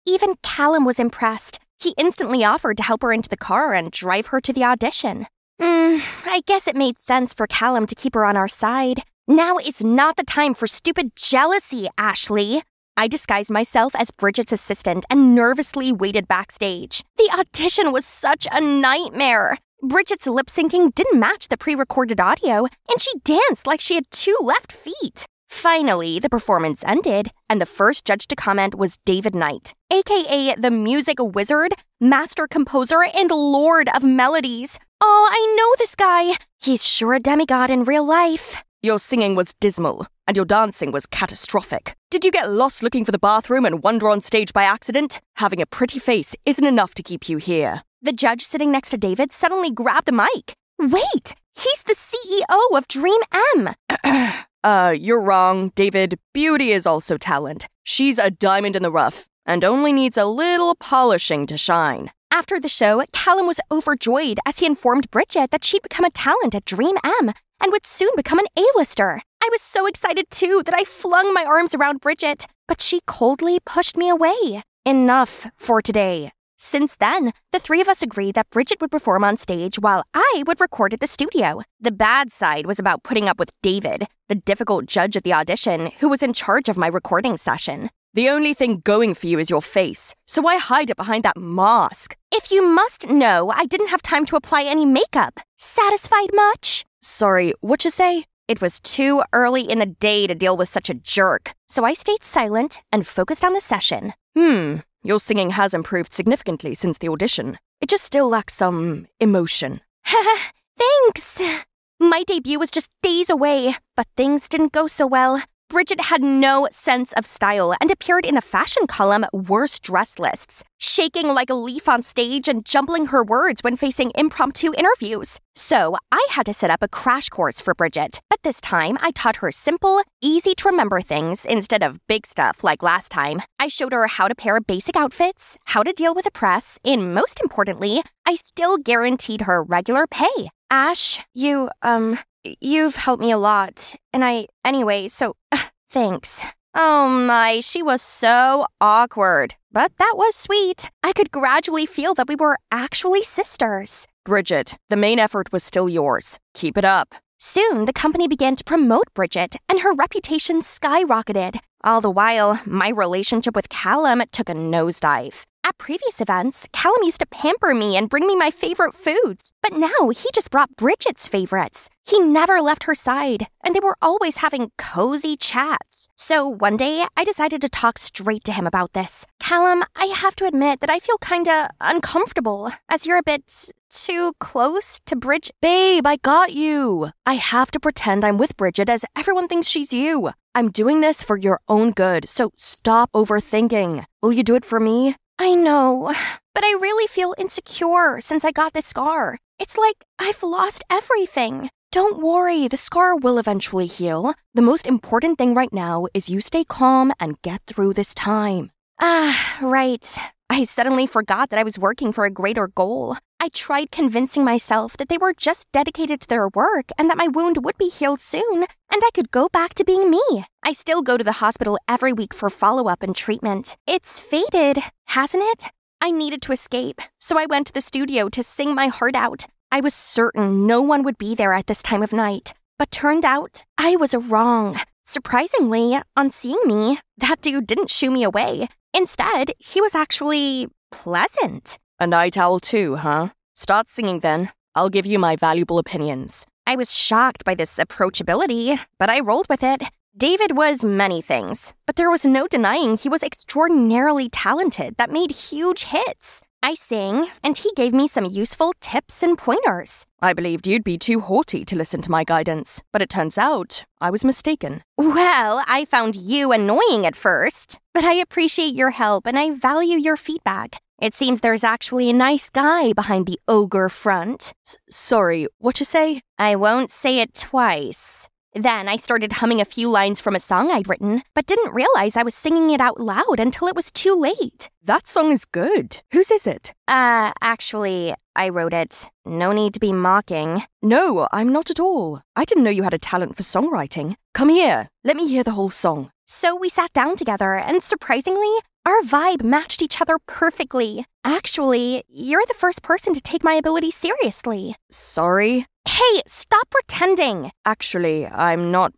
Even Callum was impressed. He instantly offered to help her into the car and drive her to the audition. I guess it made sense for Callum to keep her on our side. Now is not the time for stupid jealousy, Ashley. I disguised myself as Bridget's assistant and nervously waited backstage. The audition was such a nightmare. Bridget's lip-syncing didn't match the pre-recorded audio, and she danced like she had 2 left feet. Finally, the performance ended, and the first judge to comment was David Knight, aka the music wizard, master composer, and lord of melodies. Oh, I know this guy. He's sure a demigod in real life. Your singing was dismal, and your dancing was catastrophic. Did you get lost looking for the bathroom and wander on stage by accident? Having a pretty face isn't enough to keep you here. The judge sitting next to David suddenly grabbed the mic. Wait, he's the CEO of Dream M. You're wrong, David. Beauty is also talent. She's a diamond in the rough, and only needs a little polishing to shine. After the show, Callum was overjoyed as he informed Bridget that she'd become a talent at Dream M and would soon become an A-lister. I was so excited too that I flung my arms around Bridget, but she coldly pushed me away. Enough for today. Since then, the 3 of us agreed that Bridget would perform on stage while I would record at the studio. The bad side was about putting up with David, the difficult judge at the audition who was in charge of my recording session. The only thing going for you is your face, so why hide it behind that mask? If you must know, I didn't have time to apply any makeup. Satisfied much? Sorry, what'd you say? It was too early in the day to deal with such a jerk, so I stayed silent and focused on the session. Your singing has improved significantly since the audition. It just still lacks some emotion. Thanks. My debut was just days away, but things didn't go so well. Bridget had no sense of style and appeared in the fashion column Worst Dressed lists, shaking like a leaf on stage and jumbling her words when facing impromptu interviews. So I had to set up a crash course for Bridget, but this time I taught her simple, easy-to-remember things instead of big stuff like last time. I showed her how to pair basic outfits, how to deal with the press, and most importantly, I still guaranteed her regular pay. Ash, you've helped me a lot, and so, thanks. Oh my, she was so awkward. But that was sweet. I could gradually feel that we were actually sisters. Bridget, the main effort was still yours. Keep it up. Soon, the company began to promote Bridget, and her reputation skyrocketed. All the while, my relationship with Callum took a nosedive. At previous events, Callum used to pamper me and bring me my favorite foods, but now he just brought Bridget's favorites. He never left her side, and they were always having cozy chats. So one day, I decided to talk straight to him about this. Callum, I have to admit that I feel kinda uncomfortable, as you're a bit too close to Bridget. Babe, I got you. I have to pretend I'm with Bridget as everyone thinks she's you. I'm doing this for your own good, so stop overthinking. Will you do it for me? I know, but I really feel insecure since I got this scar. It's like I've lost everything. Don't worry, the scar will eventually heal. The most important thing right now is you stay calm and get through this time. Right. I suddenly forgot that I was working for a greater goal. I tried convincing myself that they were just dedicated to their work and that my wound would be healed soon, and I could go back to being me. I still go to the hospital every week for follow-up and treatment. It's faded, hasn't it? I needed to escape, so I went to the studio to sing my heart out. I was certain no one would be there at this time of night, but turned out I was wrong. Surprisingly, on seeing me, that dude didn't shoo me away. Instead, he was actually pleasant. A night owl too, huh? Start singing then. I'll give you my valuable opinions. I was shocked by this approachability, but I rolled with it. David was many things, but there was no denying he was extraordinarily talented that made huge hits. I sing, and he gave me some useful tips and pointers. I believed you'd be too haughty to listen to my guidance, but it turns out I was mistaken. Well, I found you annoying at first, but I appreciate your help and I value your feedback. It seems there's actually a nice guy behind the ogre front. Sorry, what you say? I won't say it twice. Then I started humming a few lines from a song I'd written, but didn't realize I was singing it out loud until it was too late. That song is good. Whose is it? Actually, I wrote it. No need to be mocking. No, I'm not at all. I didn't know you had a talent for songwriting. Come here, let me hear the whole song. So we sat down together, and surprisingly, our vibe matched each other perfectly. Actually, you're the first person to take my ability seriously. Sorry? Hey, stop pretending! Actually, I'm not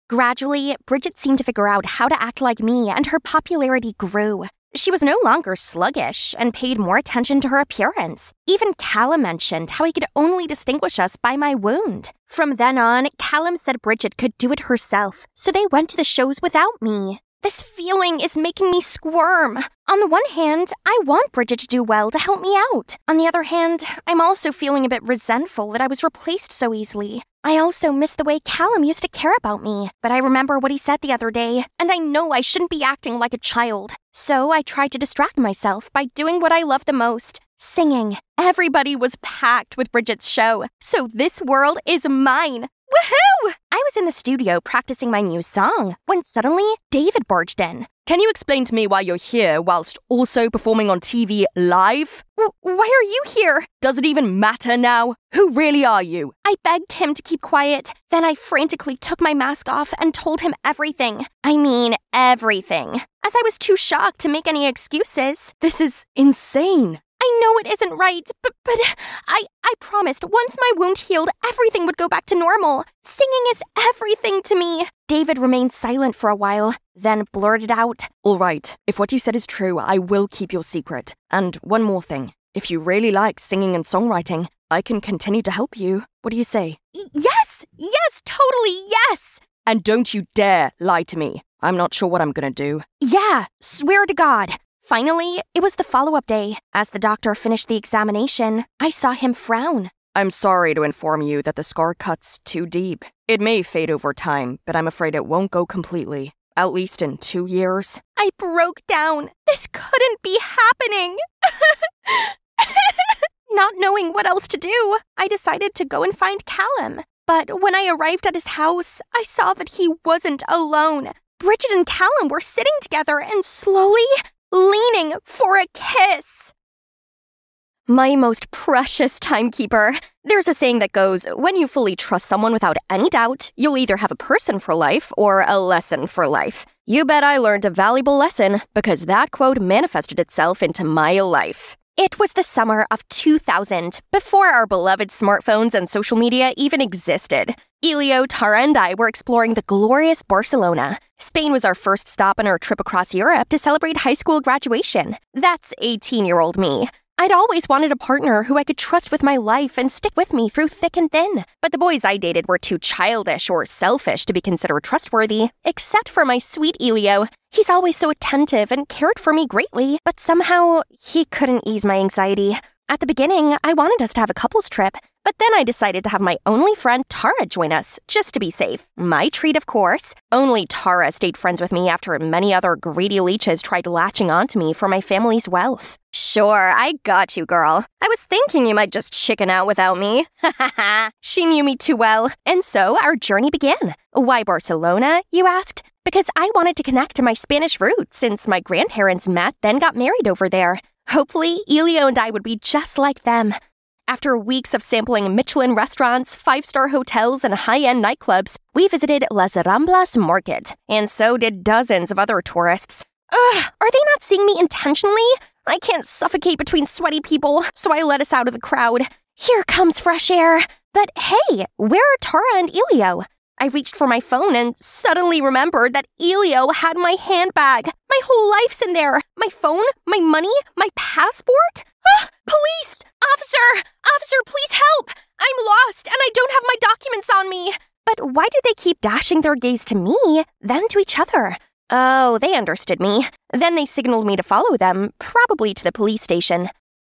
Gradually, Bridget seemed to figure out how to act like me, and her popularity grew. She was no longer sluggish and paid more attention to her appearance. Even Callum mentioned how he could only distinguish us by my wound. From then on, Callum said Bridget could do it herself, so they went to the shows without me. This feeling is making me squirm. On the one hand, I want Bridget to do well to help me out. On the other hand, I'm also feeling a bit resentful that I was replaced so easily. I also miss the way Callum used to care about me, but I remember what he said the other day, and I know I shouldn't be acting like a child. So I tried to distract myself by doing what I love the most, singing. Everybody was packed with Bridget's show, so this world is mine. Woohoo! I was in the studio practicing my new song when suddenly David barged in. Can you explain to me why you're here whilst also performing on TV live? Why are you here? Does it even matter now? Who really are you? I begged him to keep quiet. Then I frantically took my mask off and told him everything. I mean, everything. As I was too shocked to make any excuses. This is insane. I know it isn't right, but I promised once my wound healed, everything would go back to normal. Singing is everything to me. David remained silent for a while, then blurted out, All right, if what you said is true, I will keep your secret. And one more thing. If you really like singing and songwriting, I can continue to help you. What do you say? Yes, totally yes. And don't you dare lie to me. I'm not sure what I'm gonna do. Yeah, swear to God. Finally, it was the follow-up day. As the doctor finished the examination, I saw him frown. I'm sorry to inform you that the scar cut's too deep. It may fade over time, but I'm afraid it won't go completely. At least in 2 years. I broke down. This couldn't be happening. Not knowing what else to do, I decided to go and find Callum. But when I arrived at his house, I saw that he wasn't alone. Bridget and Callum were sitting together and slowly leaning for a kiss. My most precious timekeeper. There's a saying that goes, when you fully trust someone without any doubt, you'll either have a person for life or a lesson for life. You bet I learned a valuable lesson because that quote manifested itself into my life. It was the summer of 2000, before our beloved smartphones and social media even existed. Elio, Tara, and I were exploring the glorious Barcelona. Spain was our first stop on our trip across Europe to celebrate high school graduation. That's 18-year-old me. I'd always wanted a partner who I could trust with my life and stick with me through thick and thin. But the boys I dated were too childish or selfish to be considered trustworthy, except for my sweet Elio. He's always so attentive and cared for me greatly, but somehow he couldn't ease my anxiety. At the beginning, I wanted us to have a couples trip, but then I decided to have my only friend Tara join us, just to be safe. My treat, of course. Only Tara stayed friends with me after many other greedy leeches tried latching onto me for my family's wealth. Sure, I got you, girl. I was thinking you might just chicken out without me. Ha ha ha. She knew me too well. And so our journey began. Why Barcelona, you asked? Because I wanted to connect to my Spanish roots since my grandparents met, then got married over there. Hopefully, Elio and I would be just like them. After weeks of sampling Michelin restaurants, 5-star hotels, and high-end nightclubs, we visited Las Ramblas Market, and so did dozens of other tourists. Ugh, are they not seeing me intentionally? I can't suffocate between sweaty people, so I let us out of the crowd. Here comes fresh air. But hey, where are Tara and Elio? I reached for my phone and suddenly remembered that Elio had my handbag. My whole life's in there. My phone, my money, my passport. Ah, police! Officer, please help! I'm lost and I don't have my documents on me. But why did they keep dashing their gaze to me, then to each other? Oh, they understood me. Then they signaled me to follow them, probably to the police station.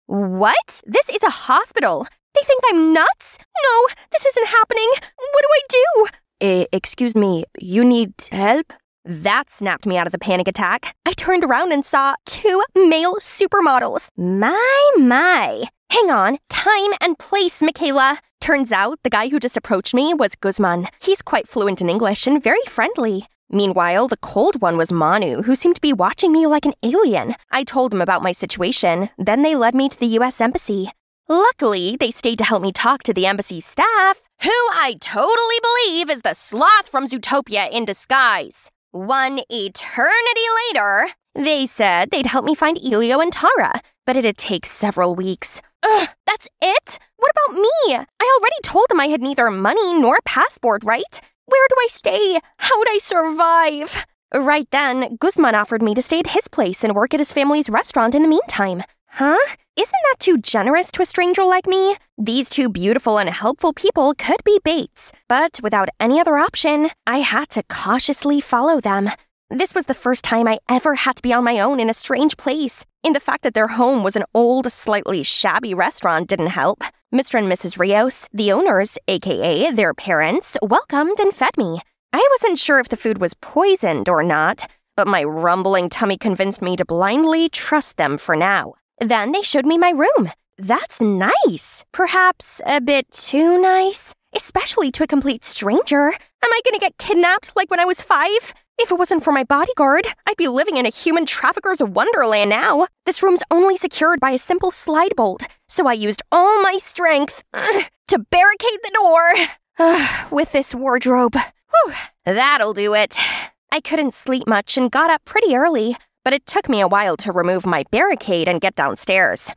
What? This is a hospital. They think I'm nuts? No, this isn't happening. What do I do? Excuse me, you need help? That snapped me out of the panic attack. I turned around and saw 2 male supermodels. My. Hang on, time and place, Michaela. Turns out the guy who just approached me was Guzman. He's quite fluent in English and very friendly. Meanwhile, the cold one was Manu, who seemed to be watching me like an alien. I told him about my situation. Then they led me to the U.S. Embassy. Luckily, they stayed to help me talk to the embassy staff, who I totally believe is the sloth from Zootopia in disguise. One eternity later, they said they'd help me find Elio and Tara, but it'd take several weeks. Ugh, that's it? What about me? I already told them I had neither money nor a passport, right? Where do I stay? How would I survive? Right then, Guzman offered me to stay at his place and work at his family's restaurant in the meantime. Huh? Isn't that too generous to a stranger like me? These 2 beautiful and helpful people could be baits, but without any other option, I had to cautiously follow them. This was the first time I ever had to be on my own in a strange place, and the fact that their home was an old, slightly shabby restaurant didn't help. Mr. and Mrs. Rios, the owners, aka their parents, welcomed and fed me. I wasn't sure if the food was poisoned or not, but my rumbling tummy convinced me to blindly trust them for now. Then they showed me my room. That's nice. Perhaps a bit too nice, especially to a complete stranger. Am I gonna get kidnapped like when I was 5? If it wasn't for my bodyguard, I'd be living in a human trafficker's wonderland now. This room's only secured by a simple slide bolt, so I used all my strength to barricade the door with this wardrobe. Whew, that'll do it. I couldn't sleep much and got up pretty early, but it took me a while to remove my barricade and get downstairs.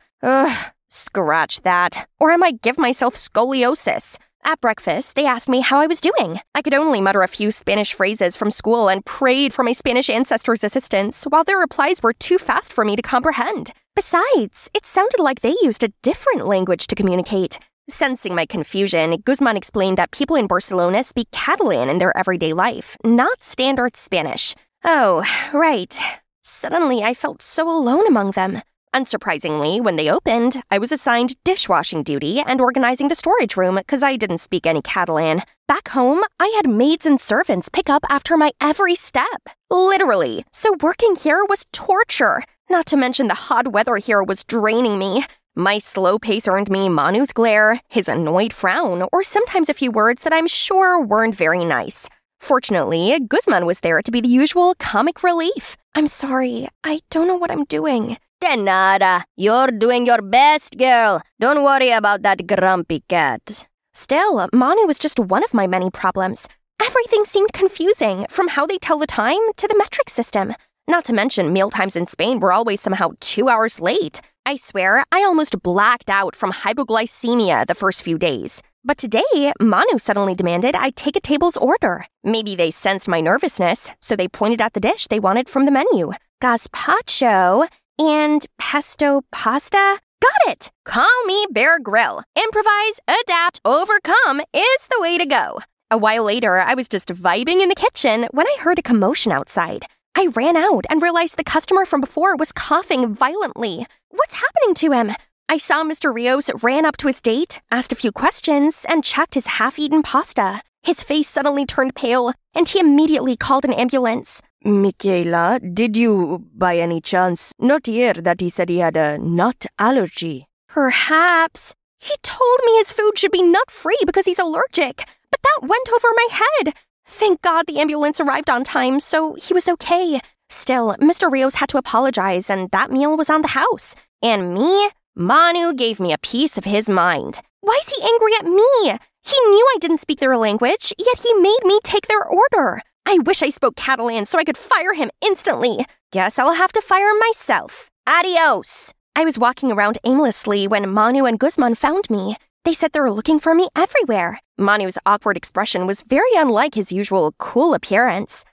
Scratch that. Or I might give myself scoliosis. At breakfast, they asked me how I was doing. I could only mutter a few Spanish phrases from school and prayed for my Spanish ancestors' assistance, while their replies were too fast for me to comprehend. Besides, it sounded like they used a different language to communicate. Sensing my confusion, Guzman explained that people in Barcelona speak Catalan in their everyday life, not standard Spanish. Oh, right. Suddenly, I felt so alone among them. Unsurprisingly, when they opened, I was assigned dishwashing duty and organizing the storage room because I didn't speak any Catalan. Back home, I had maids and servants pick up after my every step. Literally. So working here was torture. Not to mention the hot weather here was draining me. My slow pace earned me Manu's glare, his annoyed frown, or sometimes a few words that I'm sure weren't very nice. Fortunately, Guzman was there to be the usual comic relief. I'm sorry, I don't know what I'm doing. De nada. You're doing your best, girl. Don't worry about that grumpy cat. Still, Manu was just one of my many problems. Everything seemed confusing, from how they tell the time to the metric system. Not to mention, mealtimes in Spain were always somehow 2 hours late. I swear, I almost blacked out from hypoglycemia the first few days. But today, Manu suddenly demanded I take a table's order. Maybe they sensed my nervousness, so they pointed at the dish they wanted from the menu. Gazpacho and pesto pasta? Got it! Call me Bear Grylls. Improvise, adapt, overcome is the way to go. A while later, I was just vibing in the kitchen when I heard a commotion outside. I ran out and realized the customer from before was coughing violently. What's happening to him? I saw Mr. Rios ran up to his date, asked a few questions, and checked his half-eaten pasta. His face suddenly turned pale, and he immediately called an ambulance. Michaela, did you, by any chance, not hear that he said he had a nut allergy? Perhaps. He told me his food should be nut-free because he's allergic, but that went over my head. Thank God the ambulance arrived on time, so he was okay. Still, Mr. Rios had to apologize, and that meal was on the house. And me? Manu gave me a piece of his mind. Why is he angry at me? He knew I didn't speak their language, yet he made me take their order. I wish I spoke Catalan so I could fire him instantly. Guess I'll have to fire myself. Adios. I was walking around aimlessly when Manu and Guzman found me. They said they were looking for me everywhere. Manu's awkward expression was very unlike his usual cool appearance.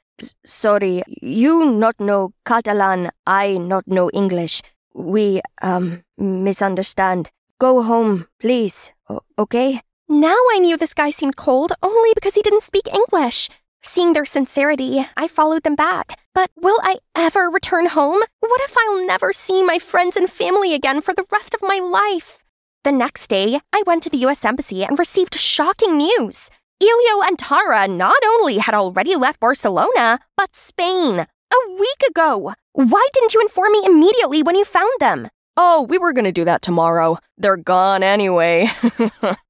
Sorry, you not know Catalan, I not know English. We, misunderstand. Go home, please, okay? Now I knew this guy seemed cold only because he didn't speak English. Seeing their sincerity, I followed them back. But will I ever return home? What if I'll never see my friends and family again for the rest of my life? The next day, I went to the U.S. Embassy and received shocking news. Elio and Tara not only had already left Barcelona, but Spain. A week ago. Why didn't you inform me immediately when you found them? Oh, we were gonna do that tomorrow. They're gone anyway.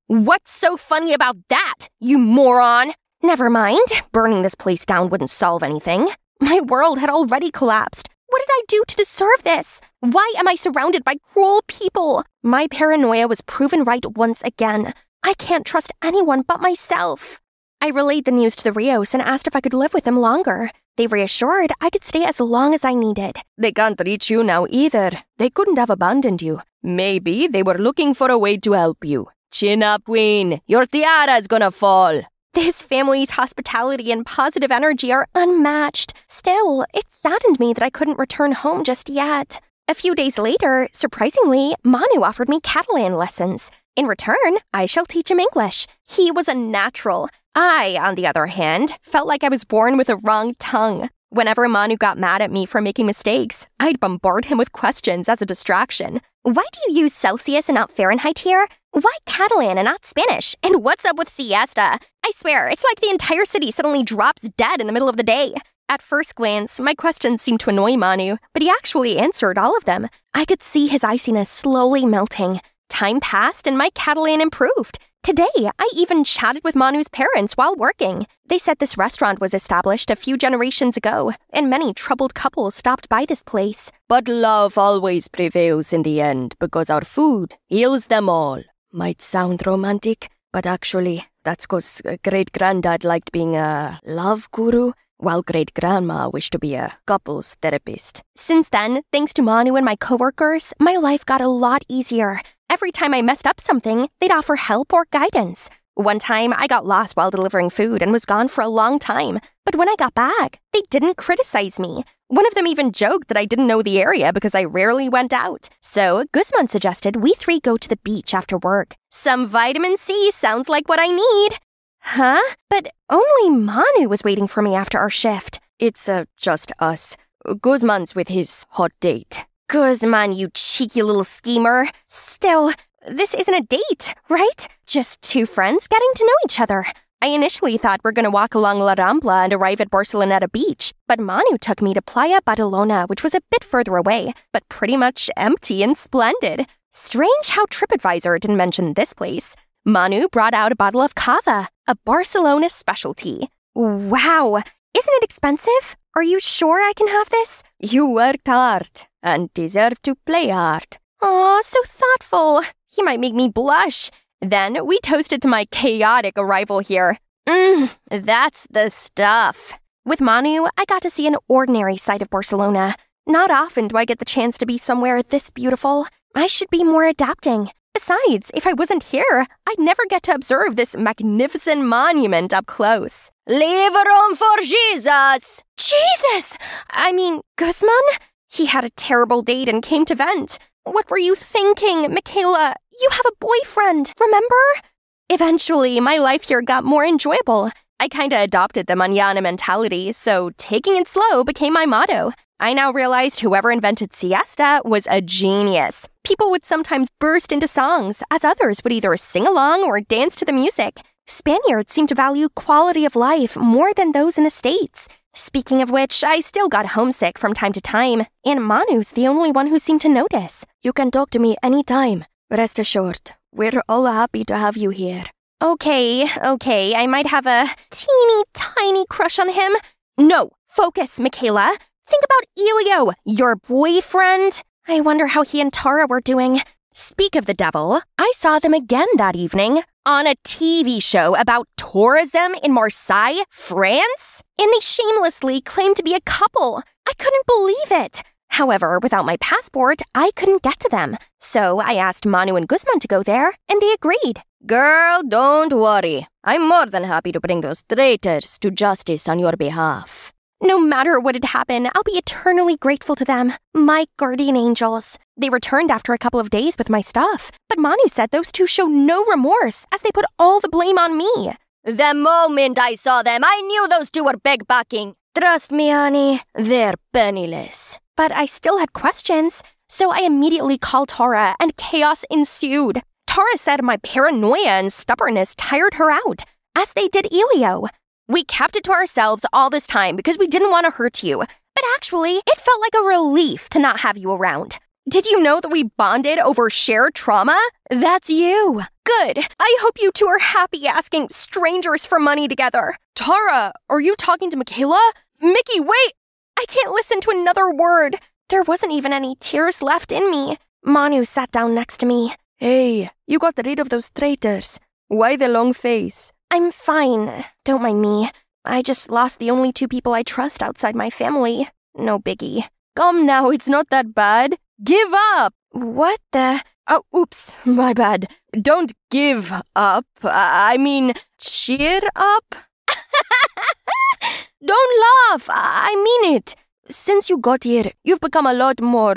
What's so funny about that, you moron? Never mind. Burning this place down wouldn't solve anything. My world had already collapsed. What did I do to deserve this? Why am I surrounded by cruel people? My paranoia was proven right once again. I can't trust anyone but myself. I relayed the news to the Rios and asked if I could live with them longer. They reassured I could stay as long as I needed. They can't reach you now either. They couldn't have abandoned you. Maybe they were looking for a way to help you. Chin up, Queen. Your tiara's gonna fall. This family's hospitality and positive energy are unmatched. Still, it saddened me that I couldn't return home just yet. A few days later, surprisingly, Manu offered me Catalan lessons. In return, I shall teach him English. He was a natural. I, on the other hand, felt like I was born with a wrong tongue. Whenever Manu got mad at me for making mistakes, I'd bombard him with questions as a distraction. Why do you use Celsius and not Fahrenheit here? Why Catalan and not Spanish? And what's up with siesta? I swear, it's like the entire city suddenly drops dead in the middle of the day. At first glance, my questions seemed to annoy Manu, but he actually answered all of them. I could see his iciness slowly melting. Time passed and my Catalan improved. Today, I even chatted with Manu's parents while working. They said this restaurant was established a few generations ago, and many troubled couples stopped by this place. But love always prevails in the end, because our food heals them all. Might sound romantic, but actually, that's because great-granddad liked being a love guru, while great-grandma wished to be a couples therapist. Since then, thanks to Manu and my coworkers, my life got a lot easier. Every time I messed up something, they'd offer help or guidance. One time, I got lost while delivering food and was gone for a long time. But when I got back, they didn't criticize me. One of them even joked that I didn't know the area because I rarely went out. So Guzman suggested we three go to the beach after work. Some vitamin C sounds like what I need. Huh? But only Manu was waiting for me after our shift. It's just us. Guzman's with his hot date. Guzman, you cheeky little schemer. Still, this isn't a date, right? Just two friends getting to know each other. I initially thought we're going to walk along La Rambla and arrive at Barceloneta Beach, but Manu took me to Playa Badalona, which was a bit further away, but pretty much empty and splendid. Strange how TripAdvisor didn't mention this place. Manu brought out a bottle of cava, a Barcelona specialty. Wow, isn't it expensive? Are you sure I can have this? You worked hard and deserve to play hard. Aw, so thoughtful. He might make me blush. Then we toasted to my chaotic arrival here. That's the stuff. With Manu, I got to see an ordinary side of Barcelona. Not often do I get the chance to be somewhere this beautiful. I should be more adapting. Besides, if I wasn't here, I'd never get to observe this magnificent monument up close. Leave room for Jesus! Jesus! I mean, Guzman? He had a terrible date and came to vent. What were you thinking, Michaela? You have a boyfriend, remember? Eventually, my life here got more enjoyable. I kinda adopted the mañana mentality, so taking it slow became my motto. I now realized whoever invented siesta was a genius. People would sometimes burst into songs, as others would either sing along or dance to the music. Spaniards seem to value quality of life more than those in the States. Speaking of which, I still got homesick from time to time, and Manu's the only one who seemed to notice. You can talk to me anytime. Rest assured, we're all happy to have you here. Okay, I might have a teeny tiny crush on him. No, focus, Michaela. Think about Elio, your boyfriend. I wonder how he and Tara were doing. Speak of the devil, I saw them again that evening on a TV show about tourism in Marseille, France. And they shamelessly claimed to be a couple. I couldn't believe it. However, without my passport, I couldn't get to them. So I asked Manu and Guzman to go there, and they agreed. Girl, don't worry. I'm more than happy to bring those traitors to justice on your behalf. No matter what had happened, I'll be eternally grateful to them. My guardian angels. They returned after a couple of days with my stuff. But Manu said those two show no remorse, as they put all the blame on me. The moment I saw them, I knew those two were beg-bucking. Trust me, honey, they're penniless. But I still had questions, so I immediately called Tara, and chaos ensued. Tara said my paranoia and stubbornness tired her out, as they did Elio. We kept it to ourselves all this time because we didn't want to hurt you, but actually, it felt like a relief to not have you around. Did you know that we bonded over shared trauma? That's you. Good. I hope you two are happy asking strangers for money together. Tara, are you talking to Michaela? Mickey, wait! I can't listen to another word. There wasn't even any tears left in me. Manu sat down next to me. Hey, you got rid of those traitors. Why the long face? I'm fine. Don't mind me. I just lost the only two people I trust outside my family. No biggie. Come now, it's not that bad. Give up! What the? Oh, oops, my bad. Don't give up. I mean, cheer up? Don't laugh. I mean it. Since you got here, you've become a lot more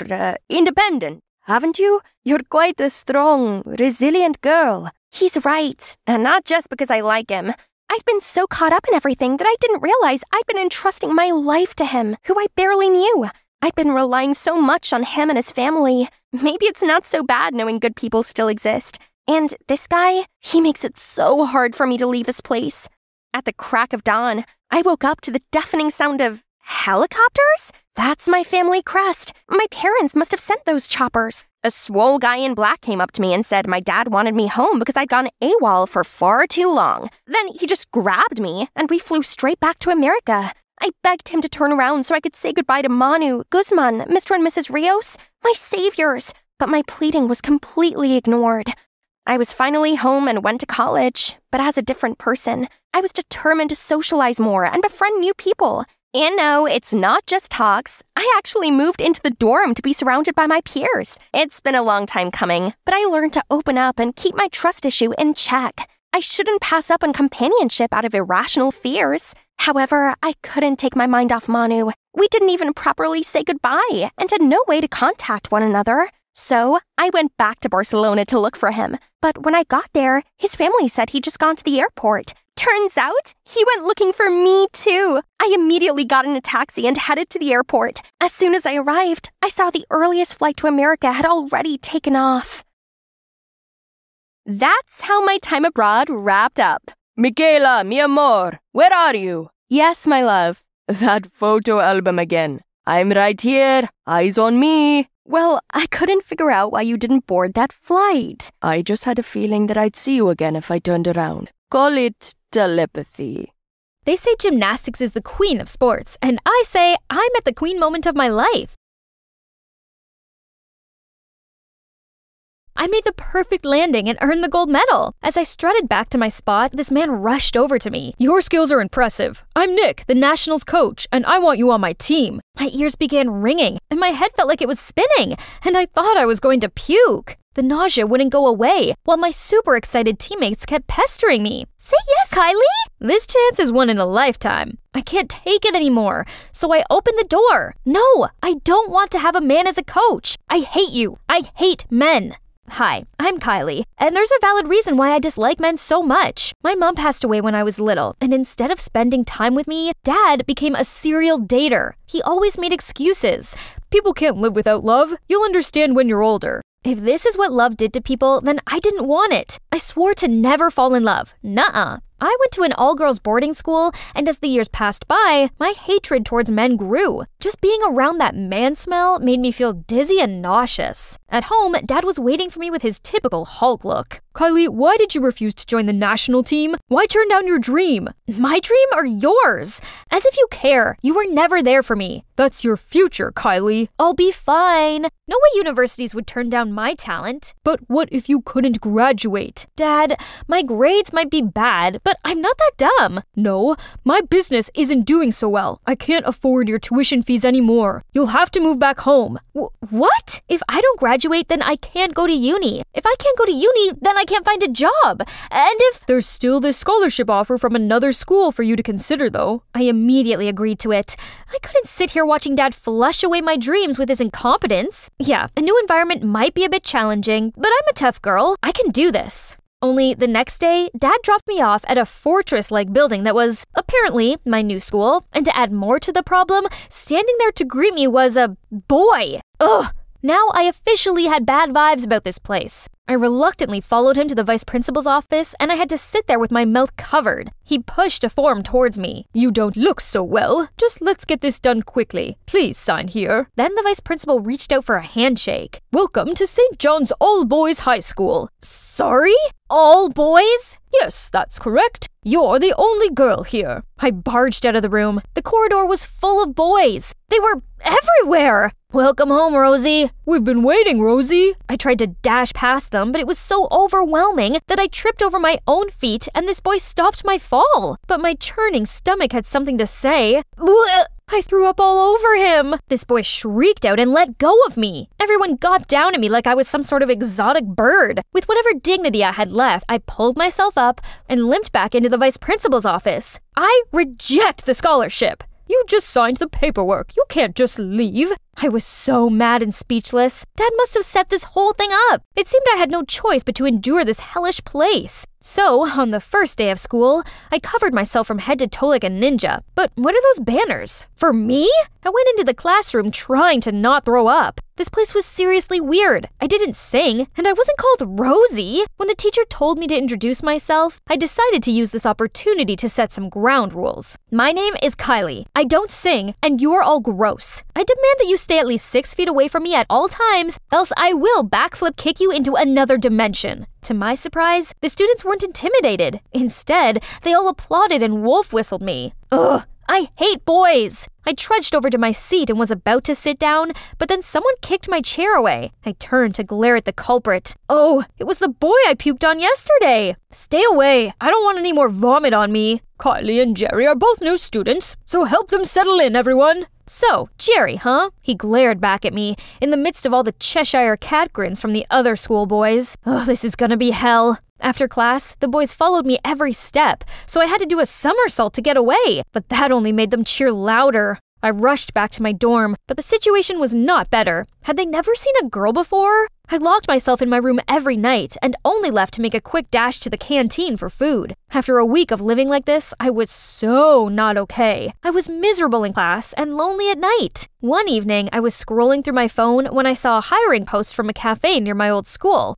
independent, haven't you? You're quite a strong, resilient girl. He's right, and not just because I like him. I'd been so caught up in everything that I didn't realize I'd been entrusting my life to him, who I barely knew. I'd been relying so much on him and his family. Maybe it's not so bad knowing good people still exist. And this guy, he makes it so hard for me to leave this place. At the crack of dawn, I woke up to the deafening sound of helicopters? That's my family crest. My parents must have sent those choppers. A swole guy in black came up to me and said my dad wanted me home because I'd gone AWOL for far too long. Then he just grabbed me and we flew straight back to America. I begged him to turn around so I could say goodbye to Manu, Guzman, Mr. and Mrs. Rios, my saviors, but my pleading was completely ignored. I was finally home and went to college, but as a different person. I was determined to socialize more and befriend new people. And no, it's not just talks. I actually moved into the dorm to be surrounded by my peers. It's been a long time coming, but I learned to open up and keep my trust issue in check. I shouldn't pass up on companionship out of irrational fears. However, I couldn't take my mind off Manu. We didn't even properly say goodbye and had no way to contact one another. So I went back to Barcelona to look for him. But when I got there, his family said he'd just gone to the airport. Turns out, he went looking for me too. I immediately got in a taxi and headed to the airport. As soon as I arrived, I saw the earliest flight to America had already taken off. That's how my time abroad wrapped up. Michaela, mi amor, where are you? Yes, my love. That photo album again. I'm right here, eyes on me. Well, I couldn't figure out why you didn't board that flight. I just had a feeling that I'd see you again if I turned around. Call it telepathy. They say gymnastics is the queen of sports, and I say I'm at the queen moment of my life. I made the perfect landing and earned the gold medal. As I strutted back to my spot, this man rushed over to me. Your skills are impressive. I'm Nick, the Nationals coach, and I want you on my team. My ears began ringing, and my head felt like it was spinning, and I thought I was going to puke. The nausea wouldn't go away, while my super excited teammates kept pestering me. Say yes, Kylie! This chance is one in a lifetime. I can't take it anymore, so I opened the door. No, I don't want to have a man as a coach. I hate you. I hate men. Hi, I'm Kylie, and there's a valid reason why I dislike men so much. My mom passed away when I was little, and instead of spending time with me, Dad became a serial dater. He always made excuses. People can't live without love. You'll understand when you're older. If this is what love did to people, then I didn't want it. I swore to never fall in love. Nuh-uh. I went to an all-girls boarding school, and as the years passed by, my hatred towards men grew. Just being around that man smell made me feel dizzy and nauseous. At home, Dad was waiting for me with his typical Hulk look. Kylie, why did you refuse to join the national team? Why turn down your dream? My dream or yours? As if you care. You were never there for me. That's your future, Kylie. I'll be fine. No way universities would turn down my talent. But what if you couldn't graduate? Dad, my grades might be bad, but I'm not that dumb. No, my business isn't doing so well. I can't afford your tuition fees anymore. You'll have to move back home. What? If I don't graduate, then I can't go to uni. If I can't go to uni, then I can't find a job. And if... There's still this scholarship offer from another school for you to consider, though. I immediately agreed to it. I couldn't sit here watching Dad flush away my dreams with his incompetence. Yeah, a new environment might be a bit challenging, but I'm a tough girl. I can do this. Only the next day, Dad dropped me off at a fortress-like building that was, apparently, my new school. And to add more to the problem, standing there to greet me was a boy. Ugh! Now I officially had bad vibes about this place. I reluctantly followed him to the vice principal's office, and I had to sit there with my mouth covered. He pushed a form towards me. "You don't look so well. Just let's get this done quickly. Please sign here." Then the vice principal reached out for a handshake. "Welcome to St. John's All-Boys High School." Sorry? All boys? "Yes, that's correct. You're the only girl here." I barged out of the room. The corridor was full of boys. They were everywhere. "Welcome home, Rosie." "We've been waiting, Rosie." I tried to dash past them, but it was so overwhelming that I tripped over my own feet and this boy stopped my fall. But my churning stomach had something to say. Blech! I threw up all over him. This boy shrieked out and let go of me. Everyone gawped down at me like I was some sort of exotic bird. With whatever dignity I had left, I pulled myself up and limped back into the vice principal's office. "I reject the scholarship." "You just signed the paperwork. You can't just leave." I was so mad and speechless. Dad must have set this whole thing up. It seemed I had no choice but to endure this hellish place. So, on the first day of school, I covered myself from head to toe like a ninja. But what are those banners? For me? I went into the classroom trying to not throw up. This place was seriously weird. I didn't sing, and I wasn't called Rosie. When the teacher told me to introduce myself, I decided to use this opportunity to set some ground rules. "My name is Kylie. I don't sing, and you're all gross. I demand that you stay at least 6 feet away from me at all times, else I will backflip kick you into another dimension." To my surprise, the students weren't intimidated. Instead, they all applauded and wolf whistled me. Ugh, I hate boys. I trudged over to my seat and was about to sit down, but then someone kicked my chair away. I turned to glare at the culprit. Oh, it was the boy I puked on yesterday. "Stay away. I don't want any more vomit on me." "Kylie and Jerry are both new students, so help them settle in, everyone." "So, Jerry, huh?" He glared back at me in the midst of all the Cheshire cat grins from the other schoolboys. Oh, this is gonna be hell. After class, the boys followed me every step, so I had to do a somersault to get away, but that only made them cheer louder. I rushed back to my dorm, but the situation was not better. Had they never seen a girl before? I locked myself in my room every night and only left to make a quick dash to the canteen for food. After a week of living like this, I was so not okay. I was miserable in class and lonely at night. One evening, I was scrolling through my phone when I saw a hiring post from a cafe near my old school.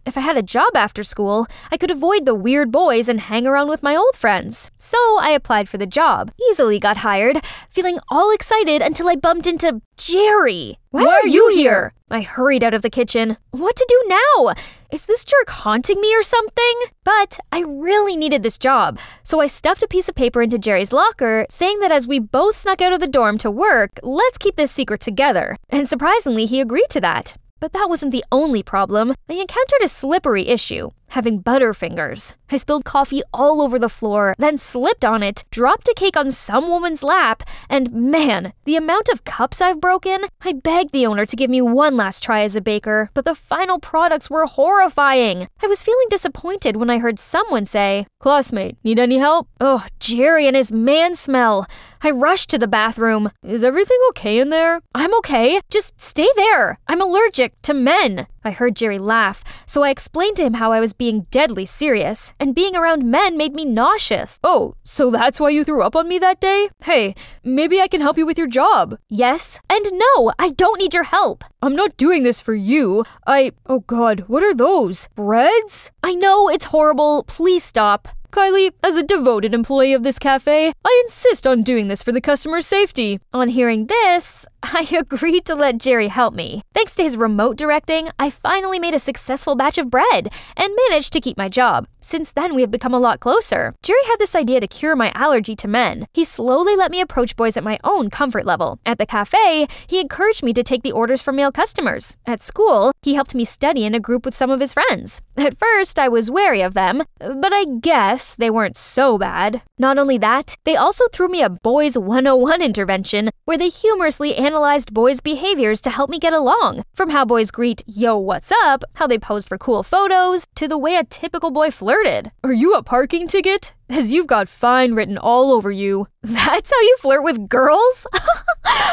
If I had a job after school, I could avoid the weird boys and hang around with my old friends. So I applied for the job, easily got hired, feeling all excited until I bumped into Jerry. Why are you here? I hurried out of the kitchen. What to do now? Is this jerk haunting me or something? But I really needed this job, so I stuffed a piece of paper into Jerry's locker, saying that as we both snuck out of the dorm to work, let's keep this secret together. And surprisingly, he agreed to that. But that wasn't the only problem. I encountered a slippery issue, having butterfingers. I spilled coffee all over the floor, then slipped on it, dropped a cake on some woman's lap, and man, the amount of cups I've broken. I begged the owner to give me one last try as a baker, but the final products were horrifying. I was feeling disappointed when I heard someone say, "Classmate, need any help?" Oh, Jerry and his man smell. I rushed to the bathroom. "Is everything okay in there?" "I'm okay. Just stay there. I'm allergic to men." I heard Jerry laugh, so I explained to him how I was being deadly serious, and being around men made me nauseous. "Oh, so that's why you threw up on me that day? Hey, maybe I can help you with your job." "Yes, and no, I don't need your help." "I'm not doing this for you. Oh God, what are those? Breads?" "I know, it's horrible. Please stop." "Kylie, as a devoted employee of this cafe, I insist on doing this for the customer's safety." On hearing this, I agreed to let Jerry help me. Thanks to his remote directing, I finally made a successful batch of bread and managed to keep my job. Since then, we have become a lot closer. Jerry had this idea to cure my allergy to men. He slowly let me approach boys at my own comfort level. At the cafe, he encouraged me to take the orders from male customers. At school, he helped me study in a group with some of his friends. At first, I was wary of them, but I guess they weren't so bad. Not only that, they also threw me a Boys 101 intervention where they humorously analyzed boys' behaviors to help me get along. From how boys greet, "Yo, what's up?" how they posed for cool photos, to the way a typical boy flirted. "Are you a parking ticket? As you've got fine written all over you." That's how you flirt with girls?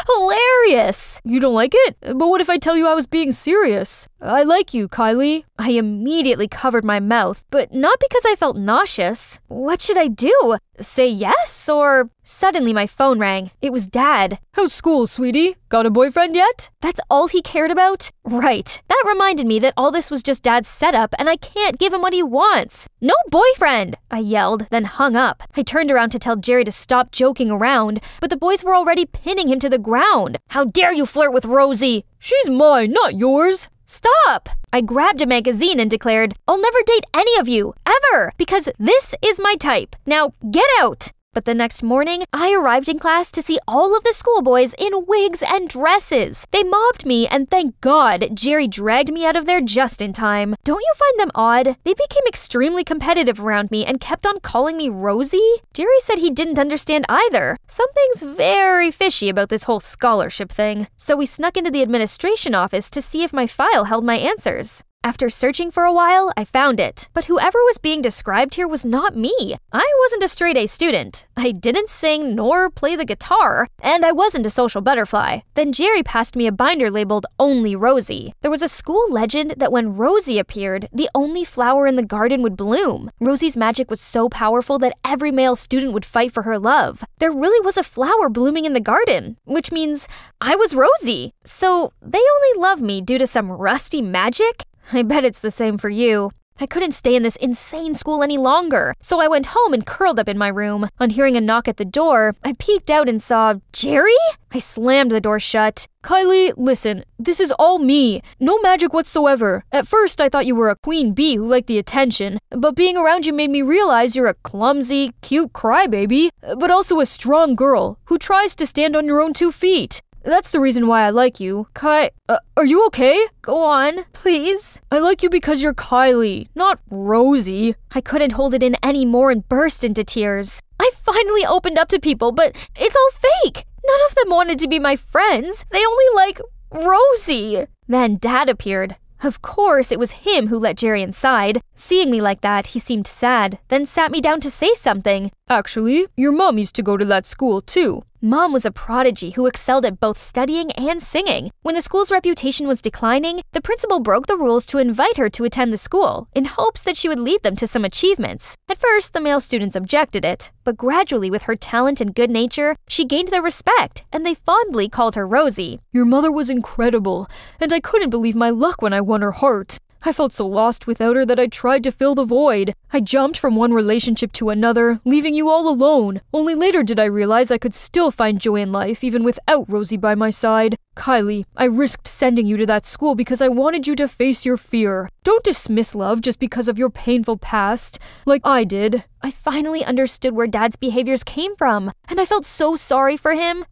Hilarious! You don't like it? But what if I tell you I was being serious? I like you, Kylie. I immediately covered my mouth, but not because I felt nauseous. What should I do? Say yes, or... Suddenly my phone rang. It was Dad. How's school, sweetie? Got a boyfriend yet? That's all he cared about? Right. That reminded me that all this was just Dad's setup and I can't give him what he wants. No boyfriend! I yelled, then hung up. I turned around to tell Jerry to stop joking around, but the boys were already pinning him to the ground. How dare you flirt with Rosie? She's mine, not yours. Stop! I grabbed a magazine and declared, I'll never date any of you, ever, because this is my type. Now, get out! But the next morning, I arrived in class to see all of the schoolboys in wigs and dresses. They mobbed me, and thank God, Jerry dragged me out of there just in time. Don't you find them odd? They became extremely competitive around me and kept on calling me Rosie. Jerry said he didn't understand either. Something's very fishy about this whole scholarship thing. So we snuck into the administration office to see if my file held my answers. After searching for a while, I found it. But whoever was being described here was not me. I wasn't a straight-A student. I didn't sing nor play the guitar, and I wasn't a social butterfly. Then Jerry passed me a binder labeled Only Rosie. There was a school legend that when Rosie appeared, the only flower in the garden would bloom. Rosie's magic was so powerful that every male student would fight for her love. There really was a flower blooming in the garden, which means I was Rosie. So they only love me due to some rusty magic? I bet it's the same for you. I couldn't stay in this insane school any longer, so I went home and curled up in my room. On hearing a knock at the door, I peeked out and saw Jerry? I slammed the door shut. Kylie, listen, this is all me. No magic whatsoever. At first, I thought you were a queen bee who liked the attention, but being around you made me realize you're a clumsy, cute crybaby, but also a strong girl who tries to stand on your own 2 feet. That's the reason why I like you. Are you okay? Go on, please. I like you because you're Kylie, not Rosie. I couldn't hold it in anymore and burst into tears. I finally opened up to people, but it's all fake. None of them wanted to be my friends. They only like Rosie. Then Dad appeared. Of course, it was him who let Jerry inside. Seeing me like that, he seemed sad, then sat me down to say something. Actually, your mom used to go to that school too. Mom was a prodigy who excelled at both studying and singing. When the school's reputation was declining, the principal broke the rules to invite her to attend the school, in hopes that she would lead them to some achievements. At first, the male students objected it, but gradually with her talent and good nature, she gained their respect, and they fondly called her Rosie. Your mother was incredible, and I couldn't believe my luck when I won her heart. I felt so lost without her that I tried to fill the void. I jumped from one relationship to another, leaving you all alone. Only later did I realize I could still find joy in life even without Rosie by my side. Kylie, I risked sending you to that school because I wanted you to face your fear. Don't dismiss love just because of your painful past, like I did. I finally understood where Dad's behaviors came from, and I felt so sorry for him.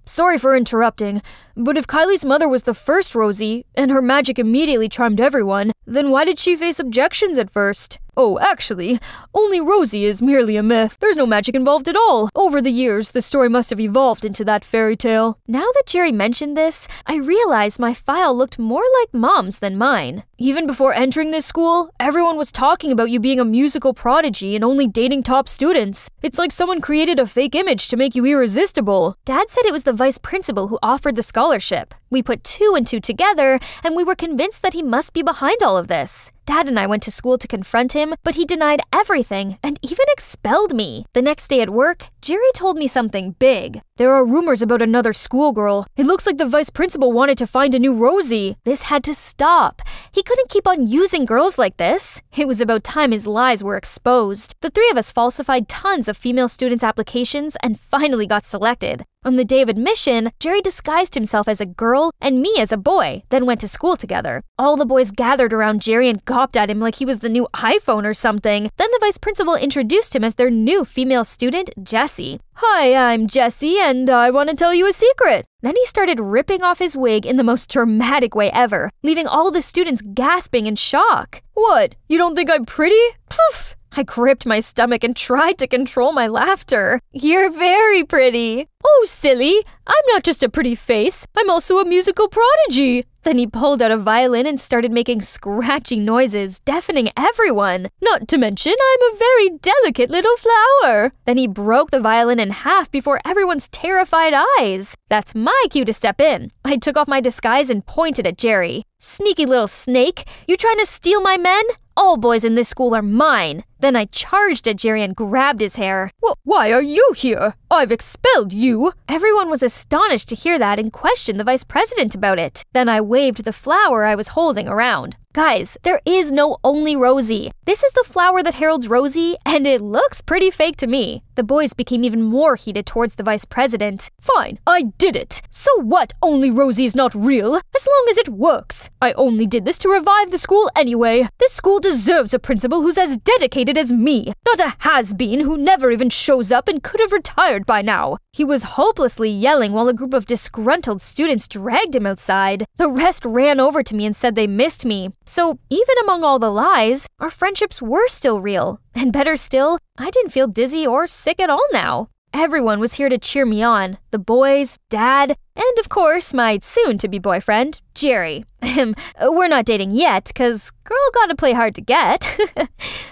Sorry for interrupting, but if Kylie's mother was the first Rosie, and her magic immediately charmed everyone, then why did she face objections at first? Oh, actually, Only Rosie is merely a myth. There's no magic involved at all. Over the years, the story must have evolved into that fairy tale. Now that Jerry mentioned this, I realized my file looked more like Mom's than mine. Even before entering this school, everyone was talking about you being a musical prodigy and only dating top students. It's like someone created a fake image to make you irresistible. Dad said it was the vice principal who offered the scholarship. We put 2 and 2 together, and we were convinced that he must be behind all of this. Dad and I went to school to confront him, but he denied everything and even expelled me. The next day at work, Jerry told me something big. There are rumors about another schoolgirl. It looks like the vice principal wanted to find a new Rosie. This had to stop. He couldn't keep on using girls like this. It was about time his lies were exposed. The 3 of us falsified tons of female students' applications and finally got selected. On the day of admission, Jerry disguised himself as a girl and me as a boy, then went to school together. All the boys gathered around Jerry and gawped at him like he was the new iPhone or something. Then the vice principal introduced him as their new female student, Jessie. Hi, I'm Jessie, and I want to tell you a secret. Then he started ripping off his wig in the most dramatic way ever, leaving all the students gasping in shock. What? You don't think I'm pretty? Poof! I gripped my stomach and tried to control my laughter. You're very pretty. Oh, silly! I'm not just a pretty face, I'm also a musical prodigy! Then he pulled out a violin and started making scratchy noises, deafening everyone. Not to mention, I'm a very delicate little flower. Then he broke the violin in half before everyone's terrified eyes. That's my cue to step in. I took off my disguise and pointed at Jerry. Sneaky little snake, you trying to steal my men? All boys in this school are mine. Then I charged at Jerry and grabbed his hair. Why are you here? I've expelled you. Everyone was astonished to hear that and questioned the vice president about it. Then I waved the flower I was holding around. Guys, there is no only Rosie. This is the flower that heralds Rosie, and it looks pretty fake to me. The boys became even more heated towards the vice president. Fine, I did it. So what? Only Rosie's not real, as long as it works. I only did this to revive the school anyway. This school deserves a principal who's as dedicated as me, not a has-been who never even shows up and could have retired by now. He was hopelessly yelling while a group of disgruntled students dragged him outside. The rest ran over to me and said they missed me. So even among all the lies, our friendships were still real. And better still, I didn't feel dizzy or sick at all now. Everyone was here to cheer me on. The boys, Dad, and of course, my soon-to-be boyfriend, Jerry. We're not dating yet, cause girl gotta play hard to get.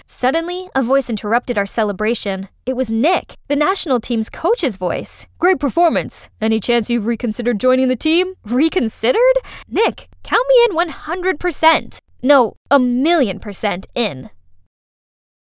Suddenly, a voice interrupted our celebration. It was Nick, the national team's coach's voice. Great performance. Any chance you've reconsidered joining the team? Reconsidered? Nick, count me in 100%. No, 1,000,000% in.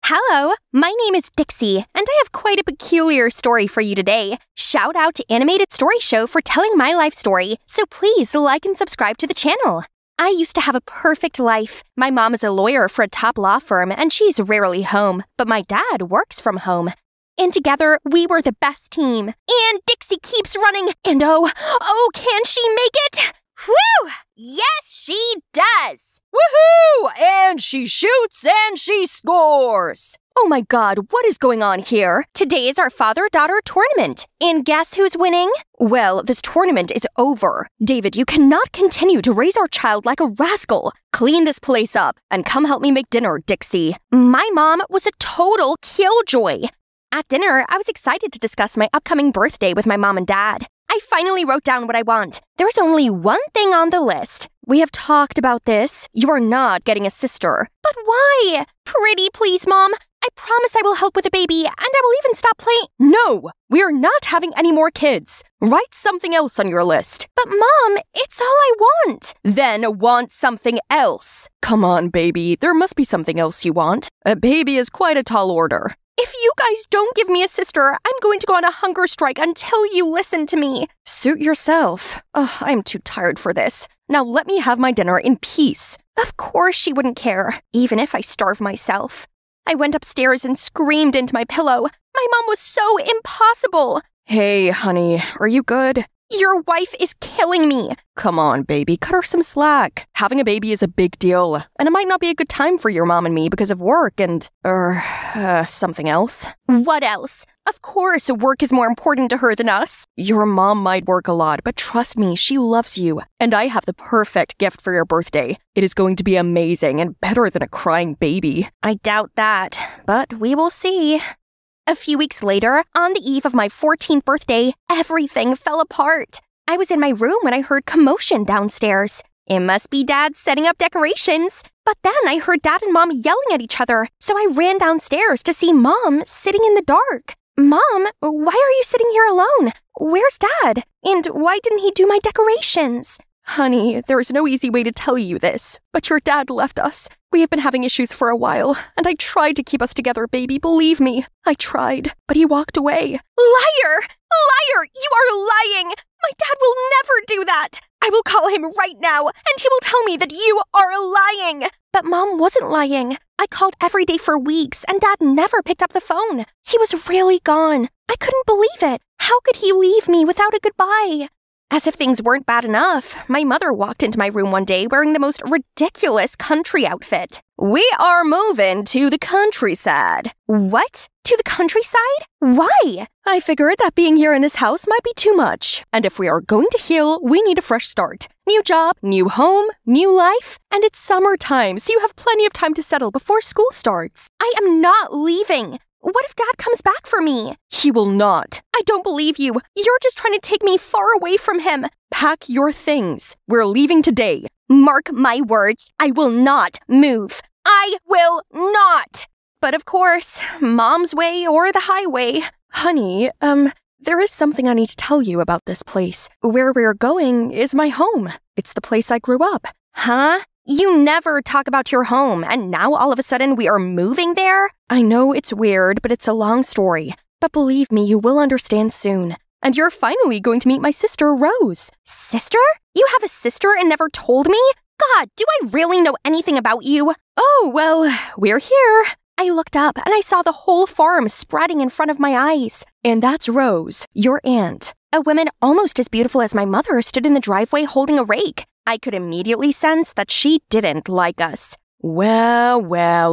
Hello, my name is Dixie, and I have quite a peculiar story for you today. Shout out to Animated Story Show for telling my life story, so please like and subscribe to the channel. I used to have a perfect life. My mom is a lawyer for a top law firm, and she's rarely home, but my dad works from home. And together, we were the best team. And Dixie keeps running, and oh, can she make it? Whew! Yes, she does! Woohoo! And she shoots and she scores! Oh my god, what is going on here? Today is our father-daughter tournament. And guess who's winning? Well, this tournament is over. David, you cannot continue to raise our child like a rascal. Clean this place up and come help me make dinner, Dixie. My mom was a total killjoy. At dinner, I was excited to discuss my upcoming birthday with my mom and dad. I finally wrote down what I want. There's only one thing on the list. We have talked about this. You are not getting a sister. But why? Pretty please, Mom. I promise I will help with the baby, and I will even stop playing. No, we are not having any more kids. Write something else on your list. But Mom, it's all I want. Then want something else. Come on, baby. There must be something else you want. A baby is quite a tall order. If you guys don't give me a sister, I'm going to go on a hunger strike until you listen to me. Suit yourself. I'm too tired for this. Now let me have my dinner in peace. Of course she wouldn't care, even if I starve myself. I went upstairs and screamed into my pillow. My mom was so impossible. Hey, honey, are you good? Your wife is killing me. Come on, baby, cut her some slack. Having a baby is a big deal, and it might not be a good time for your mom and me because of work and, something else. What else? Of course, work is more important to her than us. Your mom might work a lot, but trust me, she loves you. And I have the perfect gift for your birthday. It is going to be amazing and better than a crying baby. I doubt that, but we will see. A few weeks later, on the eve of my 14th birthday, everything fell apart. I was in my room when I heard commotion downstairs. It must be Dad setting up decorations. But then I heard Dad and Mom yelling at each other, so I ran downstairs to see Mom sitting in the dark. Mom, why are you sitting here alone? Where's Dad? And why didn't he do my decorations? Honey, there is no easy way to tell you this, but your dad left us. We have been having issues for a while, and I tried to keep us together, baby, believe me. I tried, but he walked away. Liar! Liar! You are lying! My dad will never do that! I will call him right now, and he will tell me that you are lying! But Mom wasn't lying. I called every day for weeks, and Dad never picked up the phone. He was really gone. I couldn't believe it. How could he leave me without a goodbye? As if things weren't bad enough, my mother walked into my room one day wearing the most ridiculous country outfit. We are moving to the countryside. What? To the countryside? Why? I figured that being here in this house might be too much. And if we are going to heal, we need a fresh start. New job, new home, new life. And it's summertime, so you have plenty of time to settle before school starts. I am not leaving. What if Dad comes back for me? He will not. I don't believe you. You're just trying to take me far away from him. Pack your things. We're leaving today. Mark my words. I will not move. I will not. But of course, Mom's way or the highway. Honey, there is something I need to tell you about this place. Where we're going is my home. It's the place I grew up. Huh? You never talk about your home, and now all of a sudden we are moving there? I know it's weird, but it's a long story. But believe me, you will understand soon. And you're finally going to meet my sister, Rose. Sister? You have a sister and never told me? God, do I really know anything about you? Oh, well, we're here. I looked up and I saw the whole farm spreading in front of my eyes. And that's Rose, your aunt. A woman almost as beautiful as my mother stood in the driveway holding a rake. I could immediately sense that she didn't like us. Well,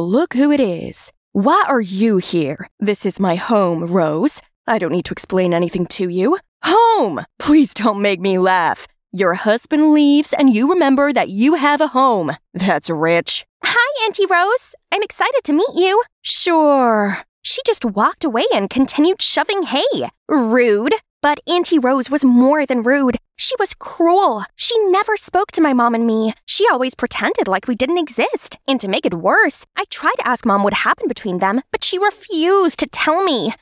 look who it is. Why are you here? This is my home, Rose. I don't need to explain anything to you. Home! Please don't make me laugh. Your husband leaves and you remember that you have a home. That's rich. Hi, Auntie Rose. I'm excited to meet you. Sure. She just walked away and continued shoving hay. Rude. But Auntie Rose was more than rude. She was cruel. She never spoke to my mom and me. She always pretended like we didn't exist. And to make it worse, I tried to ask Mom what happened between them, but she refused to tell me.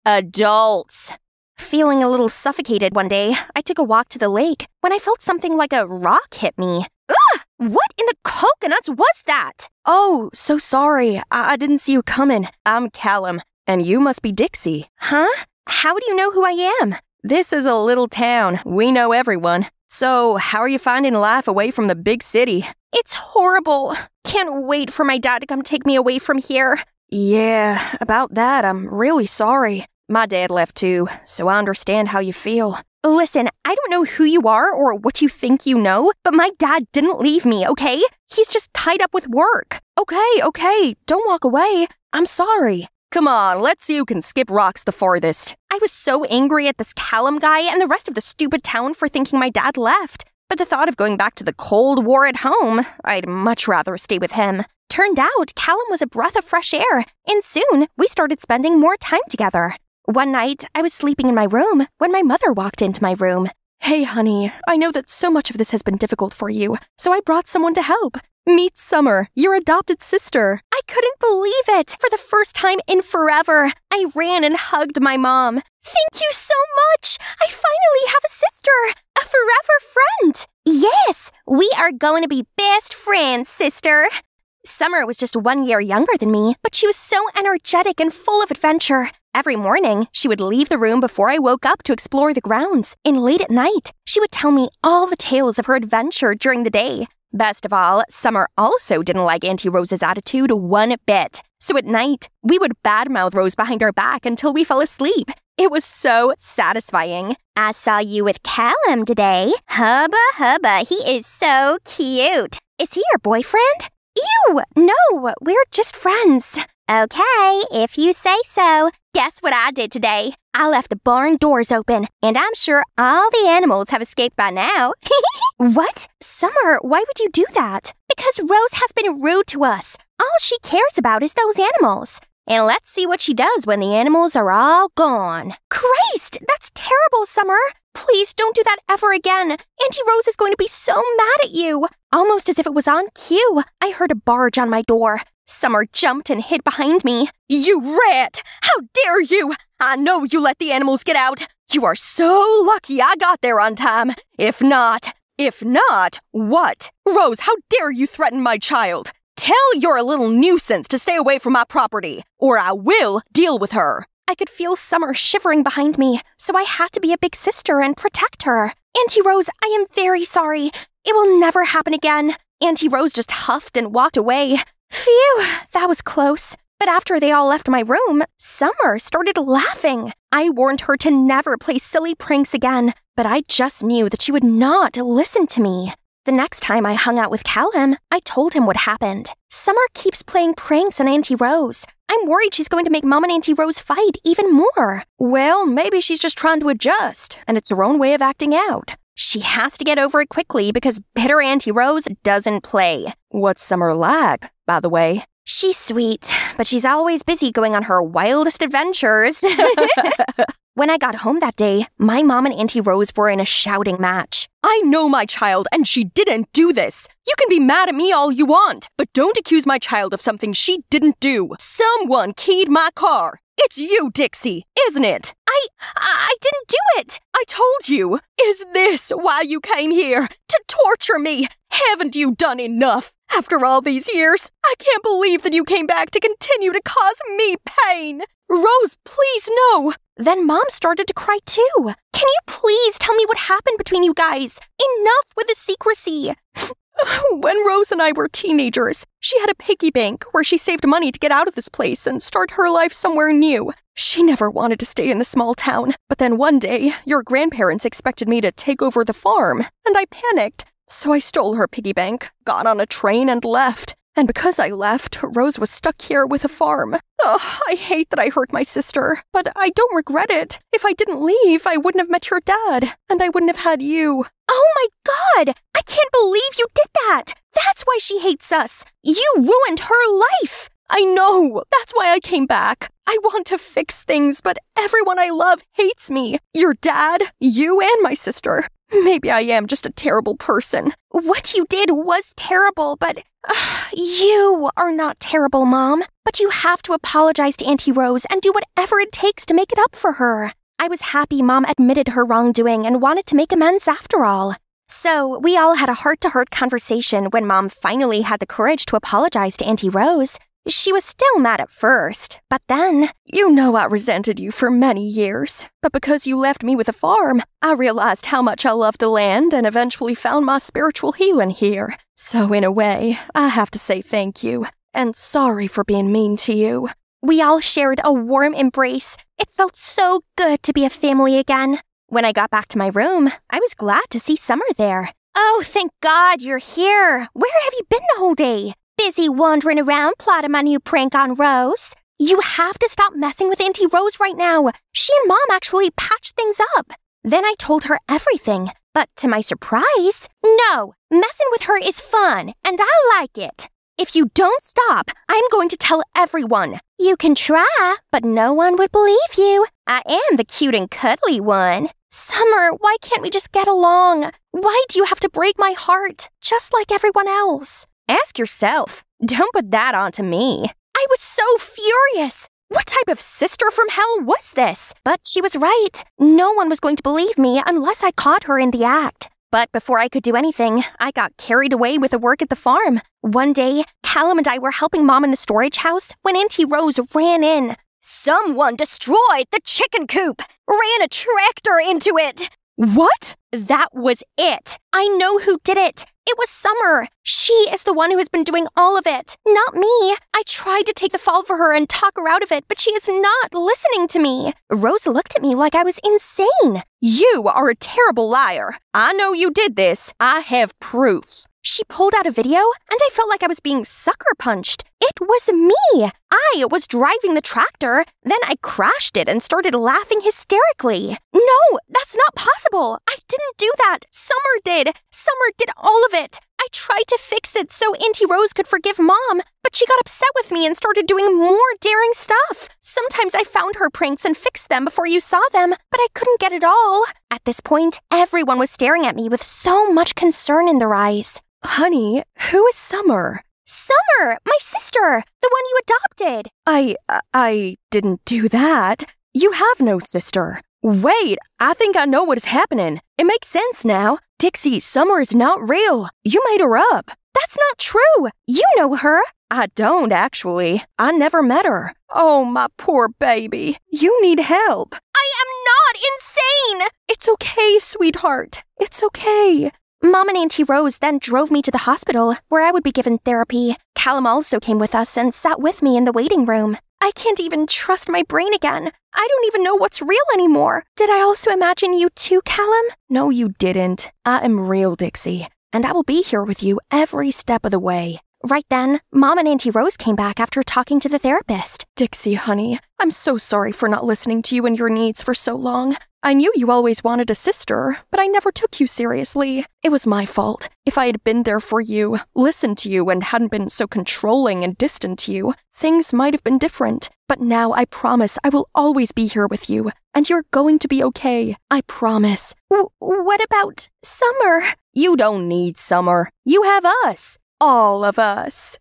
Adults. Feeling a little suffocated one day, I took a walk to the lake when I felt something like a rock hit me. Ugh! What in the coconuts was that? Oh, so sorry. I didn't see you coming. I'm Callum, and you must be Dixie. Huh? How do you know who I am? This is a little town. We know everyone. So, how are you finding life away from the big city? It's horrible. Can't wait for my dad to come take me away from here. Yeah, about that, I'm really sorry. My dad left too, so I understand how you feel. Listen, I don't know who you are or what you think you know, but my dad didn't leave me, okay? He's just tied up with work. Okay, don't walk away. I'm sorry. Come on, let's see who can skip rocks the farthest. I was so angry at this Callum guy and the rest of the stupid town for thinking my dad left. But the thought of going back to the Cold War at home, I'd much rather stay with him. Turned out, Callum was a breath of fresh air, and soon we started spending more time together. One night, I was sleeping in my room when my mother walked into my room. Hey, honey, I know that so much of this has been difficult for you, so I brought someone to help. Meet Summer, your adopted sister. I couldn't believe it. For the first time in forever, I ran and hugged my mom. Thank you so much. I finally have a sister, a forever friend. Yes, we are going to be best friends, sister. Summer was just 1 year younger than me, but she was so energetic and full of adventure. Every morning, she would leave the room before I woke up to explore the grounds, and late at night, she would tell me all the tales of her adventure during the day. Best of all, Summer also didn't like Auntie Rose's attitude one bit. So at night, we would badmouth Rose behind our back until we fell asleep. It was so satisfying. I saw you with Callum today. Hubba, he is so cute. Is he your boyfriend? Ew, no, we're just friends. Okay, if you say so. Guess what I did today? I left the barn doors open, and I'm sure all the animals have escaped by now. What? Summer, why would you do that? Because Rose has been rude to us. All she cares about is those animals. And let's see what she does when the animals are all gone. Christ, that's terrible, Summer. Please don't do that ever again. Auntie Rose is going to be so mad at you. Almost as if it was on cue, I heard a barge on my door. Summer jumped and hid behind me. You rat! How dare you! I know you let the animals get out. You are so lucky I got there on time. If not, what? Rose, how dare you threaten my child? Tell your little nuisance to stay away from my property, or I will deal with her. I could feel Summer shivering behind me, so I had to be a big sister and protect her. Auntie Rose, I am very sorry. It will never happen again. Auntie Rose just huffed and walked away. Phew, that was close. But after they all left my room, Summer started laughing. I warned her to never play silly pranks again, but I just knew that she would not listen to me. The next time I hung out with Callum, I told him what happened. Summer keeps playing pranks on Auntie Rose. I'm worried she's going to make Mom and Auntie Rose fight even more. Well, maybe she's just trying to adjust, and it's her own way of acting out. She has to get over it quickly because bitter Auntie Rose doesn't play. What's Summer like, by the way? She's sweet, but she's always busy going on her wildest adventures. When I got home that day, my mom and Auntie Rose were in a shouting match. I know my child, and she didn't do this. You can be mad at me all you want, but don't accuse my child of something she didn't do. Someone keyed my car. It's you, Dixie, isn't it? I didn't do it. I told you. Is this why you came here? To torture me? Haven't you done enough? After all these years, I can't believe that you came back to continue to cause me pain. Rose, please no. Then Mom started to cry too. Can you please tell me what happened between you guys? Enough with the secrecy. When Rose and I were teenagers, she had a piggy bank where she saved money to get out of this place and start her life somewhere new. She never wanted to stay in the small town, but then one day, your grandparents expected me to take over the farm, and I panicked. So I stole her piggy bank, got on a train, and left. And because I left, Rose was stuck here with a farm. Ugh, I hate that I hurt my sister, but I don't regret it. If I didn't leave, I wouldn't have met your dad, and I wouldn't have had you. Oh my God! I can't believe you did that! That's why she hates us! You ruined her life! I know! That's why I came back. I want to fix things, but everyone I love hates me. Your dad, you, and my sister. Maybe I am just a terrible person. What you did was terrible, but you are not terrible, Mom. But you have to apologize to Auntie Rose and do whatever it takes to make it up for her. I was happy Mom admitted her wrongdoing and wanted to make amends after all. So we all had a heart-to-heart conversation when Mom finally had the courage to apologize to Auntie Rose. She was still mad at first, but then... You know I resented you for many years, but because you left me with a farm, I realized how much I loved the land and eventually found my spiritual healing here. So in a way, I have to say thank you, and sorry for being mean to you. We all shared a warm embrace. It felt so good to be a family again. When I got back to my room, I was glad to see Summer there. Oh, thank God you're here. Where have you been the whole day? Busy wandering around plotting my new prank on Rose. You have to stop messing with Auntie Rose right now. She and Mom actually patched things up. Then I told her everything, but to my surprise, no, messing with her is fun, and I like it. If you don't stop, I'm going to tell everyone. You can try, but no one would believe you. I am the cute and cuddly one. Summer, why can't we just get along? Why do you have to break my heart, just like everyone else? Ask yourself. Don't put that onto me. I was so furious. What type of sister from hell was this? But she was right. No one was going to believe me unless I caught her in the act. But before I could do anything, I got carried away with the work at the farm. One day, Callum and I were helping Mom in the storage house when Auntie Rose ran in. Someone destroyed the chicken coop, ran a tractor into it. What? That was it. I know who did it. It was Summer. She is the one who has been doing all of it, not me. I tried to take the fall for her and talk her out of it, but she is not listening to me. Rose looked at me like I was insane. You are a terrible liar. I know you did this. I have proof. She pulled out a video, and I felt like I was being sucker punched. It was me. I was driving the tractor. Then I crashed it and started laughing hysterically. No, that's not possible. I didn't do that. Summer did. Summer did all of it. I tried to fix it so Auntie Rose could forgive Mom, but she got upset with me and started doing more daring stuff. Sometimes I found her pranks and fixed them before you saw them, but I couldn't get it all. At this point, everyone was staring at me with so much concern in their eyes. Honey, who is Summer? Summer, my sister, the one you adopted. I didn't do that. You have no sister. Wait, I think I know what is happening. It makes sense now. Dixie, Summer is not real. You made her up. That's not true. You know her. I don't, actually. I never met her. Oh, my poor baby. You need help. I am not insane. It's okay, sweetheart. It's okay. Mom and Auntie Rose then drove me to the hospital, where I would be given therapy. Callum also came with us and sat with me in the waiting room. I can't even trust my brain again. I don't even know what's real anymore. Did I also imagine you too, Callum? No, you didn't. I am real, Dixie, and I will be here with you every step of the way. Right then, Mom and Auntie Rose came back after talking to the therapist. Dixie, honey, I'm so sorry for not listening to you and your needs for so long. I knew you always wanted a sister, but I never took you seriously. It was my fault. If I had been there for you, listened to you, and hadn't been so controlling and distant to you, things might have been different. But now I promise I will always be here with you, and you're going to be okay. I promise. What about Summer? You don't need Summer. You have us. All of us.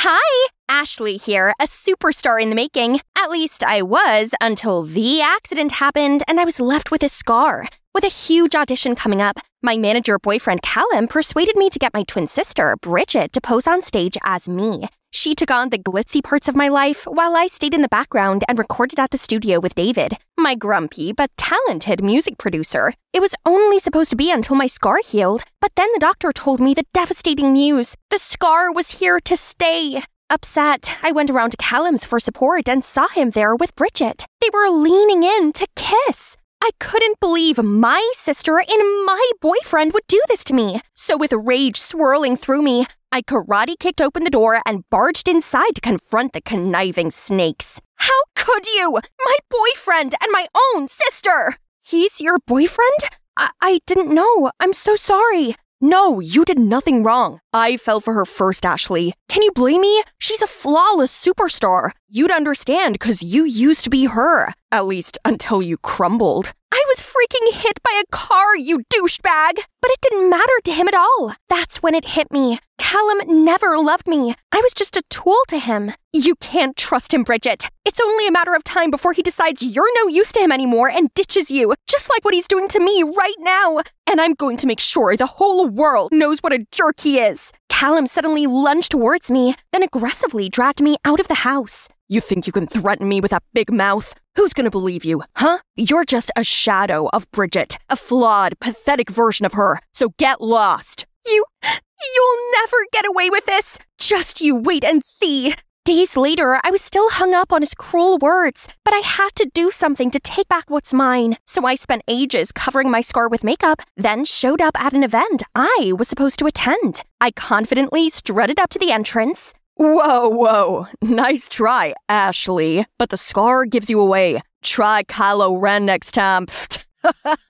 Hi, Ashley here, a superstar in the making. At least I was until the accident happened and I was left with a scar. With a huge audition coming up, my manager boyfriend Callum persuaded me to get my twin sister, Bridget, to pose on stage as me. She took on the glitzy parts of my life while I stayed in the background and recorded at the studio with David, my grumpy but talented music producer. It was only supposed to be until my scar healed, but then the doctor told me the devastating news. The scar was here to stay. Upset, I went around to Callum's for support and saw him there with Bridget. They were leaning in to kiss. I couldn't believe my sister and my boyfriend would do this to me. So with rage swirling through me, I karate kicked open the door and barged inside to confront the conniving snakes. How could you? My boyfriend and my own sister! He's your boyfriend? I didn't know. I'm so sorry. No, you did nothing wrong. I fell for her first, Ashley. Can you blame me? She's a flawless superstar. You'd understand because you used to be her. At least until you crumbled. I was freaking hit by a car, you douchebag! But it didn't matter to him at all. That's when it hit me. Callum never loved me. I was just a tool to him. You can't trust him, Bridget. It's only a matter of time before he decides you're no use to him anymore and ditches you, just like what he's doing to me right now. And I'm going to make sure the whole world knows what a jerk he is. Callum suddenly lunged towards me, then aggressively dragged me out of the house. You think you can threaten me with that big mouth? Who's gonna believe you, huh? You're just a shadow of Bridget, a flawed, pathetic version of her, so get lost. You'll never get away with this. Just you wait and see. Days later, I was still hung up on his cruel words, but I had to do something to take back what's mine. So I spent ages covering my scar with makeup, then showed up at an event I was supposed to attend. I confidently strutted up to the entrance. Whoa. Nice try, Ashley. But the scar gives you away. Try Kylo Ren next time.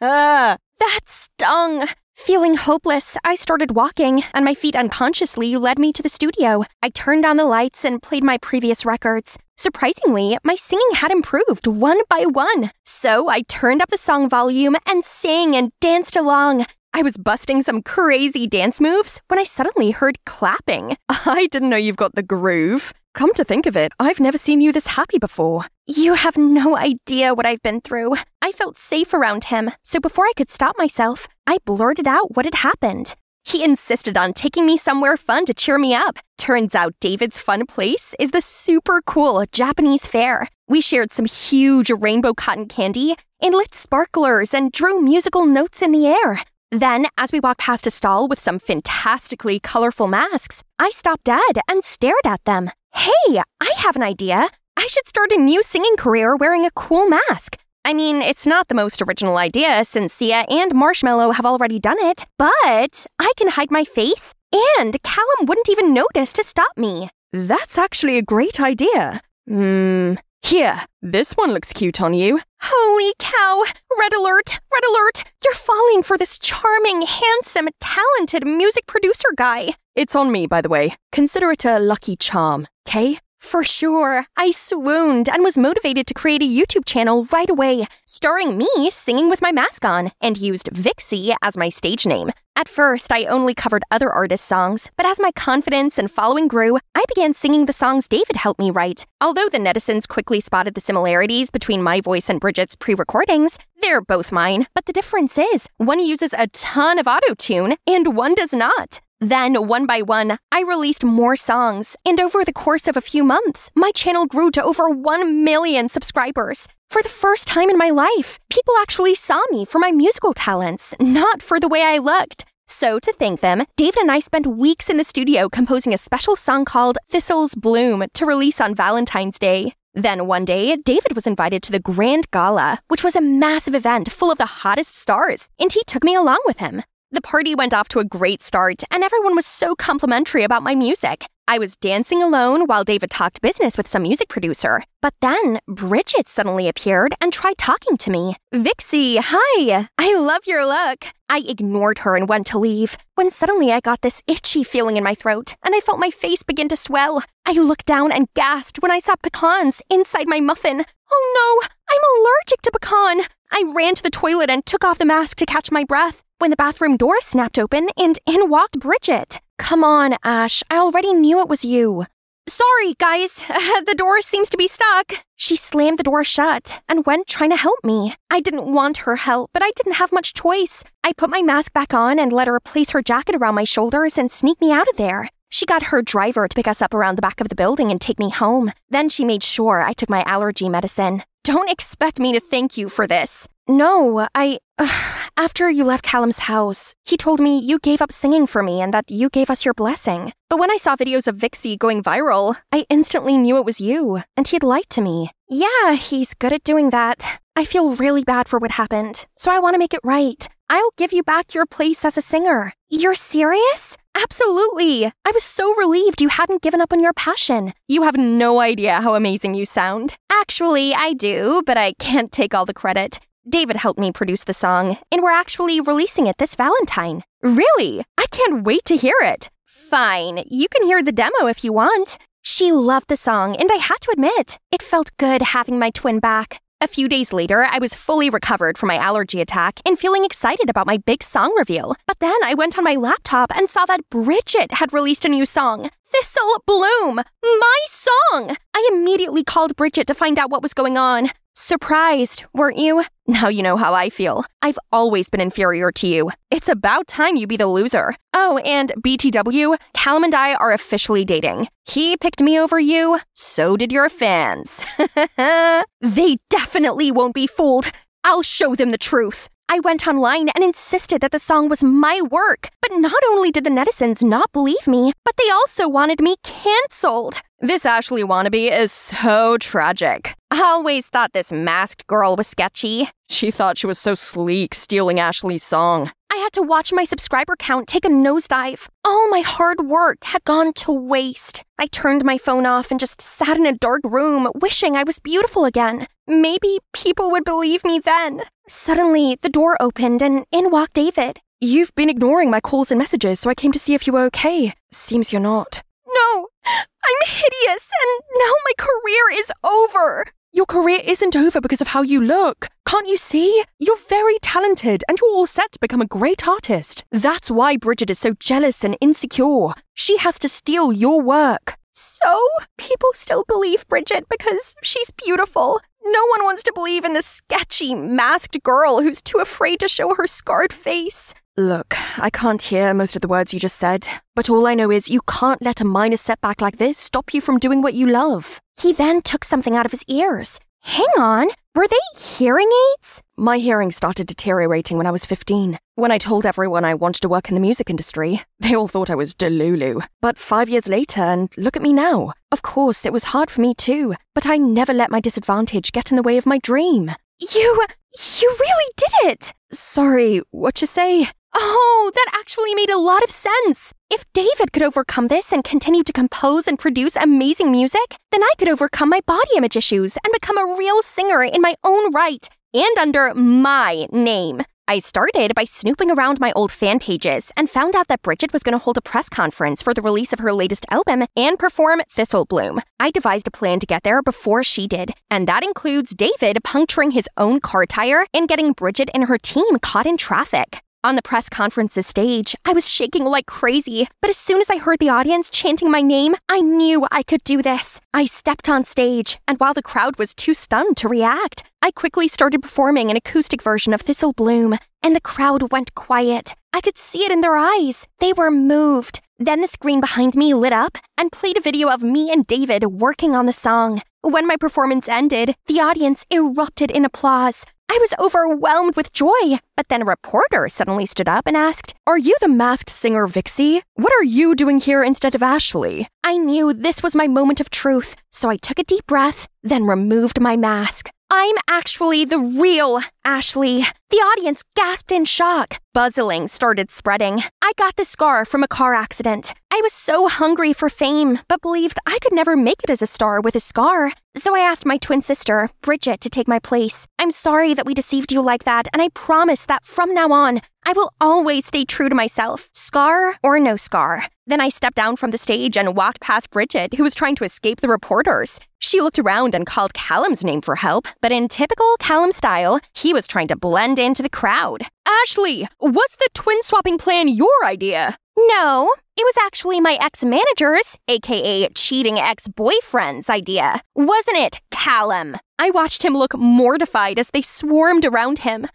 That stung. Feeling hopeless, I started walking, and my feet unconsciously led me to the studio. I turned on the lights and played my previous records. Surprisingly, my singing had improved one by one. So I turned up the song volume and sang and danced along. I was busting some crazy dance moves when I suddenly heard clapping. I didn't know you've got the groove. Come to think of it, I've never seen you this happy before. You have no idea what I've been through. I felt safe around him, so before I could stop myself, I blurted out what had happened. He insisted on taking me somewhere fun to cheer me up. Turns out David's fun place is the super cool Japanese fair. We shared some huge rainbow cotton candy and lit sparklers and drew musical notes in the air. Then, as we walked past a stall with some fantastically colorful masks, I stopped dead and stared at them. Hey, I have an idea. I should start a new singing career wearing a cool mask. I mean, it's not the most original idea since Sia and Marshmallow have already done it, but I can hide my face and Callum wouldn't even notice to stop me. That's actually a great idea. Here, this one looks cute on you. Holy cow! Red alert! Red alert! You're falling for this charming, handsome, talented music producer guy. It's on me, by the way. Consider it a lucky charm, okay? For sure. I swooned and was motivated to create a YouTube channel right away, starring me singing with my mask on, and used Vixie as my stage name. At first, I only covered other artists' songs, but as my confidence and following grew, I began singing the songs David helped me write. Although the netizens quickly spotted the similarities between my voice and Bridget's pre-recordings, they're both mine, but the difference is, one uses a ton of auto-tune and one does not. Then, one by one, I released more songs, and over the course of a few months, my channel grew to over 1 million subscribers. For the first time in my life, people actually saw me for my musical talents, not for the way I looked. So, to thank them, David and I spent weeks in the studio composing a special song called Thistles Bloom to release on Valentine's Day. Then one day, David was invited to the Grand Gala, which was a massive event full of the hottest stars, and he took me along with him. The party went off to a great start, and everyone was so complimentary about my music. I was dancing alone while David talked business with some music producer. But then Bridget suddenly appeared and tried talking to me. "Vixie, hi! I love your look." I ignored her and went to leave, when suddenly I got this itchy feeling in my throat, and I felt my face begin to swell. I looked down and gasped when I saw pecans inside my muffin. "Oh no, I'm allergic to pecan." I ran to the toilet and took off the mask to catch my breath, when the bathroom door snapped open and in walked Bridget. "Come on, Ash, I already knew it was you." "Sorry, guys, the door seems to be stuck." She slammed the door shut and went trying to help me. I didn't want her help, but I didn't have much choice. I put my mask back on and let her place her jacket around my shoulders and sneak me out of there. She got her driver to pick us up around the back of the building and take me home. Then she made sure I took my allergy medicine. Don't expect me to thank you for this. No, after you left Callum's house, he told me you gave up singing for me and that you gave us your blessing. But when I saw videos of Vixie going viral, I instantly knew it was you, and he'd lied to me. Yeah, he's good at doing that. I feel really bad for what happened, so I want to make it right. I'll give you back your place as a singer. You're serious? Absolutely. I was so relieved you hadn't given up on your passion. You have no idea how amazing you sound. Actually, I do, but I can't take all the credit. David helped me produce the song, and we're actually releasing it this Valentine. Really? I can't wait to hear it. Fine, you can hear the demo if you want. She loved the song, and I had to admit, it felt good having my twin back. A few days later, I was fully recovered from my allergy attack and feeling excited about my big song reveal. But then I went on my laptop and saw that Bridget had released a new song, Thistle Bloom, my song! I immediately called Bridget to find out what was going on. Surprised, weren't you? Now you know how I feel. I've always been inferior to you. It's about time you be the loser. Oh, and BTW, Callum and I are officially dating. He picked me over you, so did your fans. They definitely won't be fooled. I'll show them the truth. I went online and insisted that the song was my work. But not only did the netizens not believe me, but they also wanted me cancelled. This Ashley wannabe is so tragic. I always thought this masked girl was sketchy. She thought she was so sleek, stealing Ashley's song. I had to watch my subscriber count take a nosedive. All my hard work had gone to waste. I turned my phone off and just sat in a dark room, wishing I was beautiful again. Maybe people would believe me then. Suddenly, the door opened and in walked David. "You've been ignoring my calls and messages, so I came to see if you were okay. Seems you're not." "No, I'm hideous, and now my career is over." "Your career isn't over because of how you look. Can't you see? You're very talented, and you're all set to become a great artist. That's why Bridget is so jealous and insecure. She has to steal your work." So, people still believe Bridget because she's beautiful. No one wants to believe in this sketchy, masked girl who's too afraid to show her scarred face. Look, I can't hear most of the words you just said, but all I know is you can't let a minor setback like this stop you from doing what you love. He then took something out of his ears. Hang on, were they hearing aids? My hearing started deteriorating when I was 15. When I told everyone I wanted to work in the music industry, they all thought I was Delulu. But 5 years later, and look at me now. Of course, it was hard for me too, but I never let my disadvantage get in the way of my dream. You really did it! Sorry, what you say? Oh, that actually made a lot of sense. If David could overcome this and continue to compose and produce amazing music, then I could overcome my body image issues and become a real singer in my own right and under my name. I started by snooping around my old fan pages and found out that Bridget was going to hold a press conference for the release of her latest album and perform Thistle Bloom. I devised a plan to get there before she did, and that includes David puncturing his own car tire and getting Bridget and her team caught in traffic. On the press conference's stage, I was shaking like crazy, but as soon as I heard the audience chanting my name, I knew I could do this. I stepped on stage, and while the crowd was too stunned to react, I quickly started performing an acoustic version of Thistle Bloom, and the crowd went quiet. I could see it in their eyes. They were moved. Then the screen behind me lit up and played a video of me and David working on the song. When my performance ended, the audience erupted in applause. I was overwhelmed with joy, but then a reporter suddenly stood up and asked, "Are you the masked singer Vixie? What are you doing here instead of Ashley?" I knew this was my moment of truth, so I took a deep breath, then removed my mask. I'm actually the real Ashley. The audience gasped in shock. Buzzing started spreading. I got the scar from a car accident. I was so hungry for fame, but believed I could never make it as a star with a scar. So I asked my twin sister, Bridget, to take my place. I'm sorry that we deceived you like that, and I promise that from now on, I will always stay true to myself, scar or no scar. Then I stepped down from the stage and walked past Bridget, who was trying to escape the reporters. She looked around and called Callum's name for help, but in typical Callum style, he was trying to blend into the crowd. Ashley, was the twin-swapping plan your idea? No, it was actually my ex-manager's, aka cheating ex-boyfriend's idea. Wasn't it, Callum? I watched him look mortified as they swarmed around him.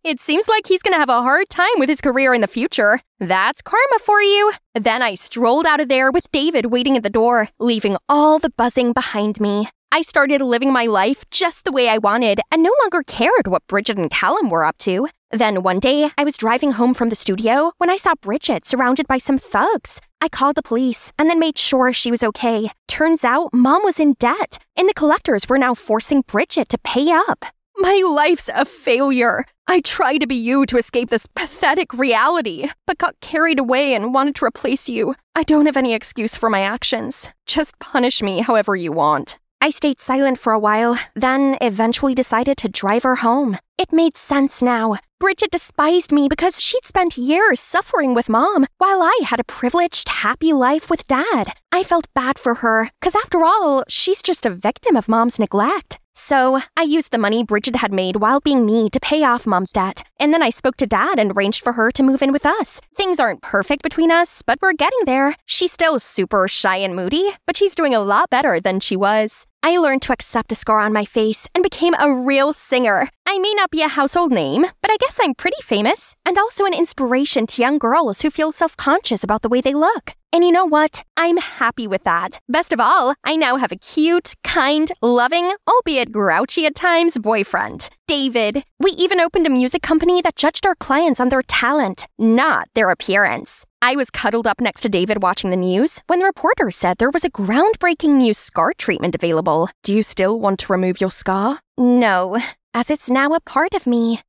It seems like he's gonna have a hard time with his career in the future. That's karma for you. Then I strolled out of there with David waiting at the door, leaving all the buzzing behind me. I started living my life just the way I wanted and no longer cared what Bridget and Callum were up to. Then one day, I was driving home from the studio when I saw Bridget surrounded by some thugs. I called the police and then made sure she was okay. Turns out, Mom was in debt, and the collectors were now forcing Bridget to pay up. My life's a failure. I tried to be you to escape this pathetic reality, but got carried away and wanted to replace you. I don't have any excuse for my actions. Just punish me however you want. I stayed silent for a while, then eventually decided to drive her home. It made sense now. Bridget despised me because she'd spent years suffering with Mom, while I had a privileged, happy life with Dad. I felt bad for her, because after all, she's just a victim of Mom's neglect. So, I used the money Bridget had made while being me to pay off Mom's debt, and then I spoke to Dad and arranged for her to move in with us. Things aren't perfect between us, but we're getting there. She's still super shy and moody, but she's doing a lot better than she was. I learned to accept the scar on my face and became a real singer. I may not be a household name, but I guess I'm pretty famous, and also an inspiration to young girls who feel self-conscious about the way they look. And you know what? I'm happy with that. Best of all, I now have a cute, kind, loving, albeit grouchy at times, boyfriend, David. We even opened a music company that judged our clients on their talent, not their appearance. I was cuddled up next to David watching the news when the reporter said there was a groundbreaking new scar treatment available. Do you still want to remove your scar? No, as it's now a part of me.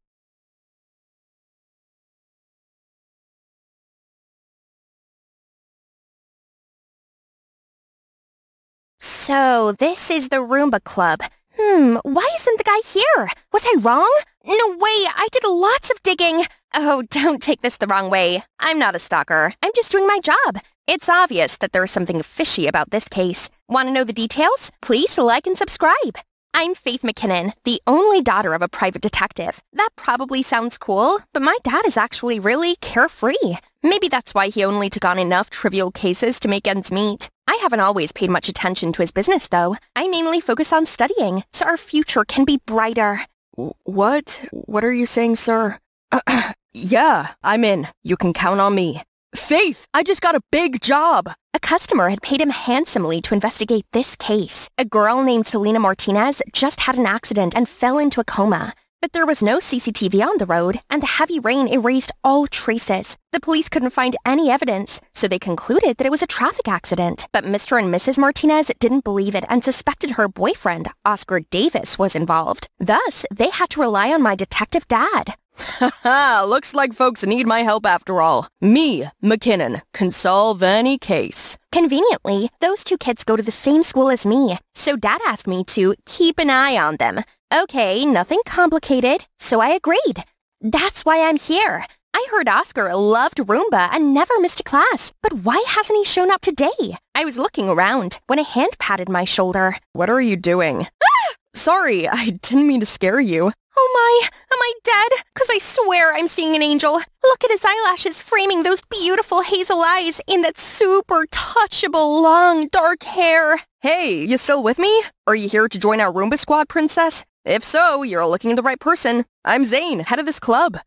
So, this is the Roomba Club. Why isn't the guy here? Was I wrong? No way, I did lots of digging. Oh, don't take this the wrong way. I'm not a stalker. I'm just doing my job. It's obvious that there's something fishy about this case. Want to know the details? Please like and subscribe. I'm Faith McKinnon, the only daughter of a private detective. That probably sounds cool, but my dad is actually really carefree. Maybe that's why he only took on enough trivial cases to make ends meet. I haven't always paid much attention to his business, though. I mainly focus on studying, so our future can be brighter. What? What are you saying, sir? Yeah, I'm in. You can count on me. Faith, I just got a big job. A customer had paid him handsomely to investigate this case. A girl named Selena Martinez just had an accident and fell into a coma. But there was no CCTV on the road, and the heavy rain erased all traces. The police couldn't find any evidence, so they concluded that it was a traffic accident. But Mr. and Mrs. Martinez didn't believe it and suspected her boyfriend, Oscar Davis, was involved. Thus, they had to rely on my detective dad. Haha, looks like folks need my help after all. Me, McKinnon, can solve any case. Conveniently, those two kids go to the same school as me, so Dad asked me to keep an eye on them. Okay, nothing complicated, so I agreed. That's why I'm here. I heard Oscar loved Roomba and never missed a class, but why hasn't he shown up today? I was looking around when a hand patted my shoulder. What are you doing? Sorry, I didn't mean to scare you. Oh my, am I dead? 'Cause I swear I'm seeing an angel. Look at his eyelashes framing those beautiful hazel eyes in that super touchable long dark hair. Hey, you still with me? Are you here to join our Roomba squad, princess? If so, you're looking at the right person. I'm Zane, head of this club.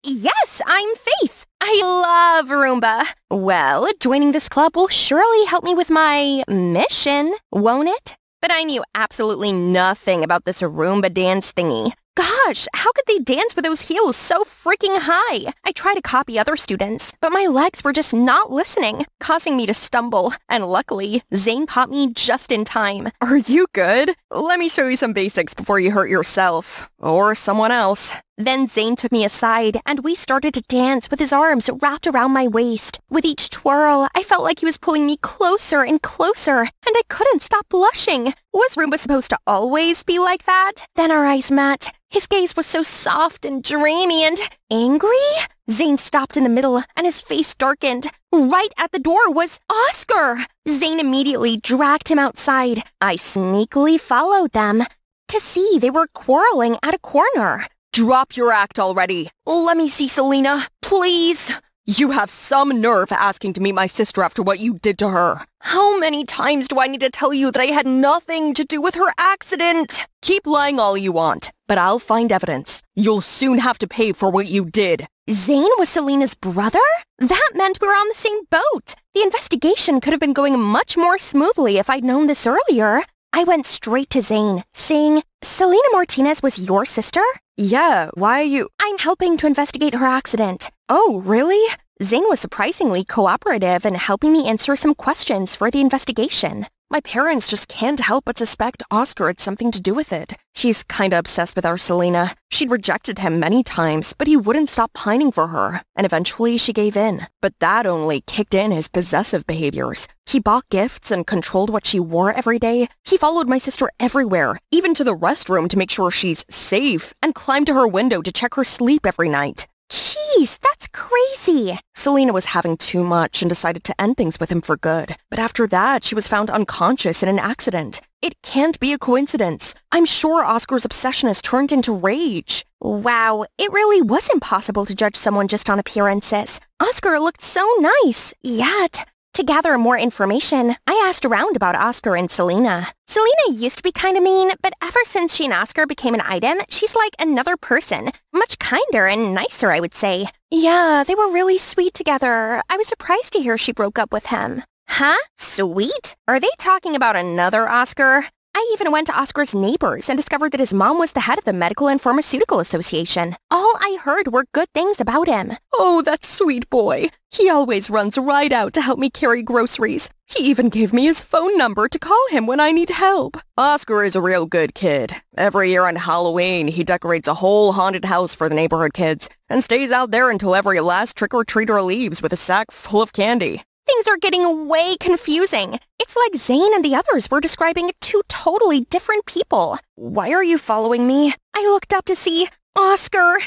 Yes, I'm Faith. I love Roomba. Well, joining this club will surely help me with my mission, won't it? But I knew absolutely nothing about this Roomba dance thingy. Gosh, how could they dance with those heels so freaking high? I tried to copy other students, but my legs were just not listening, causing me to stumble. And luckily, Zane caught me just in time. Are you good? Let me show you some basics before you hurt yourself. Or someone else. Then Zane took me aside, and we started to dance with his arms wrapped around my waist. With each twirl, I felt like he was pulling me closer and closer, and I couldn't stop blushing. Was Roomba supposed to always be like that? Then our eyes met. His gaze was so soft and dreamy and angry. Zane stopped in the middle, and his face darkened. Right at the door was Oscar. Zane immediately dragged him outside. I sneakily followed them to see they were quarreling at a corner. Drop your act already. Let me see Selena, please. You have some nerve asking to meet my sister after what you did to her. How many times do I need to tell you that I had nothing to do with her accident? Keep lying all you want, but I'll find evidence. You'll soon have to pay for what you did. Zane was Selena's brother? That meant we were on the same boat. The investigation could have been going much more smoothly if I'd known this earlier. I went straight to Zane, saying, Selena Martinez was your sister? Yeah, why are you— I'm helping to investigate her accident. Oh, really? Zane was surprisingly cooperative in helping me answer some questions for the investigation. My parents just can't help but suspect Oscar had something to do with it. He's kinda obsessed with our Selena. She'd rejected him many times, but he wouldn't stop pining for her, and eventually she gave in. But that only kicked in his possessive behaviors. He bought gifts and controlled what she wore every day. He followed my sister everywhere, even to the restroom to make sure she's safe, and climbed to her window to check her sleep every night. Jeez, that's crazy. Selena was having too much and decided to end things with him for good. But after that, she was found unconscious in an accident. It can't be a coincidence. I'm sure Oscar's obsession has turned into rage. Wow, it really was impossible to judge someone just on appearances. Oscar looked so nice, yet— To gather more information, I asked around about Oscar and Selena. Selena used to be kind of mean, but ever since she and Oscar became an item, she's like another person. Much kinder and nicer, I would say. Yeah, they were really sweet together. I was surprised to hear she broke up with him. Huh? Sweet? Are they talking about another Oscar? I even went to Oscar's neighbors and discovered that his mom was the head of the Medical and Pharmaceutical Association. All I heard were good things about him. Oh, that sweet boy. He always runs right out to help me carry groceries. He even gave me his phone number to call him when I need help. Oscar is a real good kid. Every year on Halloween, he decorates a whole haunted house for the neighborhood kids and stays out there until every last trick-or-treater leaves with a sack full of candy. Things are getting way confusing. It's like Zane and the others were describing two totally different people. Why are you following me? I looked up to see Oscar.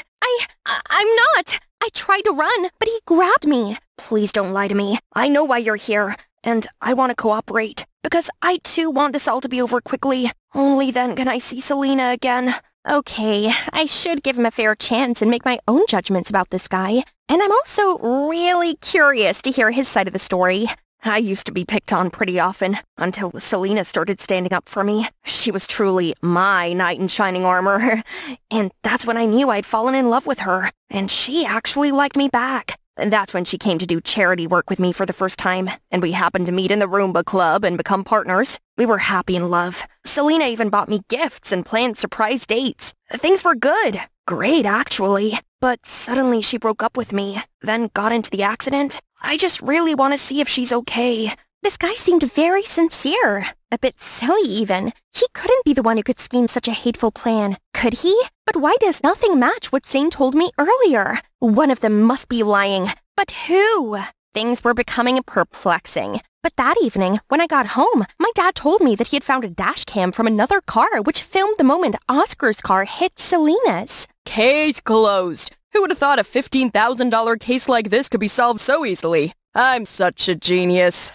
I'm not. I tried to run, but he grabbed me. Please don't lie to me. I know why you're here, and I want to cooperate. Because I too want this all to be over quickly. Only then can I see Selena again. Okay, I should give him a fair chance and make my own judgments about this guy. And I'm also really curious to hear his side of the story. I used to be picked on pretty often, until Selena started standing up for me. She was truly my knight in shining armor. And that's when I knew I'd fallen in love with her. And she actually liked me back. And that's when she came to do charity work with me for the first time, and we happened to meet in the Roomba Club and become partners. We were happy in love. Selena even bought me gifts and planned surprise dates. Things were good. Great, actually. But suddenly she broke up with me, then got into the accident. I just really want to see if she's okay. This guy seemed very sincere. A bit silly, even. He couldn't be the one who could scheme such a hateful plan, could he? But why does nothing match what Zane told me earlier? One of them must be lying. But who? Things were becoming perplexing. But that evening, when I got home, my dad told me that he had found a dash cam from another car which filmed the moment Oscar's car hit Selena's. Case closed. Who would have thought a $15,000 case like this could be solved so easily? I'm such a genius.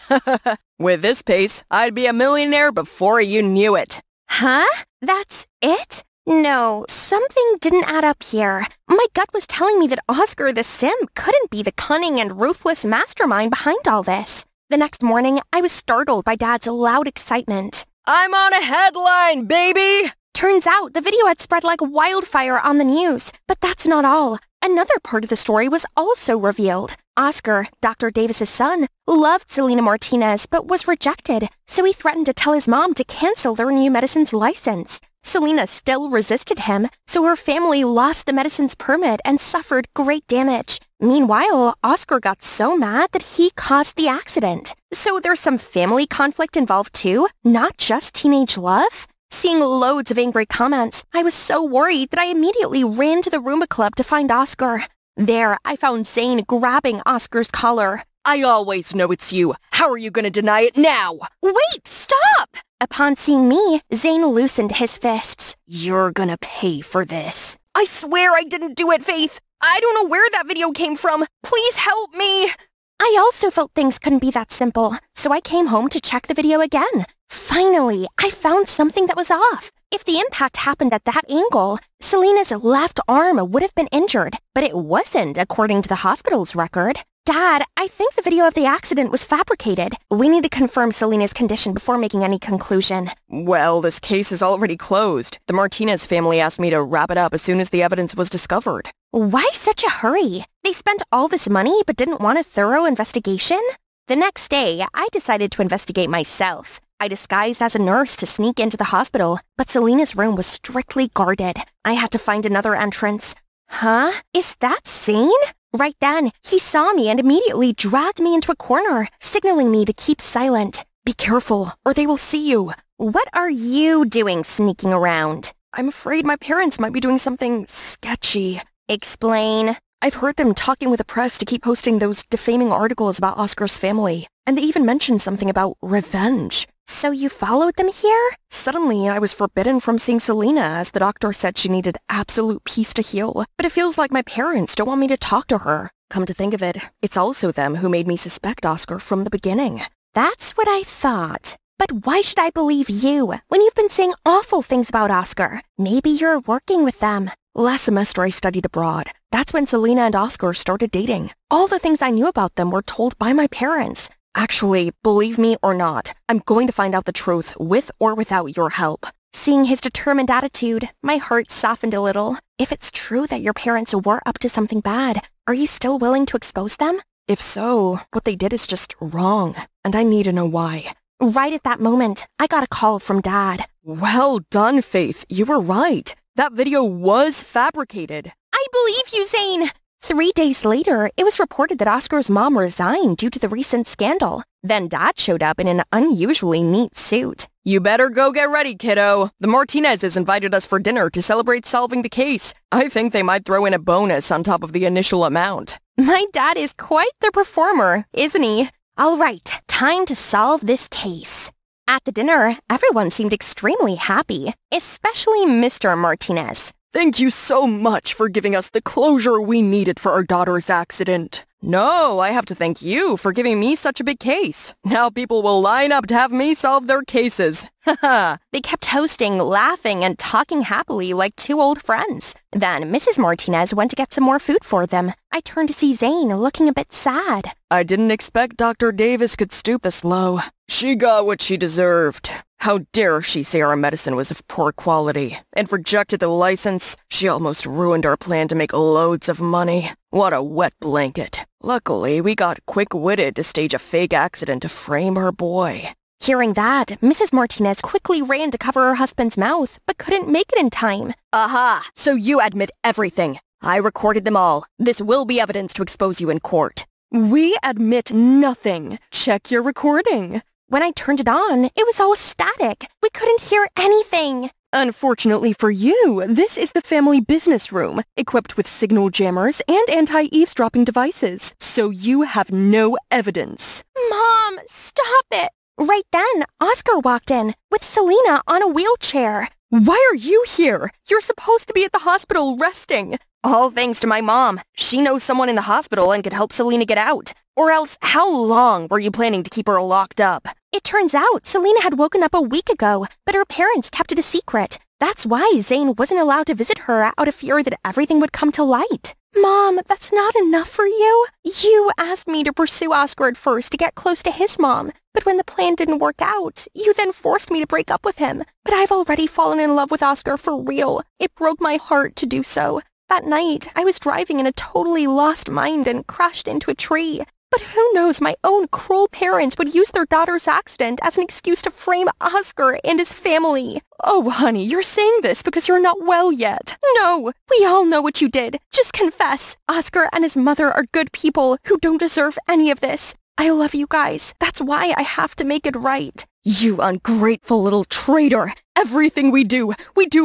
With this pace, I'd be a millionaire before you knew it. Huh? That's it? No, something didn't add up here. My gut was telling me that Oscar the Simp couldn't be the cunning and ruthless mastermind behind all this. The next morning, I was startled by Dad's loud excitement. I'm on a headline, baby! Turns out the video had spread like wildfire on the news. But that's not all. Another part of the story was also revealed. Oscar, Dr. Davis's son, loved Selena Martinez but was rejected, so he threatened to tell his mom to cancel their new medicine's license. Selena still resisted him, so her family lost the medicine's permit and suffered great damage. Meanwhile, Oscar got so mad that he caused the accident. So there's some family conflict involved too, not just teenage love? Seeing loads of angry comments, I was so worried that I immediately ran to the Roomba Club to find Oscar. There, I found Zane grabbing Oscar's collar. I always know it's you. How are you gonna deny it now? Wait, stop! Upon seeing me, Zane loosened his fists. You're gonna pay for this. I swear I didn't do it, Faith. I don't know where that video came from. Please help me. I also felt things couldn't be that simple, so I came home to check the video again. Finally, I found something that was off. If the impact happened at that angle, Selena's left arm would have been injured, but it wasn't according to the hospital's record. Dad, I think the video of the accident was fabricated. We need to confirm Selena's condition before making any conclusion. Well, this case is already closed. The Martinez family asked me to wrap it up as soon as the evidence was discovered. Why such a hurry? They spent all this money but didn't want a thorough investigation? The next day, I decided to investigate myself. I disguised as a nurse to sneak into the hospital, but Selena's room was strictly guarded. I had to find another entrance. Huh? Is that Zane? Right then, he saw me and immediately dragged me into a corner, signaling me to keep silent. Be careful, or they will see you. What are you doing sneaking around? I'm afraid my parents might be doing something sketchy. Explain. I've heard them talking with the press to keep posting those defaming articles about Oscar's family, and they even mentioned something about revenge. So you followed them here? Suddenly, I was forbidden from seeing Selena as the doctor said she needed absolute peace to heal, but it feels like my parents don't want me to talk to her. Come to think of it, it's also them who made me suspect Oscar from the beginning. That's what I thought. But why should I believe you when you've been saying awful things about Oscar? Maybe you're working with them. Last semester I studied abroad. That's when Selena and Oscar started dating. All the things I knew about them were told by my parents. Actually, believe me or not, I'm going to find out the truth with or without your help. Seeing his determined attitude, my heart softened a little. If it's true that your parents were up to something bad, are you still willing to expose them? If so, what they did is just wrong, and I need to know why. Right at that moment, I got a call from Dad. Well done, Faith. You were right. That video was fabricated. I believe you, Zane! 3 days later, it was reported that Oscar's mom resigned due to the recent scandal. Then Dad showed up in an unusually neat suit. You better go get ready, kiddo. The Martinezes invited us for dinner to celebrate solving the case. I think they might throw in a bonus on top of the initial amount. My dad is quite the performer, isn't he? All right, time to solve this case. At the dinner, everyone seemed extremely happy, especially Mr. Martinez. Thank you so much for giving us the closure we needed for our daughter's accident. No, I have to thank you for giving me such a big case. Now people will line up to have me solve their cases. Haha. They kept toasting, laughing, and talking happily like two old friends. Then Mrs. Martinez went to get some more food for them. I turned to see Zane looking a bit sad. I didn't expect Dr. Davis could stoop this low. She got what she deserved. How dare she say our medicine was of poor quality and rejected the license? She almost ruined our plan to make loads of money. What a wet blanket. Luckily, we got quick-witted to stage a fake accident to frame her boy. Hearing that, Mrs. Martinez quickly ran to cover her husband's mouth, but couldn't make it in time. Aha! So you admit everything. I recorded them all. This will be evidence to expose you in court. We admit nothing. Check your recording. When I turned it on, it was all static. We couldn't hear anything. Unfortunately for you, this is the family business room, equipped with signal jammers and anti-eavesdropping devices, so you have no evidence. Mom, stop it! Right then, Oscar walked in, with Selena on a wheelchair. Why are you here? You're supposed to be at the hospital resting. All thanks to my mom. She knows someone in the hospital and could help Selena get out. Or else, how long were you planning to keep her locked up? It turns out Selena had woken up a week ago, but her parents kept it a secret. That's why Zane wasn't allowed to visit her out of fear that everything would come to light. Mom, that's not enough for you? You asked me to pursue Oscar at first to get close to his mom, but when the plan didn't work out, you then forced me to break up with him. But I've already fallen in love with Oscar for real. It broke my heart to do so. That night, I was driving in a totally lost mind and crashed into a tree. But who knows, my own cruel parents would use their daughter's accident as an excuse to frame Oscar and his family. Oh, honey, you're saying this because you're not well yet. No, we all know what you did. Just confess. Oscar and his mother are good people who don't deserve any of this. I love you guys. That's why I have to make it right. You ungrateful little traitor! Everything we do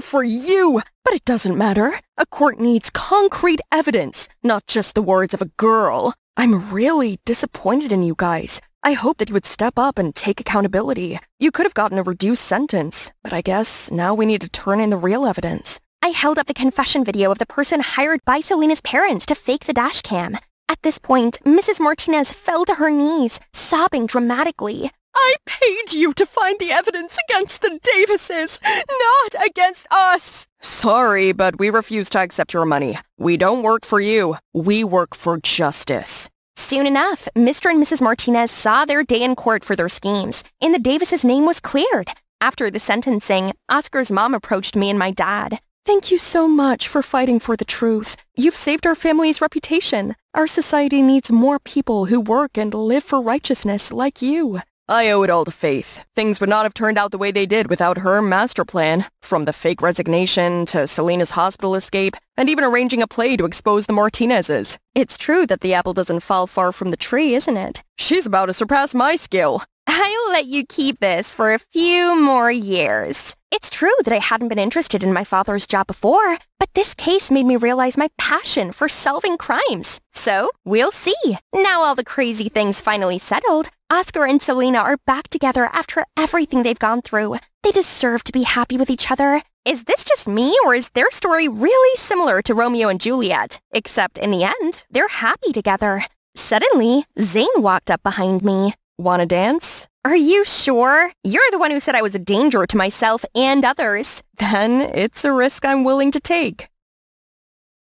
for you! But it doesn't matter. A court needs concrete evidence, not just the words of a girl. I'm really disappointed in you guys. I hope that you would step up and take accountability. You could have gotten a reduced sentence, but I guess now we need to turn in the real evidence. I held up the confession video of the person hired by Selena's parents to fake the dash cam. At this point, Mrs. Martinez fell to her knees, sobbing dramatically. I paid you to find the evidence against the Davises, not against us. Sorry, but we refuse to accept your money. We don't work for you. We work for justice. Soon enough, Mr. and Mrs. Martinez saw their day in court for their schemes, and the Davises' name was cleared. After the sentencing, Oscar's mom approached me and my dad. Thank you so much for fighting for the truth. You've saved our family's reputation. Our society needs more people who work and live for righteousness like you. I owe it all to Faith. Things would not have turned out the way they did without her master plan. From the fake resignation to Selena's hospital escape, and even arranging a play to expose the Martinezes. It's true that the apple doesn't fall far from the tree, isn't it? She's about to surpass my skill. I'll let you keep this for a few more years. It's true that I hadn't been interested in my father's job before, but this case made me realize my passion for solving crimes. So, we'll see. Now all the crazy things finally settled, Oscar and Selena are back together after everything they've gone through. They deserve to be happy with each other. Is this just me, or is their story really similar to Romeo and Juliet? Except in the end, they're happy together. Suddenly, Zane walked up behind me. Wanna dance? Are you sure? You're the one who said I was a danger to myself and others. Then it's a risk I'm willing to take.